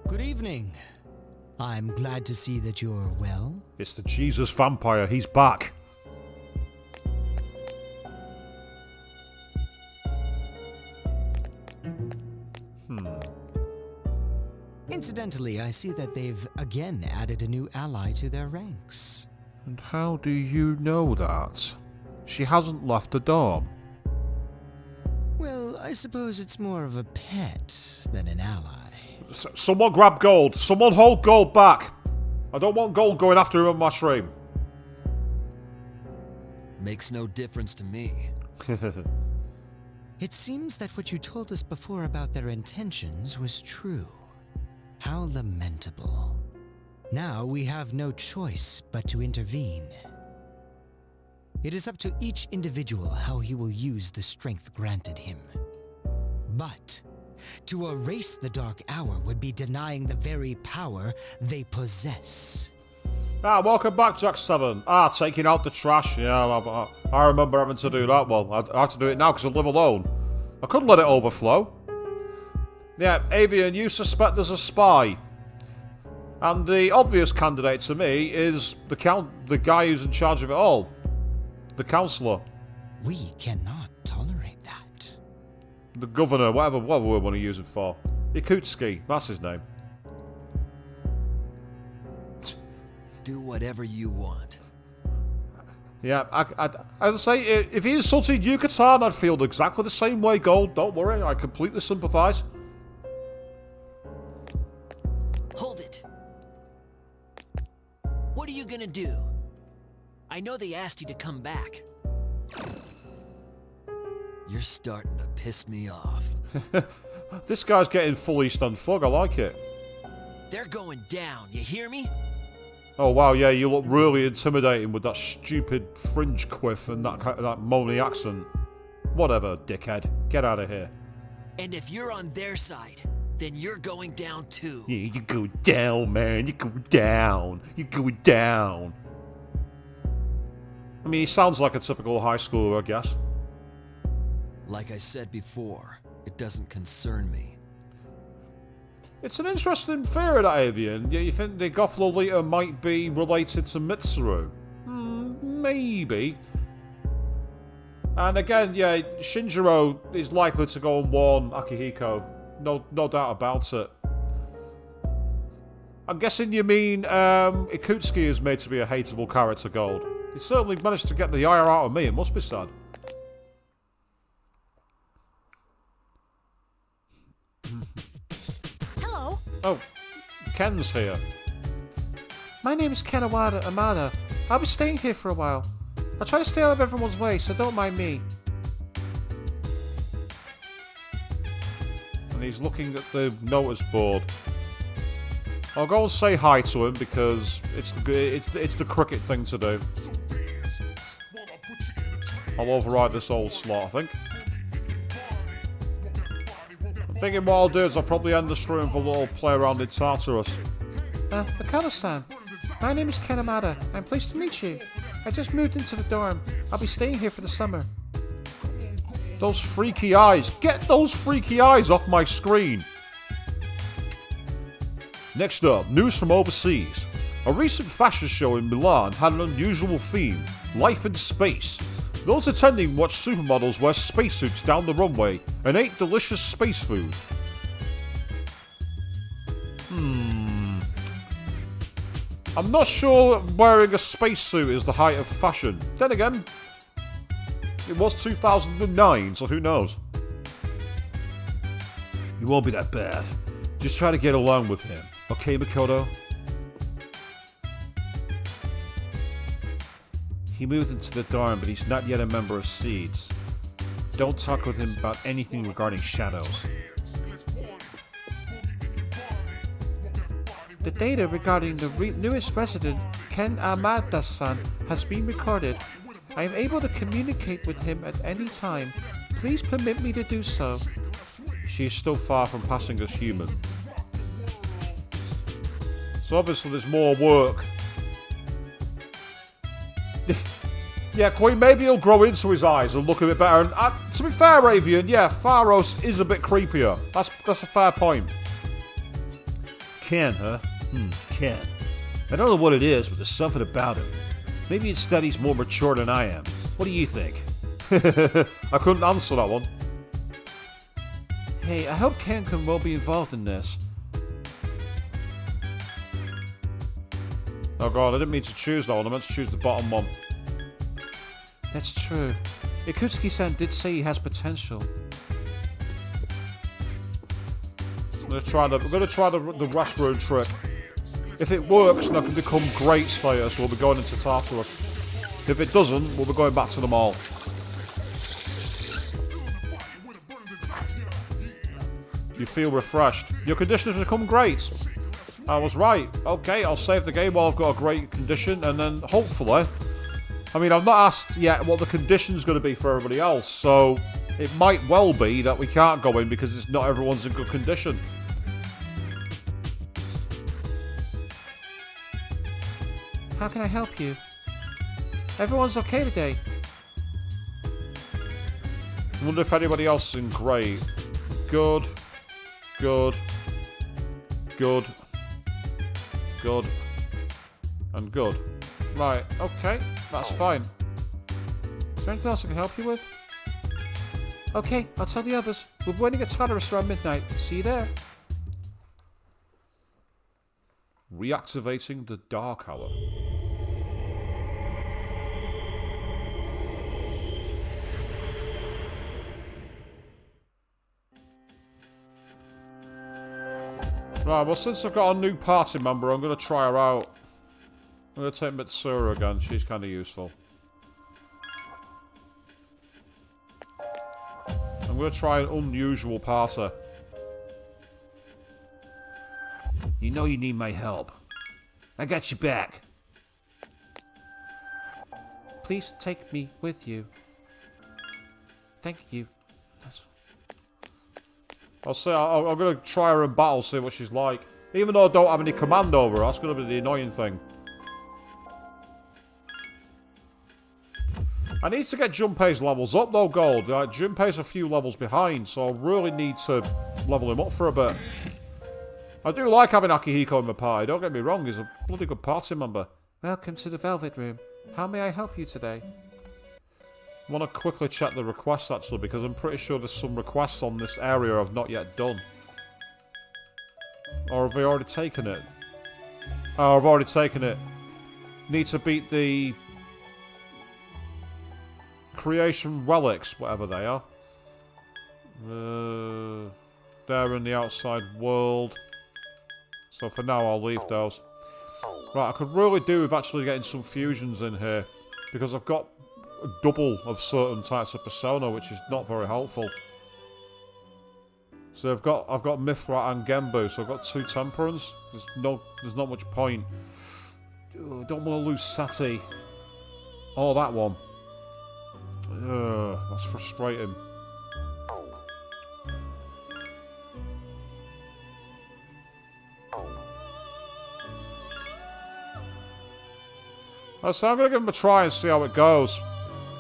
Good evening. I'm glad to see that you're well. It's the Jesus Vampire. He's back. Incidentally, I see that they've again added a new ally to their ranks. And how do you know that? She hasn't left the dorm. Well, I suppose it's more of a pet than an ally. Someone grab Gold. Someone hold Gold back. I don't want Gold going after him on my stream. Makes no difference to me. It seems that what you told us before about their intentions was true. How lamentable. Now we have no choice but to intervene. It is up to each individual how he will use the strength granted him. But to erase the Dark Hour would be denying the very power they possess. Welcome back, Jack 7. Taking out the trash. Yeah, I remember having to do that. Well, I have to do it now because I live alone. I couldn't let it overflow. Yeah, Avian, you suspect there's a spy. And the obvious candidate to me is the guy who's in charge of it all. The councillor. We cannot tolerate that. The governor, whatever we want to use him for. Yakutsuki, that's his name. Do whatever you want. Yeah, I'd say, if he insulted Yucatan, I'd feel exactly the same way, Gold. Don't worry, I completely sympathise. Hold it. What are you gonna do? I know they asked you to come back. You're starting to piss me off. This guy's getting full East End Fug, I like it. They're going down, you hear me? Oh wow, yeah, you look really intimidating with that stupid fringe quiff and that moany accent. Whatever, dickhead. Get out of here. And if you're on their side, then you're going down too. Yeah, you go down, man. You go down. You go down. I mean, he sounds like a typical high schooler, I guess. Like I said before, it doesn't concern me. It's an interesting theory, that Avian. Yeah, you think the Goth Lolita might be related to Mitsuru? Maybe. And again, yeah, Shinjiro is likely to go and warn Akihiko. No doubt about it. I'm guessing you mean Ikutsuki is made to be a hateable character, Gold. He certainly managed to get the ire out of me. It must be sad. Hello. Oh, Ken's here. My name is Ken Amada. I'll be staying here for a while. I'll try to stay out of everyone's way, so don't mind me. And he's looking at the notice board. I'll go and say hi to him because it's the cricket thing to do. I'll override this old slot, I think. I'm thinking what I'll do is I'll probably end the stream with a little play around in Tartarus. Mikado-san. My name is Ken Amada. I'm pleased to meet you. I just moved into the dorm. I'll be staying here for the summer. Those freaky eyes. Get those freaky eyes off my screen. Next up, news from overseas. A recent fashion show in Milan had an unusual theme, life in space. Those attending watched supermodels wear spacesuits down the runway and ate delicious space food. I'm not sure wearing a spacesuit is the height of fashion. Then again, it was 2009, so who knows? It won't be that bad. Just try to get along with him. Okay, Makoto? He moved into the dorm, but he's not yet a member of Seeds. Don't talk with him about anything regarding shadows. The data regarding the newest resident, Ken Amada-san, has been recorded. I am able to communicate with him at any time. Please permit me to do so. She is still far from passing as human. So obviously there's more work. Yeah, Queen, maybe he'll grow into his eyes and look a bit better. And to be fair, Avian, yeah, Pharos is a bit creepier. That's a fair point. Ken, huh? Ken. I don't know what it is, but there's something about him. Maybe it's that he's more mature than I am. What do you think? I couldn't answer that one. Hey, I hope Ken can well be involved in this. Oh god, I didn't mean to choose that one. I meant to choose the bottom one. That's true. Ikutsuki-san did say he has potential. We're gonna try the restroom trick. If it works, then I can become great status. We'll be going into Tartarus. If it doesn't, we'll be going back to the mall. You feel refreshed. Your condition has become great. I was right. Okay, I'll save the game while I've got a great condition, and then hopefully... I mean, I've not asked yet what the condition's going to be for everybody else, so it might well be that we can't go in because it's not everyone's in good condition. How can I help you? Everyone's okay today. I wonder if anybody else is in great. Good. Good. Good. Good. And good. Right, okay. That's fine. Is there anything else I can help you with? Okay, I'll tell the others. We're waiting at Tartarus around midnight. See you there. Reactivating the Dark Hour. Right, well, since I've got a new party member, I'm going to try her out. I'm going to take Mitsuru again. She's kind of useful. I'm going to try an unusual party. You know you need my help. I got you back. Please take me with you. Thank you. I'll say I'm gonna try her in battle, see what she's like. Even though I don't have any command over her, that's gonna be the annoying thing. I need to get Junpei's levels up though, Gold. Junpei's a few levels behind, so I really need to level him up for a bit. I do like having Akihiko in my party, don't get me wrong, he's a bloody good party member. Welcome to the Velvet Room. How may I help you today? I want to quickly check the requests actually, because I'm pretty sure there's some requests on this area I've not yet done. Or have they already taken it? Oh, I've already taken it. Need to beat the creation relics, whatever they are. They're in the outside world. So for now I'll leave those. Right, I could really do with actually getting some fusions in here. Because I've got a double of certain types of persona, which is not very helpful. So I've got Mithra and Genbu, so I've got 2 Temperance. There's not much point. Don't want to lose Sati. Oh, that one. That's frustrating. So I'm going to give them a try and see how it goes.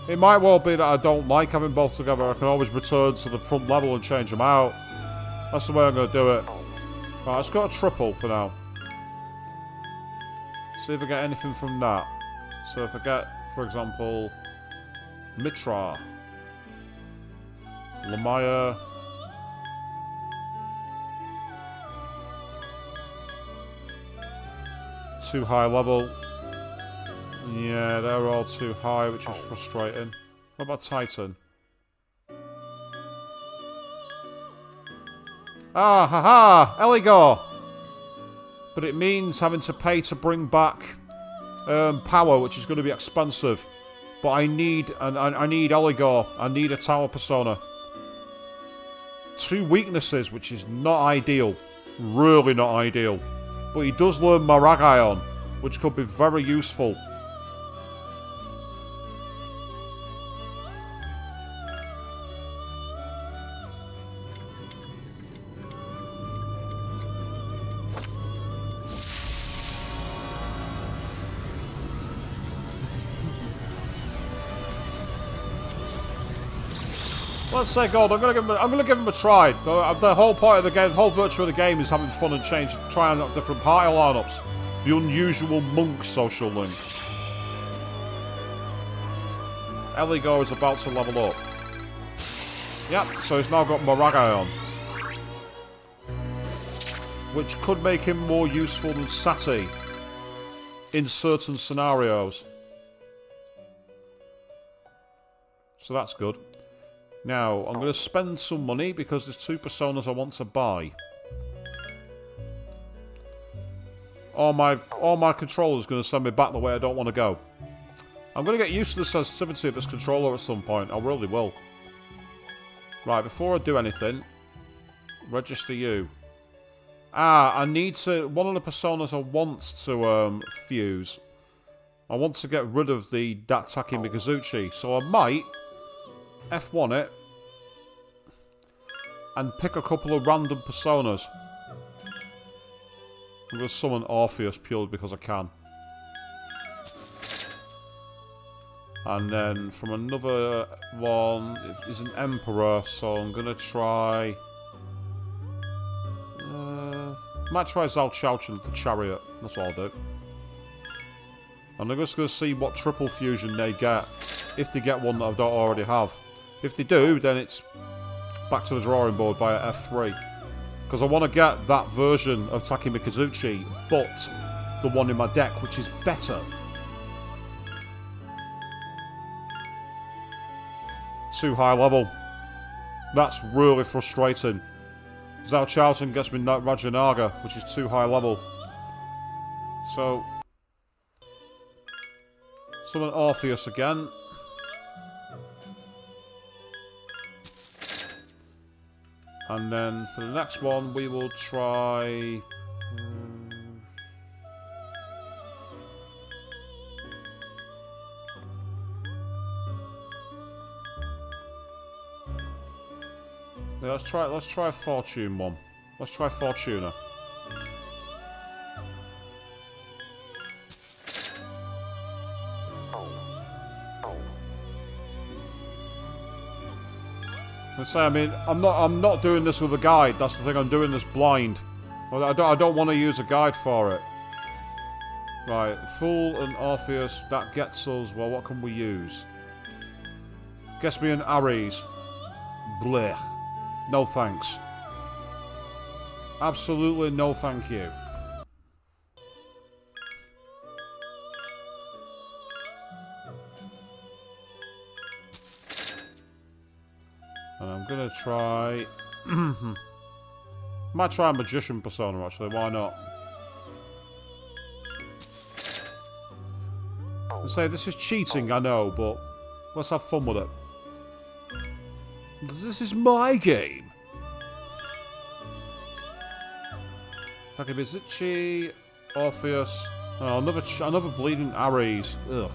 It might well be that I don't like having both together. I can always return to the front level and change them out. That's the way I'm going to do it. Right, let's go to triple for now. See if I get anything from that. So if I get, for example, Mitra, Lamaya, too high level. Yeah, they're all too high, which is frustrating. What about Titan? Ah, haha! Eligor! But it means having to pay to bring back power, which is going to be expensive. But I need Eligor. I need a tower persona. 2 weaknesses, which is not ideal. Really not ideal. But he does learn Maragaion, which could be very useful. Let's say Gold. I'm gonna give him a try. The whole point of the game, the whole virtue of the game, is having fun and trying out different party lineups. The unusual monk social link. Eligor is about to level up. Yep. So he's now got Maragaion, which could make him more useful than Sati in certain scenarios. So that's good. Now, I'm going to spend some money because there's 2 personas I want to buy. All my controller's going to send me back the way I don't want to go. I'm going to get used to the sensitivity of this controller at some point. I really will. Right, before I do anything, register you. I need to... One of the personas I want to fuse. I want to get rid of the Dattaki Mikazuchi, so I might... F1 it and pick a couple of random personas. I'm going to summon Orpheus purely because I can. And then from another one is an Emperor, so I'm going to try... might try Zhao Chaochen, the Chariot. That's what I'll do. And I'm just going to see what triple fusion they get, if they get one that I don't already have. If they do, then it's back to the drawing board via F3. Because I want to get that version of Taki Mikazuchi, but the one in my deck, which is better. Too high level. That's really frustrating. Zhao Chaoten gets me Rajanaga, which is too high level. So, summon Orpheus again. And then for the next one, we will try... try a fortune one. Let's try Fortuna. I mean, I'm not doing this with a guide. That's the thing. I'm doing this blind. I don't want to use a guide for it. Right, Fool and Orpheus. That gets us. Well, what can we use? Gets me an Ares. Blech. No thanks. Absolutely no thank you. And I'm gonna try... Might try a Magician persona actually, why not? I say this is cheating, I know, but let's have fun with it. This is my game. Takebizuchi, Orpheus, oh, another bleeding Ares. Ugh.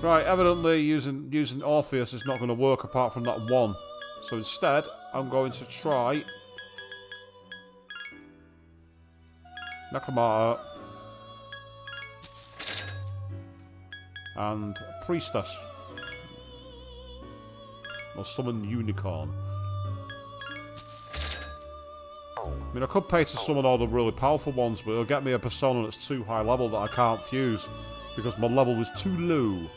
Right, evidently using Orpheus is not going to work apart from that one. So instead, I'm going to try Nakamata and Priestess. Or summon Unicorn. I mean, I could pay to summon all the really powerful ones, but it'll get me a persona that's too high level that I can't fuse because my level was too low.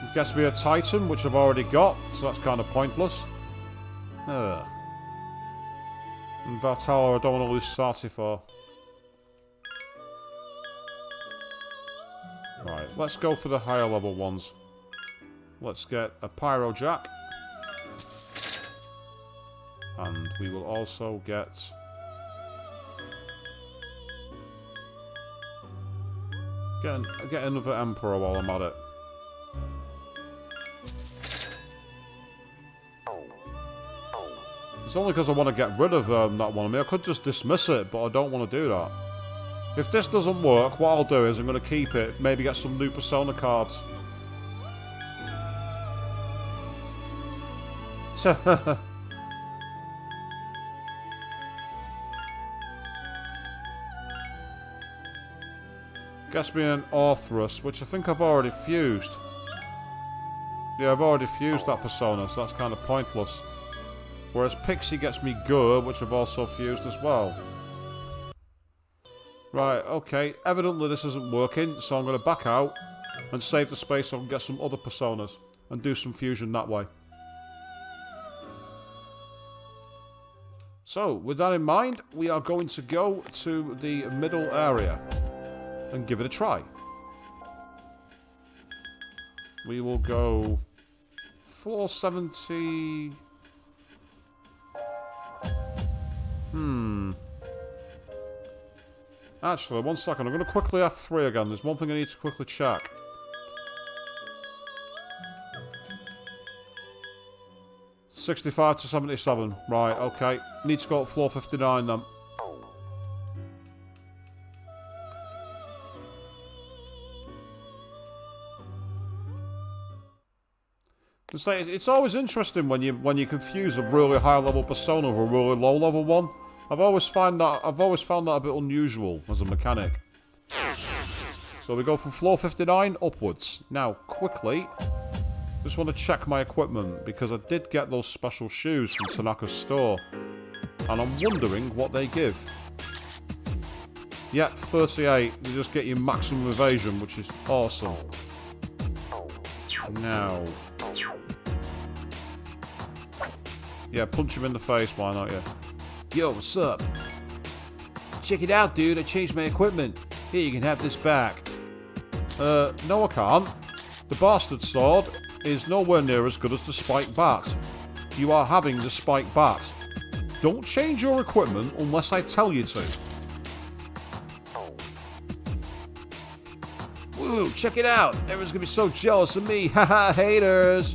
It gets me a Titan, which I've already got, so that's kind of pointless. And Vartala, I don't want to lose Sati for. Right, let's go for the higher level ones. Let's get a Pyro Jack. And we will also get... Get another Emperor while I'm at it. It's only because I want to get rid of that one. I mean, I could just dismiss it, but I don't want to do that. If this doesn't work, what I'll do is I'm going to keep it, maybe get some new Persona cards. Gets me an Orthrus, which I think I've already fused. Yeah, I've already fused that Persona, so that's kind of pointless. Whereas Pixie gets me Gur, which I've also fused as well. Right, okay. Evidently this isn't working, so I'm going to back out and save the space so I can get some other Personas and do some fusion that way. So, with that in mind, we are going to go to the middle area and give it a try. We will go 470... Actually, one second. I'm going to quickly F3 again. There's one thing I need to quickly check. $65 to $77. Right, okay. Need to go to floor 59 then. It's always interesting when you confuse a really high level persona with a really low level one. I've always found that a bit unusual as a mechanic. So we go from floor 59 upwards. Now, quickly, just want to check my equipment because I did get those special shoes from Tanaka's store, and I'm wondering what they give. Yeah, 38. You just get your maximum evasion, which is awesome. Now, yeah, punch him in the face, why not, yeah? Yo, what's up? Check it out, dude. I changed my equipment. Here, you can have this back. No I can't. The bastard sword is nowhere near as good as the spike bat. You are having the spike bat. Don't change your equipment unless I tell you to. Woo, check it out. Everyone's gonna be so jealous of me. Haha, haters.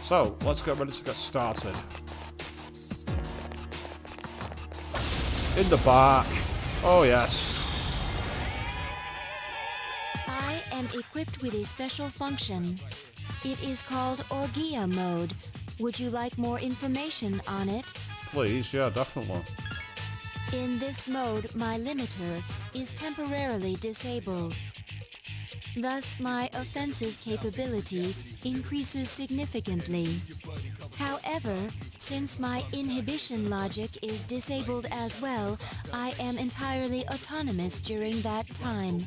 So, let's get ready to get started. In the back. Oh, yes. I am equipped with a special function. It is called Orgia mode. Would you like more information on it? Please, yeah, definitely. In this mode, my limiter is temporarily disabled. Thus, my offensive capability increases significantly. However, since my inhibition logic is disabled as well, I am entirely autonomous during that time.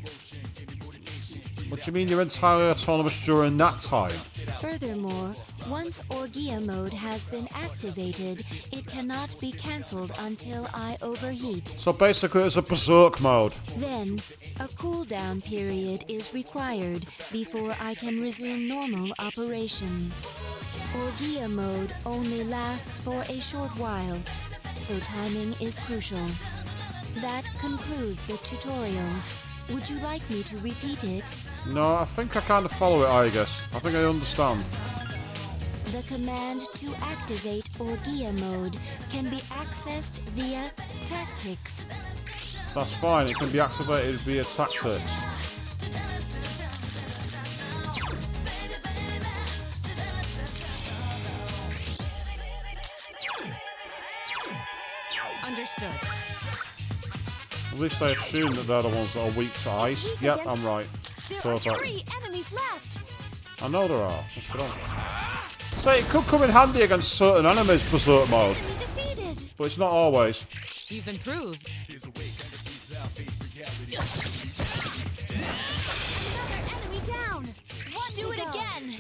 What do you mean you're entirely autonomous during that time? Furthermore, once Orgia mode has been activated, it cannot be cancelled until I overheat. So basically it's a berserk mode. Then, a cooldown period is required before I can resume normal operation. Orgia mode only lasts for a short while, so timing is crucial. That concludes the tutorial. Would you like me to repeat it? No, I think I kind of follow it, Aigis. I think I understand. The command to activate Orgia mode can be accessed via tactics. That's fine, it can be activated via tactics. Understood. At least I assume that they're the ones that are weak to ice. Yep, I'm right. There are 3 enemies left. I know there are. Let's get on. So it could come in handy against certain enemies, berserk mode. But it's not always. You've improved. Another enemy down. Do it again.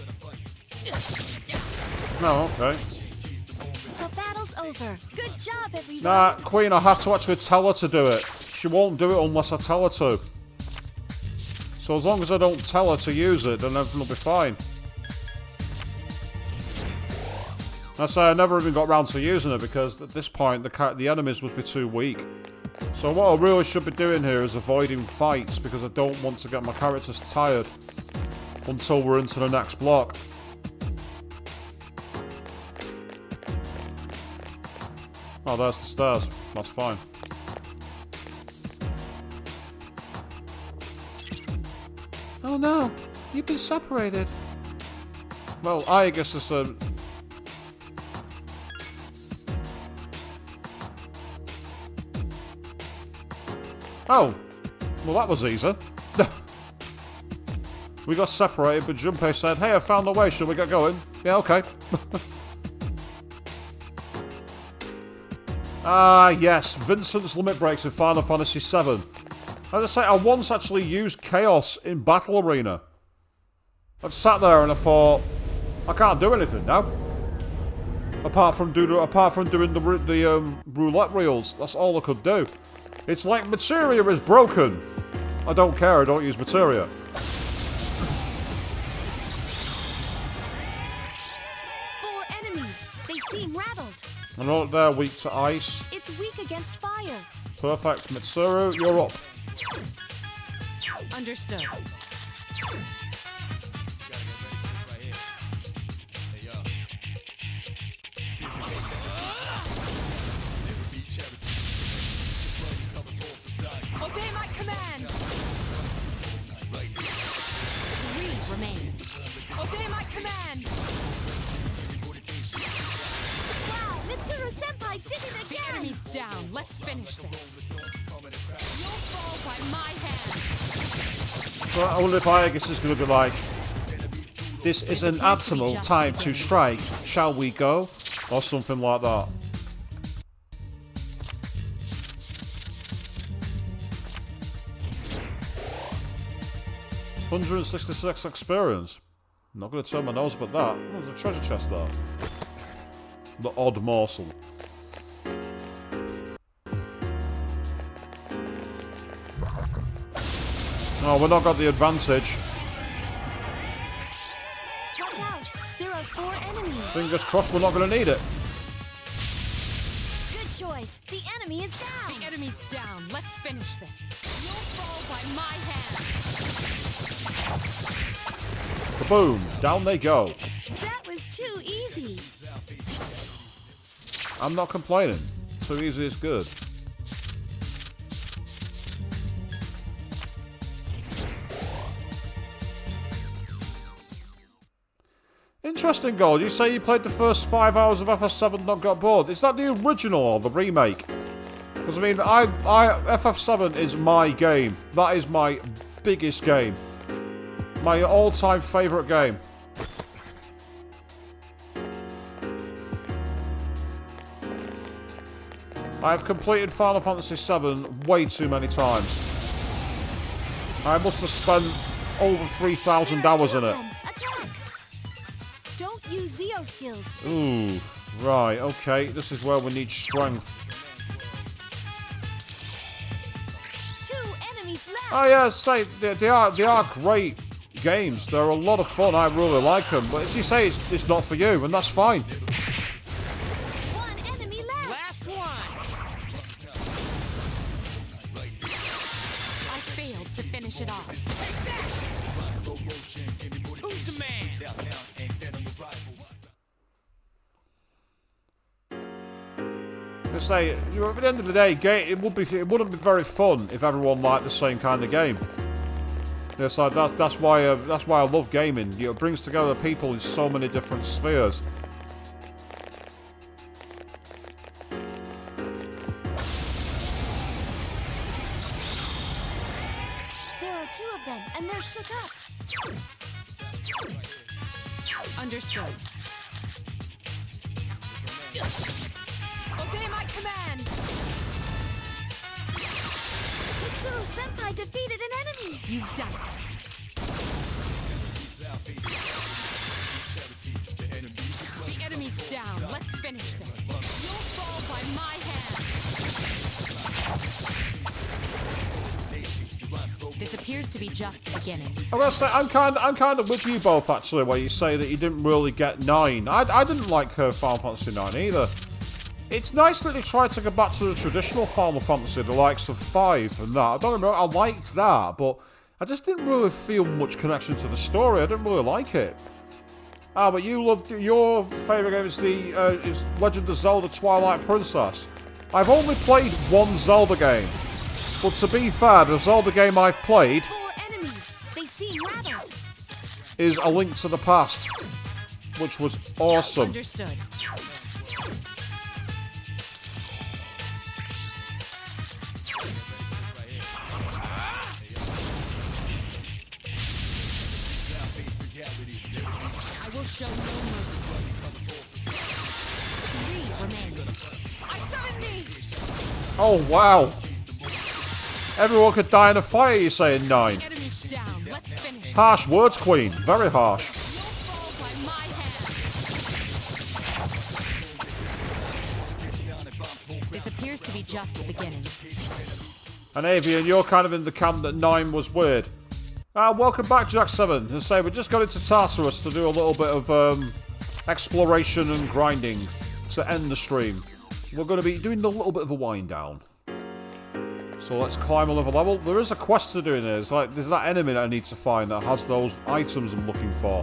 No, okay. The battle's over. Good job, everybody. Nah, Queen, I have to actually tell her to do it. She won't do it unless I tell her to. So as long as I don't tell her to use it, then everything will be fine. I say I never even got round to using it because at this point the enemies would be too weak. So what I really should be doing here is avoiding fights because I don't want to get my characters tired until we're into the next block. Oh, there's the stairs. That's fine. Oh no, you've been separated. Well, I guess it's a... Oh, well that was easy. We got separated, but Junpei said, hey, I found the way, shall we get going? Yeah, okay. Ah, yes, Vincent's limit breaks in Final Fantasy VII. As I say, I once actually used Chaos in Battle Arena. I sat there and I thought, I can't do anything now. Apart from doing the roulette reels, that's all I could do. It's like materia is broken. I don't care, I don't use materia. 4 enemies. They seem rattled. I know they're weak to ice. It's weak against fire. Perfect. Mitsuru, you're up. Understood. Obey my command! 3 remain. Obey my command! Wow, Mitsuru Senpai did it again! The enemy's down. Let's finish this. You'll fall by my hand. So I wonder if Aigis is going to be like, this is an optimal time to strike, shall we go? Or something like that. $166 experience. I'm not going to turn my nose about that. Oh, there's a treasure chest there. The odd morsel. No, we've not got the advantage. Watch out! There are 4 enemies. Fingers crossed we're not going to need it. Good choice. The enemy is down. The enemy's down. Let's finish this. You'll fall by my hand. Kaboom! Down they go. That was too easy. I'm not complaining. Too easy is good. Interesting, Gold. You say you played the first 5 hours of FF7 not got bored. Is that the original or the remake? Because, I mean, FF7 is my game. That is my biggest game. My all-time favourite game. I have completed Final Fantasy VII way too many times. I must have spent over 3,000 hours in it. Don't use Zeo skills. Ooh, right, okay. This is where we need strength. 2 enemies left. Oh yeah, say they are great games. They're a lot of fun. I really like them. But if you say it's not for you, and that's fine. 1 enemy left. Last one. I failed to finish it off. Who's the man? I say, at the end of the day, it wouldn't be very fun if everyone liked the same kind of game. Yeah, so that's why I love gaming. You know, it brings together people in so many different spheres. There are 2 of them, and they're shook up. Understood. Obey my command! Mitsuru Senpai defeated an enemy! You've done it. The enemy's down. Let's finish them. You'll fall by my hand. This appears to be just the beginning. I'm gonna say I'm kind of with you both actually, where you say that you didn't really get 9. I didn't like Final Fantasy 9 either. It's nice that they tried to go back to the traditional Final Fantasy, the likes of 5 and that. I don't remember, I liked that, but I just didn't really feel much connection to the story. I didn't really like it. Ah, but you loved, your favourite game is Legend of Zelda Twilight Princess. I've only played one Zelda game, but to be fair, the Zelda game I've played 4 enemies. They seem rattled. is A Link to the Past, which was awesome. Understood. I will show no mercy. 3 remain. I summon thee! Oh, wow. Everyone could die in a fire, you're saying 9. The enemy's down. Let's finish. Harsh words, Queen. Very harsh. You'll fall by my hand. This appears to be just the beginning. And Avian, you're kind of in the camp that 9 was weird. Welcome back, Jack7. As I say, we just got into Tartarus to do a little bit of exploration and grinding to end the stream. We're going to be doing a little bit of a wind down. So let's climb another level. There is a quest to do in there. There's that enemy that I need to find that has those items I'm looking for.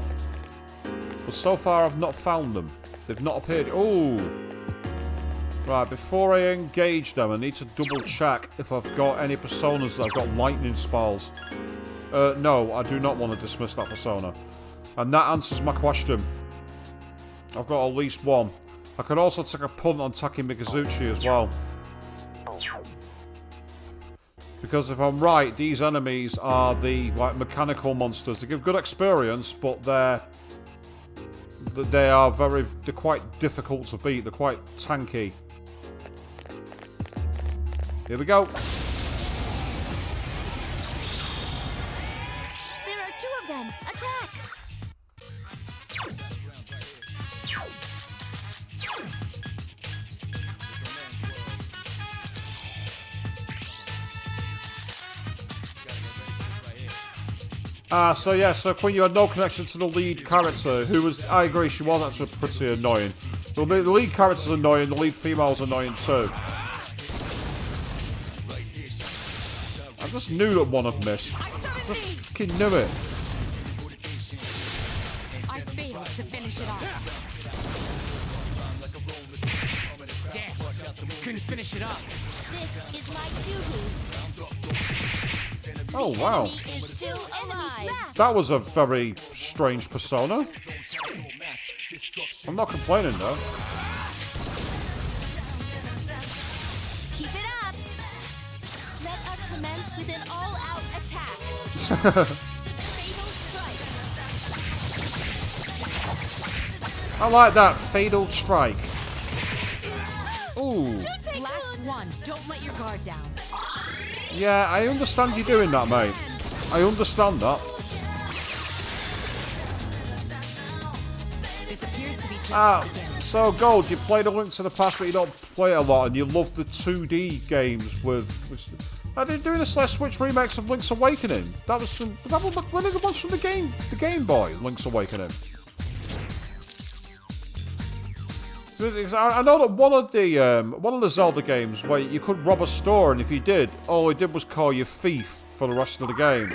But so far I've not found them. They've not appeared. Oh! Right, before I engage them, I need to double check if I've got any personas that have got lightning spells. No, I do not want to dismiss that persona. And that answers my question. I've got at least one. I could also take a punt on Taki Mikizuchi as well. Because if I'm right, these enemies are the mechanical monsters. They give good experience, but they're quite difficult to beat. They're quite tanky. Here we go. There are 2 of them. Attack! So Queen, you had no connection to the lead character, who was, I agree, she was actually pretty annoying. The lead character's annoying, the lead female's annoying too. I just knew that one had missed. Just fucking knew it. I failed to finish it off. Couldn't finish it up. This is my duty. Oh, wow. Enemy is still alive. That was a very strange persona. I'm not complaining, though. Keep it up. Let us commence with an all-out attack. Fatal strike. I like that. Fatal strike. Ooh. Last one. Don't let your guard down. Yeah, I understand you doing that, mate. I understand that. This appears to be just So Gold, you played A Link to the Past, but you don't play it a lot, and you love the 2D games with. I did doing a Switch remakes of Link's Awakening. That was from. That was one of the ones from the Game Boy, Link's Awakening. I know that one of the Zelda games where you could rob a store, and if you did, all it did was call you thief for the rest of the game.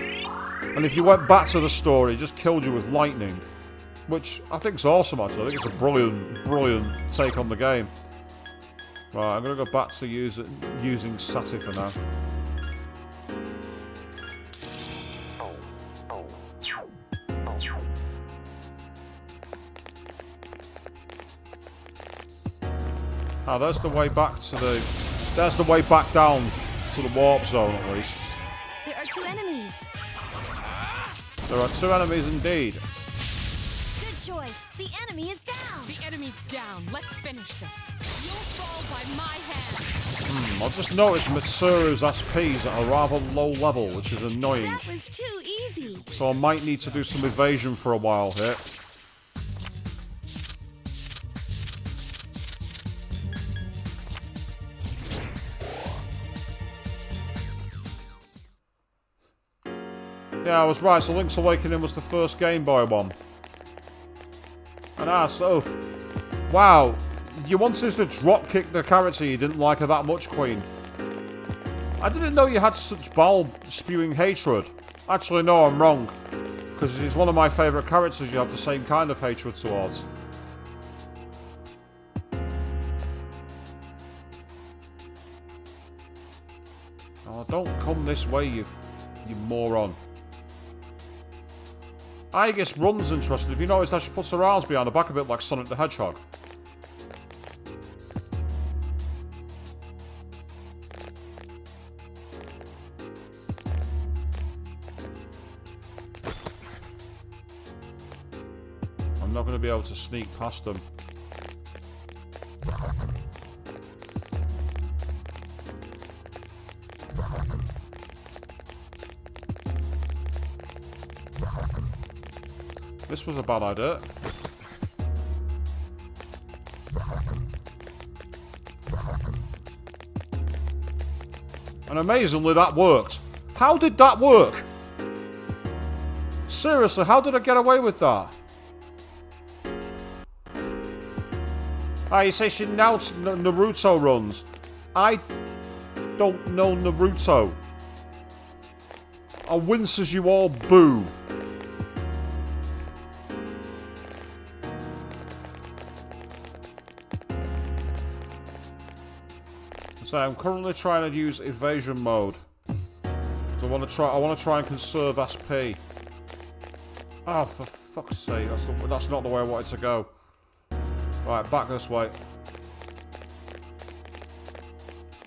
And if you went back to the store, it just killed you with lightning, which I think is awesome. Actually, I think it's a brilliant take on the game. Right, I'm gonna go back to using Sati for now. Ah, there's the way back to the. There's the way back down to the warp zone, at least. There are 2 enemies. There are 2 enemies indeed. Good choice. The enemy is down. The enemy's down. Let's finish them. You'll fall by my hand. I've just noticed Mitsuru's SP's at a rather low level, which is annoying. That was too easy. So I might need to do some evasion for a while here. Yeah, I was right, so Link's Awakening was the first Game Boy one. And so... Wow, you wanted to drop-kick the character you didn't like her that much, Queen. I didn't know you had such bile-spewing hatred. Actually, no, I'm wrong. Because he's one of my favourite characters you have the same kind of hatred towards. Oh, don't come this way, you moron. Aigis runs interesting. Have you noticed that she puts her arms behind her back a bit like Sonic the Hedgehog? I'm not going to be able to sneak past them. This was a bad idea. And amazingly, that worked. How did that work? Seriously, how did I get away with that? Ah, you say she now Naruto runs. I don't know Naruto. I wince as you all boo. So I'm currently trying to use evasion mode. So I want to try and conserve SP. Oh, for fuck's sake! That's not the way I wanted to go. Right, back this way.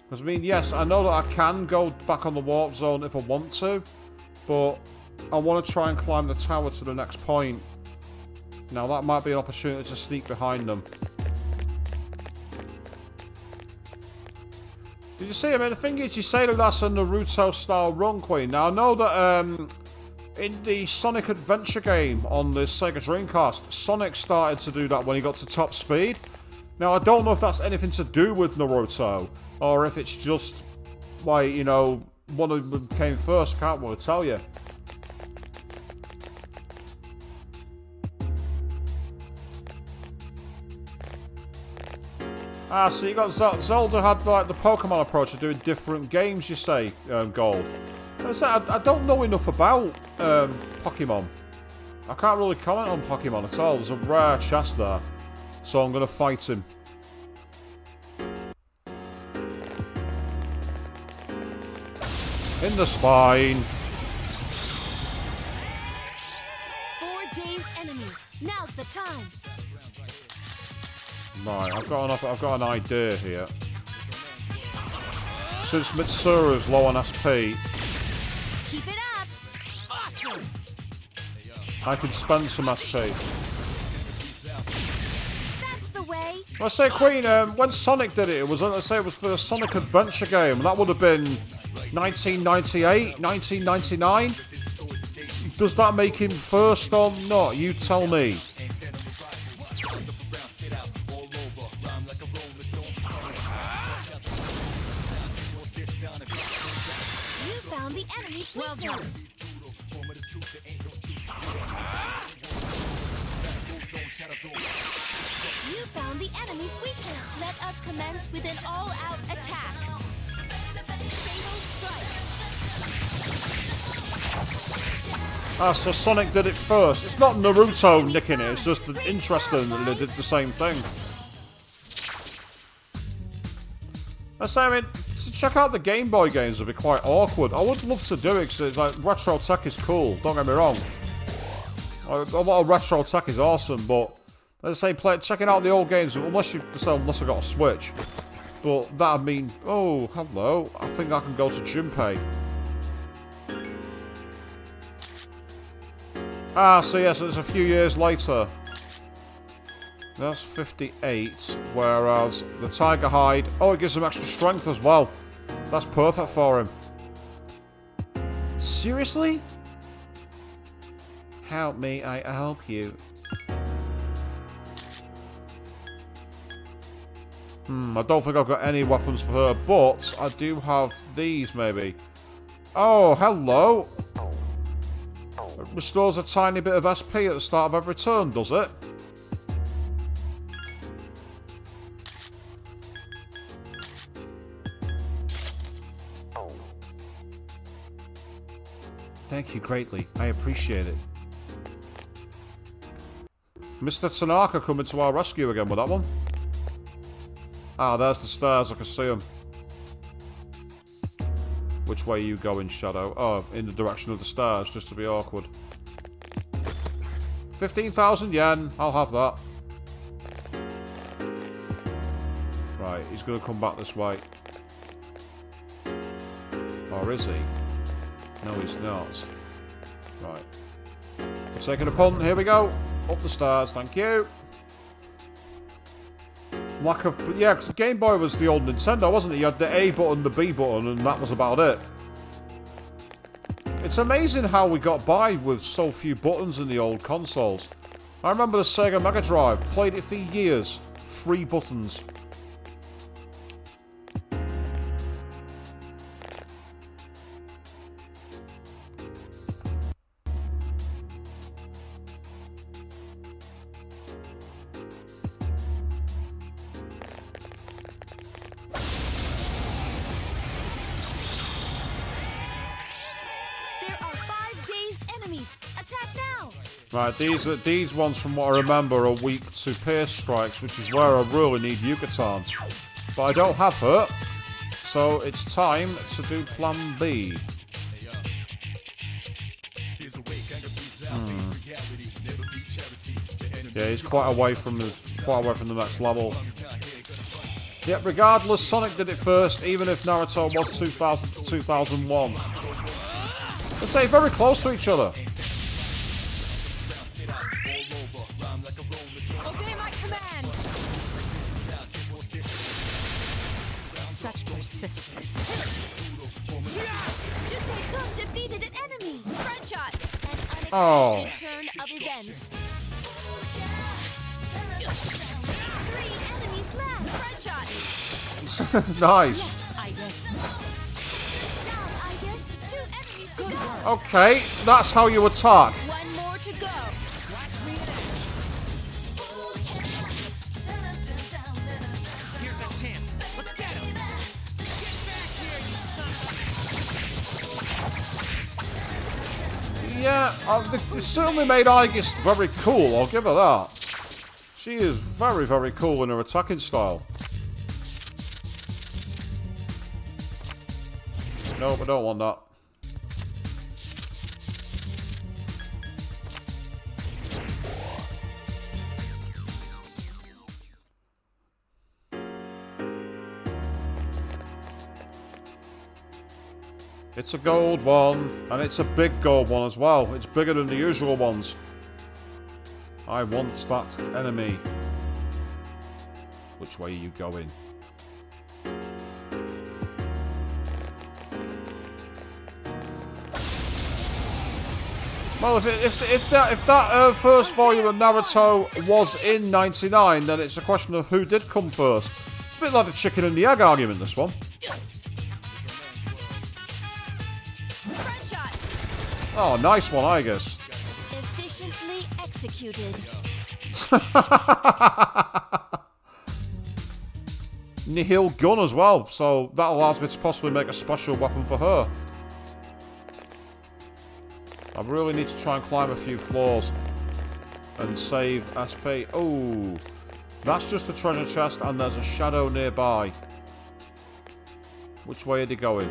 Because I mean, yes, I know that I can go back on the warp zone if I want to, but I want to try and climb the tower to the next point. Now that might be an opportunity to sneak behind them. Did you see? I mean, the thing is, you say that that's a Naruto-style run, Queen. Now, I know that in the Sonic Adventure game on the Sega Dreamcast, Sonic started to do that when he got to top speed. Now, I don't know if that's anything to do with Naruto, or if it's just, like, you know, one of them came first. I can't really tell you. Ah, so you got Zelda had like the Pokemon approach of doing different games, you say, Gold. I don't know enough about Pokemon. I can't really comment on Pokemon at all. There's a rare chest there, so I'm going to fight him. In the spine. 4 dazed enemies. Now's the time. Right, I've got an idea here. Since Mitsuru's low on SP, Keep it up. Awesome. I can spend some SP. That's the way. I say, Queen, when Sonic did it, it was for the Sonic Adventure game. That would have been 1998, 1999. Does that make him first or not? You tell me. You found the enemy's weakness. You found the enemy's weakness. Let us commence with an all-out attack. Fatal strike. Ah, so Sonic did it first. It's not Naruto nicking it, it's just interesting that they did the same thing. I mean, to check out the Game Boy games would be quite awkward. I would love to do it because it's like, retro tech is cool, don't get me wrong. A lot of retro tech is awesome, but as I say, checking out the old games, unless I got a Switch. But that'd mean, oh, hello, I think I can go to Junpei. Ah, so yes, it's a few years later. That's 58, whereas the Tiger Hide, oh, it gives him extra strength as well. That's perfect for him. Seriously? Help me, I help you. I don't think I've got any weapons for her, but I do have these, maybe. Oh, hello. It restores a tiny bit of SP at the start of every turn, does it? Thank you greatly. I appreciate it. Mr. Tanaka coming to our rescue again with that one. Ah, there's the stairs. I can see them. Which way are you going, Shadow? Oh, in the direction of the stairs, just to be awkward. 15,000 yen. I'll have that. Right, he's going to come back this way. Or is he? No, he's not. Right. We're taking a punt. Here we go. Up the stairs. Thank you. Lack of... Yeah, because Game Boy was the old Nintendo, wasn't it? You had the A button, the B button, and that was about it. It's amazing how we got by with so few buttons in the old consoles. I remember the Sega Mega Drive. Played it for years. 3 buttons. Right, these ones, from what I remember, are weak to Pierce Strikes, which is where I really need Yucatan. But I don't have her, so it's time to do Plan B. Yeah, he's quite away from the next level. Yep, regardless, Sonic did it first, even if Naruto was 2000 to 2001. Let's say very close to each other. Obey my command! Such persistence. Junpei defeated an enemy. Front shot. An unexpected turn of events. 3 enemies left. Front shot. Nice. Yes, Aigis. Good job, Aigis. 2 enemies to go. Okay, that's how you attack. 1 more to go. Here's a chance. Let's get him. Get back here, you son of a... Yeah, they certainly made Aigis very cool, I'll give her that. She is very, very cool in her attacking style. Nope, I don't want that. It's a gold one, and it's a big gold one as well. It's bigger than the usual ones. I want that enemy. Which way are you going? Well, if that first volume of Naruto was in '99, then it's a question of who did come first. It's a bit like the chicken and the egg argument, this one. Oh, nice one, Aigis. Efficiently executed. Nihil gun as well, so that allows me to possibly make a special weapon for her. I really need to try and climb a few floors and save SP. Oh, that's just a treasure chest and there's a shadow nearby. Which way are they going?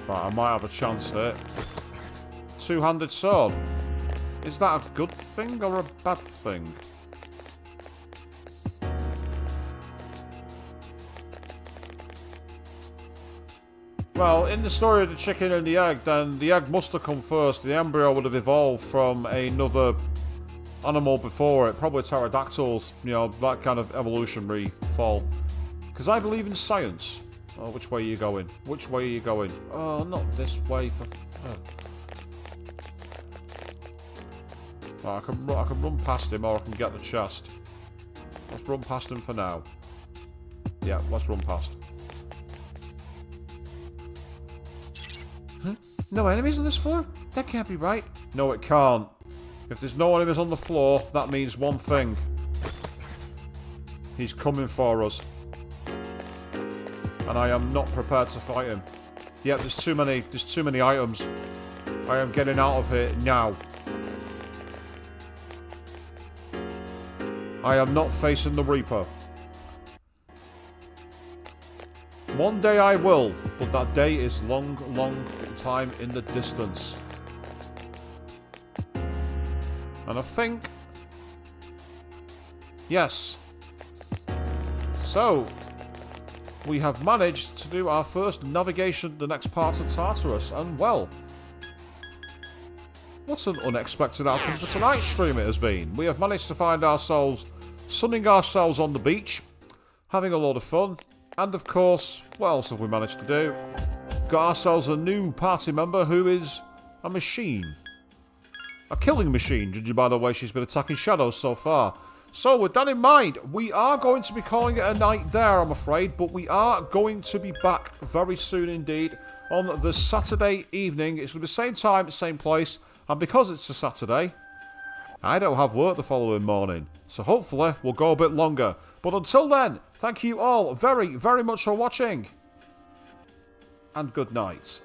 Right, I might have a chance here. Two-handed sword. Is that a good thing or a bad thing? Well, in the story of the chicken and the egg, then the egg must have come first. The embryo would have evolved from another animal before it. Probably pterodactyls, you know, that kind of evolutionary fall. Because I believe in science. Oh, which way are you going? Which way are you going? Oh, not this way. Well, I can run past him or I can get the chest. Let's run past him for now. Yeah, let's run past. Huh? No enemies on this floor? That can't be right. No, it can't. If there's no enemies on the floor, that means one thing. He's coming for us. And I am not prepared to fight him. Yeah, there's too many items. I am getting out of here now. I am not facing the Reaper. One day I will, but that day is long, long time in the distance. And I think... Yes. So, we have managed to do our first navigation the next part of Tartarus, and well... What an unexpected outcome for tonight's stream it has been. We have managed to find ourselves, sunning ourselves on the beach, having a lot of fun, and of course, what else have we managed to do? Got ourselves a new party member who is a machine. A killing machine, judging by the way she's been attacking shadows so far. So, with that in mind, we are going to be calling it a night there, I'm afraid, but we are going to be back very soon indeed on the Saturday evening. It's going to be the same time, same place, and because it's a Saturday, I don't have work the following morning. So hopefully, we'll go a bit longer. But until then, thank you all very, very much for watching. And good night.